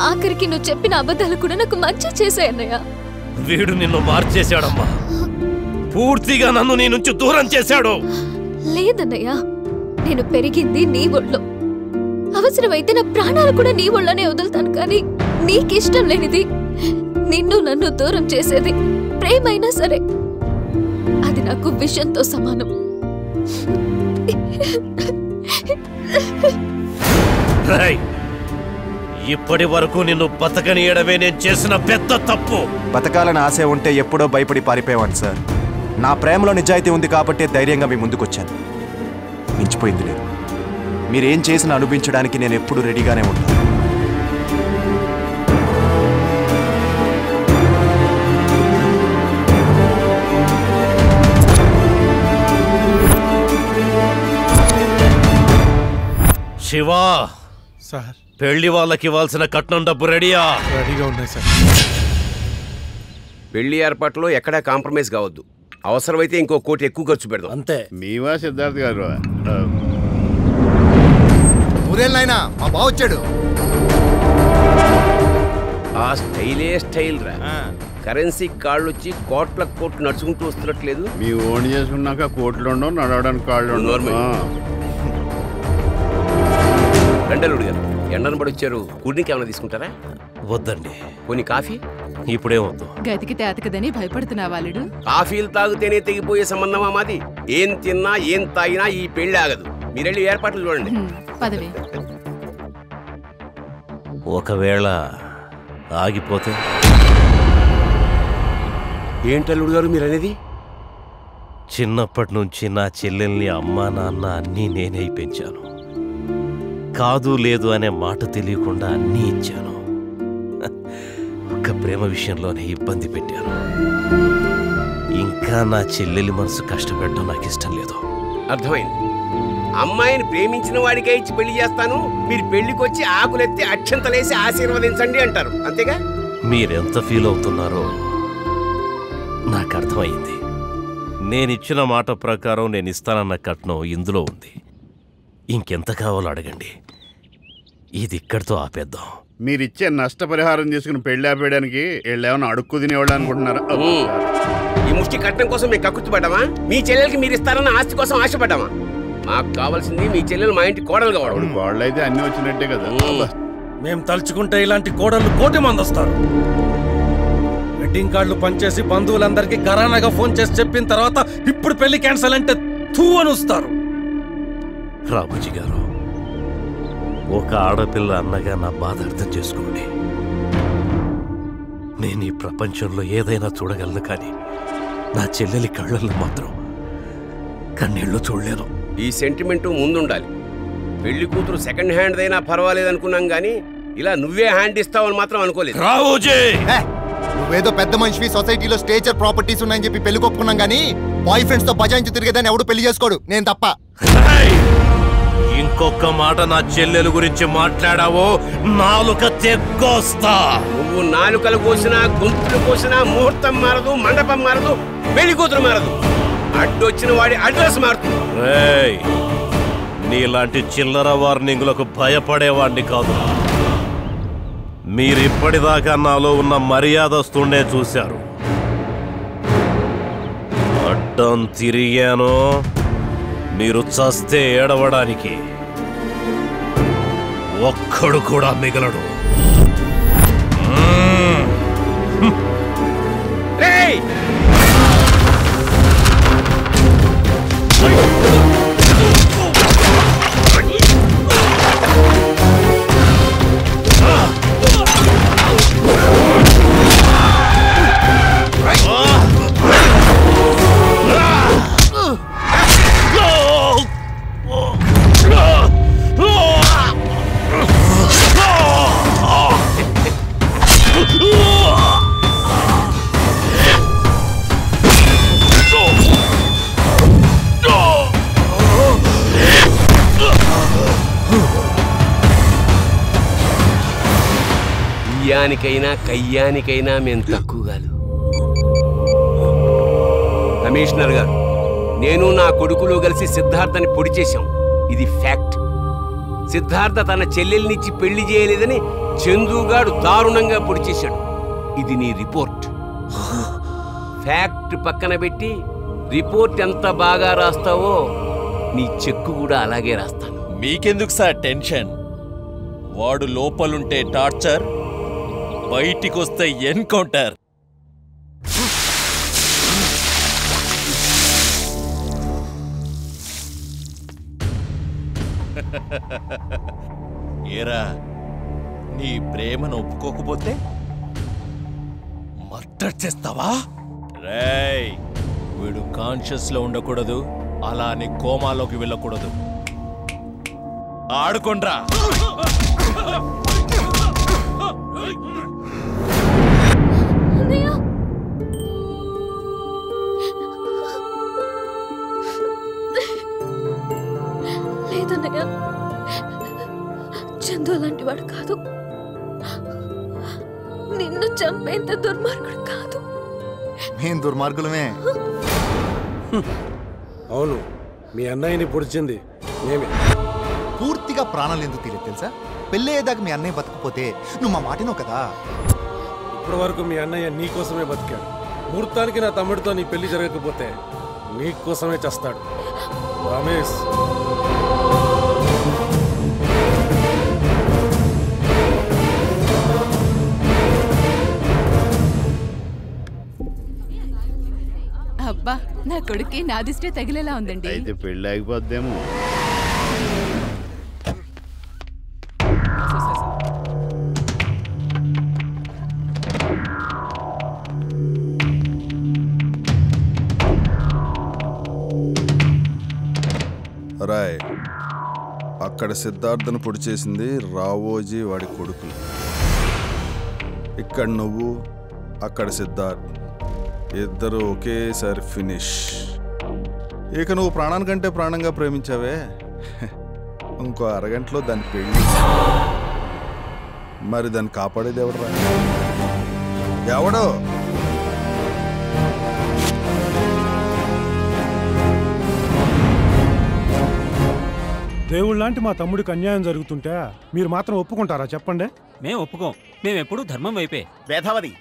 Speaker 3: ఆఖరికి నువ్వు చెప్పిన అబద్ధాలు కూడా నాకు మంచి చేశాయన్నయ్య.
Speaker 15: వీడు నిన్ను మార్చేశాడమ్మా. పూర్తిగా నన్ను నీ నుంచి దూరం చేశాడు.
Speaker 3: లేదన్నయ్య, నేను పెరిగింది నీ ఒళ్ళో. అవసరమైతే నా ప్రాణాలు కూడా నీ ఒళ్ళోనే వదులుతాను. కానీ నీకిష్టం లేనిది, నిన్ను నన్ను దూరం చేసేది ప్రేమైనా సరే, అది నాకు విషంతో సమానం.
Speaker 15: ఇప్పటి వరకు నిన్ను బతకనీయడమే నేను చేసిన పెద్ద తప్పు.
Speaker 2: బతకాలని ఆశ ఉంటే ఎప్పుడో భయపడి పారిపోయేవాడిని సార్. నా ప్రేమలో నిజాయితీ ఉంది కాబట్టి ధైర్యంగా మీ ముందుకొచ్చాను. మించిపోయింది లేదు. మీరేం చేసినా అనుభవించడానికి నేను ఎప్పుడు రెడీగానే ఉంటాను.
Speaker 15: శివా
Speaker 16: సార్,
Speaker 15: పెళ్లి వాళ్ళకి ఇవ్వాల్సిన కట్నం డబ్బు రెడీయా?
Speaker 16: రెడీగా ఉన్నాయి సార్.
Speaker 11: పెళ్లి ఏర్పాట్లో ఎక్కడా కాంప్రమైజ్ కావద్దు. అవసరమైతే ఇంకో కోటి ఎక్కువ ఖర్చు పెడదాం.
Speaker 9: అంతే. మీవా సిద్ధార్థ్ గారు?
Speaker 21: ఊరేళ్ళైనా మా బావ వచ్చాడు.
Speaker 11: ఆ స్టైలే స్టైల్ రా. కరెన్సీ కాళ్ళు వచ్చి కోట్లు నడుచుకుంటూ వస్తున్నట్లేదు.
Speaker 9: మీ ఓన్ చేసుకున్నాక కోట్లు ఉండవు, నడవడానికి కాళ్ళు ఉండవు.
Speaker 11: రెండలుడు గారు ఎండను పడి వచ్చారు. కూల్డ్రింక్ ఏమైనా తీసుకుంటారా?
Speaker 15: వద్దండి.
Speaker 11: కొన్ని కాఫీ?
Speaker 15: ఇప్పుడే వద్దు.
Speaker 17: గతికి అతకదని భయపడుతున్నా వాళ్ళుడు.
Speaker 11: కాఫీలు తాగితేనే తెగిపోయే సంబంధమా మాది? ఏం తిన్నా ఏం తాగినా ఈ పెళ్లి ఆగదు. మీరెళ్ళి ఏర్పాట్లు చూడండి.
Speaker 17: పదవి.
Speaker 15: ఒకవేళ ఆగిపోతే?
Speaker 11: ఏంటల్లుడు గారు మీరనేది?
Speaker 15: చిన్నప్పటి నుంచి నా చెల్లెల్ని అమ్మా నాన్న అన్నీ నేనే పెంచాను. కాదు లేదు అనే మాట తెలియకుండా అన్నీ ఇచ్చాను. ఒక్క ప్రేమ విషయంలోనే ఇబ్బంది పెట్టాను. ఇంకా నా చెల్లెలి మనసు కష్టపెట్టడం నాకు ఇష్టం లేదు.
Speaker 11: అర్థమైంది. అమ్మాయిని ప్రేమించిన వాడికే ఇచ్చి పెళ్లి చేస్తాను, మీరు పెళ్లికి వచ్చి ఆకులెత్తి అక్షంతలేసి ఆశీర్వదించండి అంటారు, అంతేగా?
Speaker 15: మీరెంత ఫీల్ అవుతున్నారో నాకు అర్థమైంది. నేనిచ్చిన మాట ప్రకారం నేను ఇస్తానన్న కట్నం ఇందులో ఉంది. ఇంకెంత కావాలో అడగండి. ఇది ఇక్కడితో ఆపేద్దాం.
Speaker 9: మీరిచ్చే నష్టపరిహారం తీసుకుని పెళ్లి ఆపేయడానికి వీళ్ళేమన్నా అడుక్కు తినేవాళ్ళు అనుకుంటున్నారా?
Speaker 11: ఈ ముష్టి కట్నం కోసం మేము కక్కుర్తిపడ్డామా? మీ చెల్లెలకి మీరు ఇస్తారన్న ఆస్తి కోసం ఆశపడ్డామా? మాకు కావాల్సింది మీ చెల్లెలు మా ఇంటి కోడలు కావడం.
Speaker 9: కోడలు అయితే అన్ని వచ్చినట్టే కదా.
Speaker 16: మేము తలుచుకుంటే ఇలాంటి కోడళ్ళు కోటి మంది వస్తారు. వెడ్డింగ్ కార్డులు పనిచేసి బంధువులందరికీ ఘరానాగా ఫోన్ చేసి చెప్పిన తర్వాత ఇప్పుడు పెళ్లి క్యాన్సల్ అంటే తూ అని వస్తారు.
Speaker 15: రామోజీ గారు, ఒక ఆడపిల్ల అన్నగా నా బాధ అర్థం చేసుకోండి. నేను ఈ ప్రపంచంలో ఏదైనా చూడగలను, కానీ నా చెల్లెలి కళ్ళల్లో మాత్రం కన్నీళ్లు చూడలేను.
Speaker 11: ఈ సెంటిమెంట్ ముందుండాలి. పెళ్లి కూతురు సెకండ్ హ్యాండ్ అయినా పర్వాలేదు అనుకున్నాం, గానీ ఇలా నువ్వే హ్యాండ్ ఇస్తావని మాత్రం అనుకోలేదు.
Speaker 15: రామోజీ,
Speaker 12: నువ్వేదో పెద్ద మనిషివి, సొసైటీలో స్టేచర్ ప్రాపర్టీస్ ఉన్నాయని చెప్పి పెళ్లి కొప్పుకున్నాం కానీ బాయ్ ఫ్రెండ్స్ తో బజాయించి తిరిగేదాన్ని ఎవడు పెళ్లి చేసుకోడు, నేను తప్ప.
Speaker 15: ఇంకొక మాట నా చెల్లెలు గురించి మాట్లాడావో నాలుక తెగ్గొస్తా.
Speaker 11: నువ్వు నాలుకలు కోసినా, గొంతులు కోసినా ముహూర్తం మారదు, మండపం మారదు, పెళ్లి కూతురు మారదు. అడ్డొచ్చిన వాడి అడ్రస్ మారుతుంది.
Speaker 15: రేయ్, నీలాంటి చిల్లర వార్నింగులకు భయపడేవాడిని కాదు. మీరిప్పటిదాకా నాలో ఉన్న మర్యాదస్తుండే చూశారు. అడ్డం తిరిగాను, మీరు చస్తే ఏడవడానికి ఒక్కడు కూడా మిగలడు.
Speaker 11: బియ్యానికైనా కయ్యానికైనా మేము తక్కువగాలు. కమిషనర్ గారు, నేను నా కొడుకులు కలిసి సిద్ధార్థని పొడి చేశాం. ఇది ఫ్యాక్ట్. సిద్ధార్థ తన చెల్లెల్నిచ్చి పెళ్లి చేయలేదని చందుగాడు దారుణంగా పొడి చేశాడు. ఇది నీ రిపోర్ట్. ఫ్యాక్ట్ పక్కన పెట్టి రిపోర్ట్ ఎంత బాగా రాస్తావో నీ చెక్కు కూడా అలాగే రాస్తాను.
Speaker 20: మీకెందుకు సార్ టెన్షన్? వాడు లోపలుంటే టార్చర్, బయటికొస్తే ఎన్కౌంటర్. ఏరా, నీ ప్రేమను ఒప్పుకోకపోతే మర్డర్ చేస్తావా? రేయ్, వీడు కాన్షియస్ లో ఉండకూడదు, అలా అని కోమాలోకి వెళ్ళకూడదు. ఆడుకోండ్రా.
Speaker 3: లేదన్నయ్య, చందు అలాంటి వాడు కాదు. నిన్ను చంపేంత దుర్మార్గుడు కాదు.
Speaker 12: మేం దుర్మార్గులమే.
Speaker 13: అవును, మీ అన్నయ్యని పొడిచింది మేమే.
Speaker 12: పూర్తిగా ప్రాణాలు ఎందుకు తీలేదు తెలుసా? పెళ్ళయ్యేదాకా మీ అన్నయ్య బతకపోతే నువ్వు మా మాటినో కదా.
Speaker 13: ఇప్పటి వరకు మీ అన్నయ్య నీకోసమే బతికాడు. ముహూర్తానికి నా తమ్ముడితో నీ పెళ్లి జరగకపోతే నీకోసమే చేస్తాడు. రమేష్,
Speaker 17: అబ్బా, నా కొడుక్కి నాదిష్టే తగిలేలా ఉందండి.
Speaker 9: అయితే పెళ్ళి ఆగిపోద్దేమో.
Speaker 21: రాయ్, అక్కడ సిద్ధార్థను పొడి చేసింది రావోజీ వాడి కొడుకులు. ఇక్కడ నువ్వు, అక్కడ సిద్ధార్థ్, ఇద్దరు ఒకేసారి ఫినిష్. ఇక నువ్వు ప్రాణానికంటే ప్రాణంగా ప్రేమించావే, ఇంకో అరగంటలో దాని పెళ్ళి. మరి దాన్ని కాపాడేది ఎవడరా? ఎవడో?
Speaker 22: దేవుళ్ళలాంటి మా తమ్ముడికి అన్యాయం జరుగుతుంటే మీరు మాత్రం ఒప్పుకుంటారా చెప్పండి?
Speaker 8: మేము ఒప్పుకోం. మేమెప్పుడు ధర్మం వైపే.
Speaker 23: వేధావది,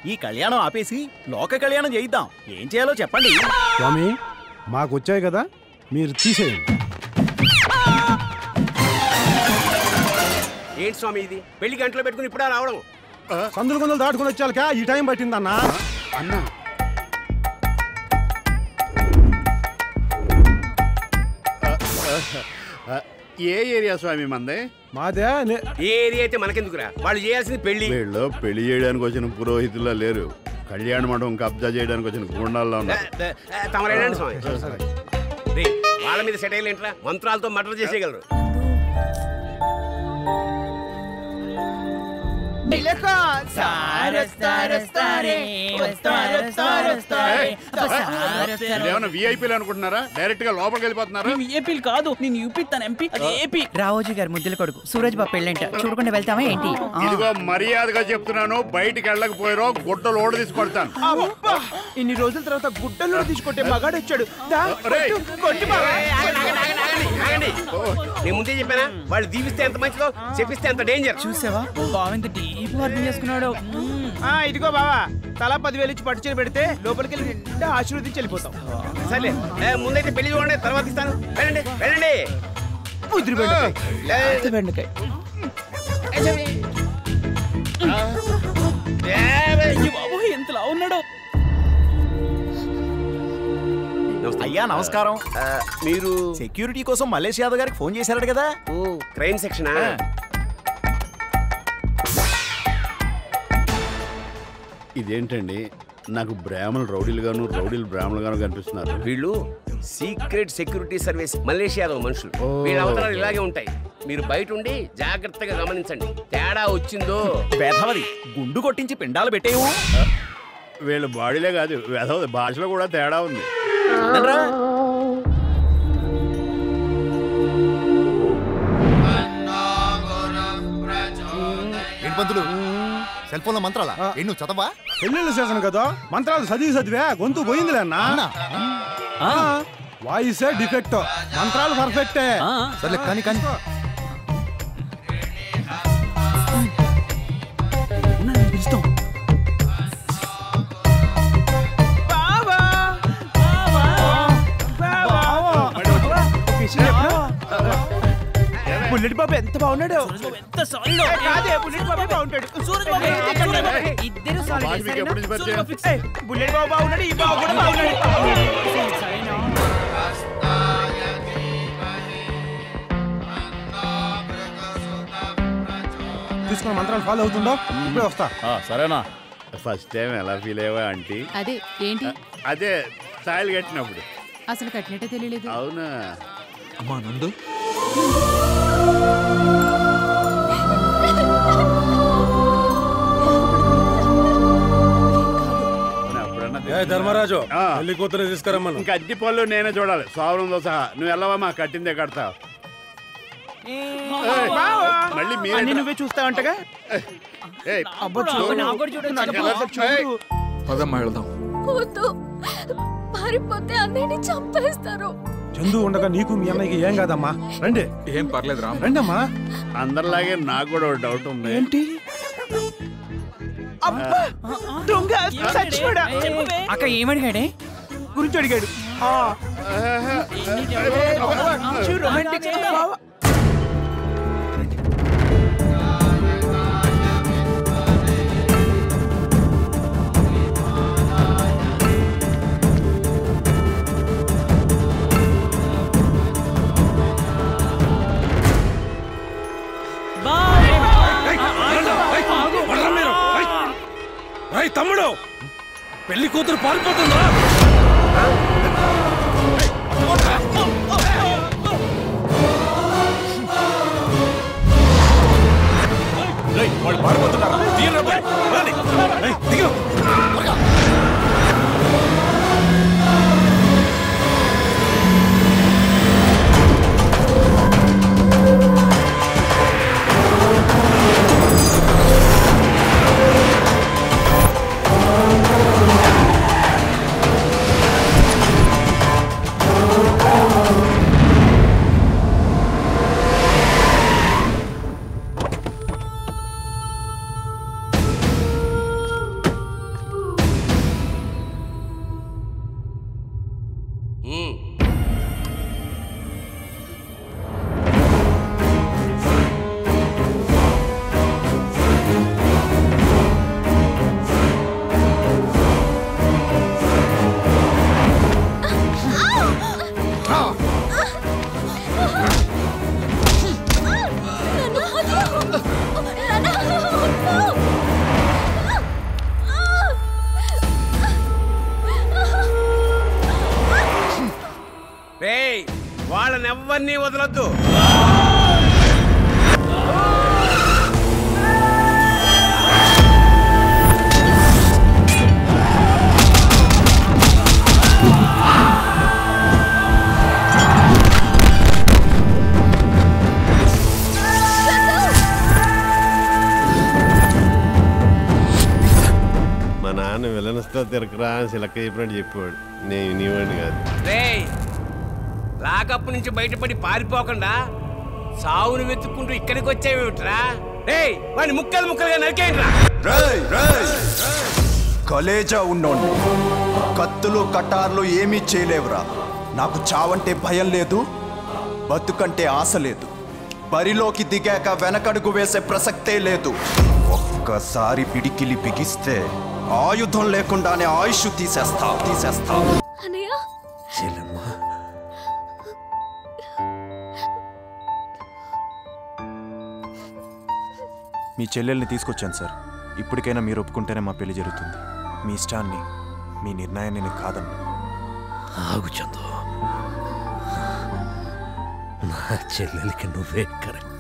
Speaker 23: ఈ కళ్యాణం ఆపేసి లోక కళ్యాణం చేయిద్దాం. ఏం చేయాలో చెప్పండి.
Speaker 22: స్వామి, మాకు వచ్చాయి కదా, మీరు తీసేయండి.
Speaker 11: ఏంటి స్వామి ఇది? పెళ్లి గంటలో పెట్టుకుని ఇప్పుడా రావడం?
Speaker 22: సందులు కొందలు దాటుకుని వచ్చాక ఈ టైం పట్టిందన్నా.
Speaker 9: అన్నా, ఏ ఏరియా స్వామి మందే?
Speaker 22: మాదే.
Speaker 11: ఏ ఏరియా అయితే మనకెందుకురా? వాళ్ళు చేయాల్సింది పెళ్లి.
Speaker 9: వీళ్ళు పెళ్లి చేయడానికి వచ్చిన పురోహితుల్లో లేరు, కళ్యాణ మండపం కబ్జా చేయడానికి వచ్చిన గుండాల్లో ఉన్నారు.
Speaker 11: తమరేనండి స్వామి. వాళ్ళ మీద సెటైల్ ఏంట్రా? మంత్రాలతో మర్డర్ చేసేయగలరు.
Speaker 9: విఐపీలు అనుకుంటున్నారా? డైరెక్ట్ గా లోపలికి వెళ్ళిపోతున్నారా?
Speaker 8: ఏపీలు కాదు, నేను యూపీ తన ఎంపీ, అది ఏపీ. రావోజీ గారు ముద్దుల కొడుకు సూరజ్ బాబు పెళ్ళంట, చూడకుండా వెళ్తామా ఏంటి?
Speaker 9: ఇదిగో మర్యాదగా చెప్తున్నాను, బయటికి వెళ్ళకపోయారో గుడ్డలు ఓడ తీసుకొడతాను.
Speaker 1: ఇన్ని రోజుల తర్వాత గుడ్డలు తీసుకొట్టే మగాడు వచ్చాడు.
Speaker 11: నేను ముందే చెప్పానా, వాళ్ళు దీవిస్తే ఎంత మంచిదో, చెప్పిస్తే ఎంత డేంజర్.
Speaker 8: చూసావా బావ ఎంత డీప్ అర్థం చేసుకున్నాడు.
Speaker 1: ఇదిగో బావా, తలా 10,000 ఇచ్చి పట్టు చీర పెడితే లోపలికి వెళ్ళి నిండా ఆశీర్వదించి వెళ్ళిపోతాం.
Speaker 11: సరే ముందైతే పెళ్లి చూడండి, తర్వాత ఇస్తాను. వెళ్ళండి వెళ్ళండి.
Speaker 1: బెండకాయ
Speaker 8: ఎంతలా ఉన్నాడు.
Speaker 23: అయ్యా నమస్కారం.
Speaker 11: మీరు
Speaker 23: సెక్యూరిటీ కోసం మల్లేష్ యాదవ్ గారికి ఫోన్ చేశారట కదా?
Speaker 11: క్రైమ్ సెక్షనా?
Speaker 9: ఇదేంటండి, నాకు బ్రాహ్మణులు రౌడీలుగాను రౌడీలు బ్రాహ్మణులుగాను కనిపిస్తున్నారు.
Speaker 11: వీళ్ళు secret security service Mallesh Yadav మనుషులు. వీళ్ళ అవతరాలు ఇలాగే ఉంటాయి. మీరు బయట ఉండి జాగ్రత్తగా గమనించండి. తేడా వచ్చిందో
Speaker 23: వేధవది గుండు కొట్టించి పిండాలు పెట్టేవు.
Speaker 9: వీళ్ళ బాడీలే కాదు, వేధవది భాషలో కూడా తేడా ఉంది.
Speaker 21: పంతులు సెల్ ఫోన్ లో మంత్రాలా? నువ్వు చదవా?
Speaker 22: పెళ్ళిళ్ళ సీజన్ కదా, మంత్రాలు చదివే గొంతు పోయిందిలే అన్న. వాయిసే డిఫెక్ట్, మంత్రాలు పర్ఫెక్టే.
Speaker 21: సర్లే కానీ కానీ
Speaker 1: బుల్లెట్ బాబు ఎంత బాగున్నాడు.
Speaker 8: ఎంత సాలిడ్.
Speaker 1: కాదే బుల్లెట్ బాబు బాగుంటాడు. సూరజ్ బాబు ఇద్దరు సాలిడ్. బుల్లెట్ బాబు బాగున్నాడు, ఈ బాబు కూడా బాగున్నాడు.
Speaker 22: తీసుకున్న మంత్రాలు ఫాలో అవుతుండో ఇప్పుడే వస్తా.
Speaker 9: సరేనా? ఫస్ట్ టైం ఎలా ఫీల్ అయ్యావా ఆంటీ?
Speaker 17: అదే ఏంటి?
Speaker 9: అదే తాయిలు కట్టినప్పుడు.
Speaker 17: అసలు కట్టినట్టే తెలియలేదు.
Speaker 9: అవునా?
Speaker 18: అమ్మా నందు,
Speaker 13: ధర్మరాజు పెళ్లి కూతురు తీసుకురమ్మను.
Speaker 9: ఇంకా అద్దె పళ్ళు నేనే చూడాలి, సోవరంతో సహా. నువ్వు వెళ్ళవా, మా కట్టిందే కడతావు. మళ్ళీ
Speaker 1: మీరు నువ్వే చూస్తావంటగా.
Speaker 18: పదమ్మా వెళ్దాం.
Speaker 3: పారిపోతే అన్నయ్యని చంపేస్తారు.
Speaker 22: చందు ఉండగా నీకు మీ అన్నయ్యకి ఏం కాదమ్మా, రండి.
Speaker 18: ఏం పర్లేదు రా,
Speaker 22: రండి అమ్మా.
Speaker 9: అందరిలాగే నాకు కూడా ఒక డౌట్ ఉంది.
Speaker 1: ఏంటి? దొంగ చచ్చిపోయాడా?
Speaker 8: అక్క ఏమడిగాడే?
Speaker 1: గురించి అడిగాడు. రొమాంటిక్ బావా.
Speaker 13: తమ్ముడు, పెళ్లి కూతురు పారిపోతుందా?
Speaker 16: వాళ్ళు పారిపోతున్నారా?
Speaker 11: వాళ్ళనెవ్వరినీ వదలొద్దు.
Speaker 9: మనసుతో తిరగరా అని సిలక్క చెప్పినట్టు చెప్పాడు. నేను వినేవాడిని కాదు.
Speaker 11: రేయ్ లాకప్ నుంచి బయటపడి పారిపోకుండా సావును వెతుక్కుంటూ ఇక్కడికి వచ్చావేమిట్రా? రేయ్ వాడిని ముక్కలు ముక్కలుగా నరికేయండిరా.
Speaker 2: కలేజా ఉన్నోండి, కత్తులు కటార్లు ఏమీ చేయలేవురా. నాకు చావంటే భయం లేదు, బతుకంటే ఆశ లేదు. బరిలోకి దిగాక వెనకడుగు వేసే ప్రసక్తే లేదు. ఒక్కసారి పిడికిలి బిగిస్తే ఆయుధం లేకుండానే ఆయుష్ తీసేస్తా. మీ చెల్లెల్ని తీసుకొచ్చాను సార్. ఇప్పటికైనా మీరు ఒప్పుకుంటేనే మా పెళ్లి జరుగుతుంది. మీ ఇష్టాన్ని, మీ నిర్ణయాన్ని నేను కాదన్ను.
Speaker 15: ఆగు చందు, నా చెల్లెలికి నువ్వే కరెక్ట్.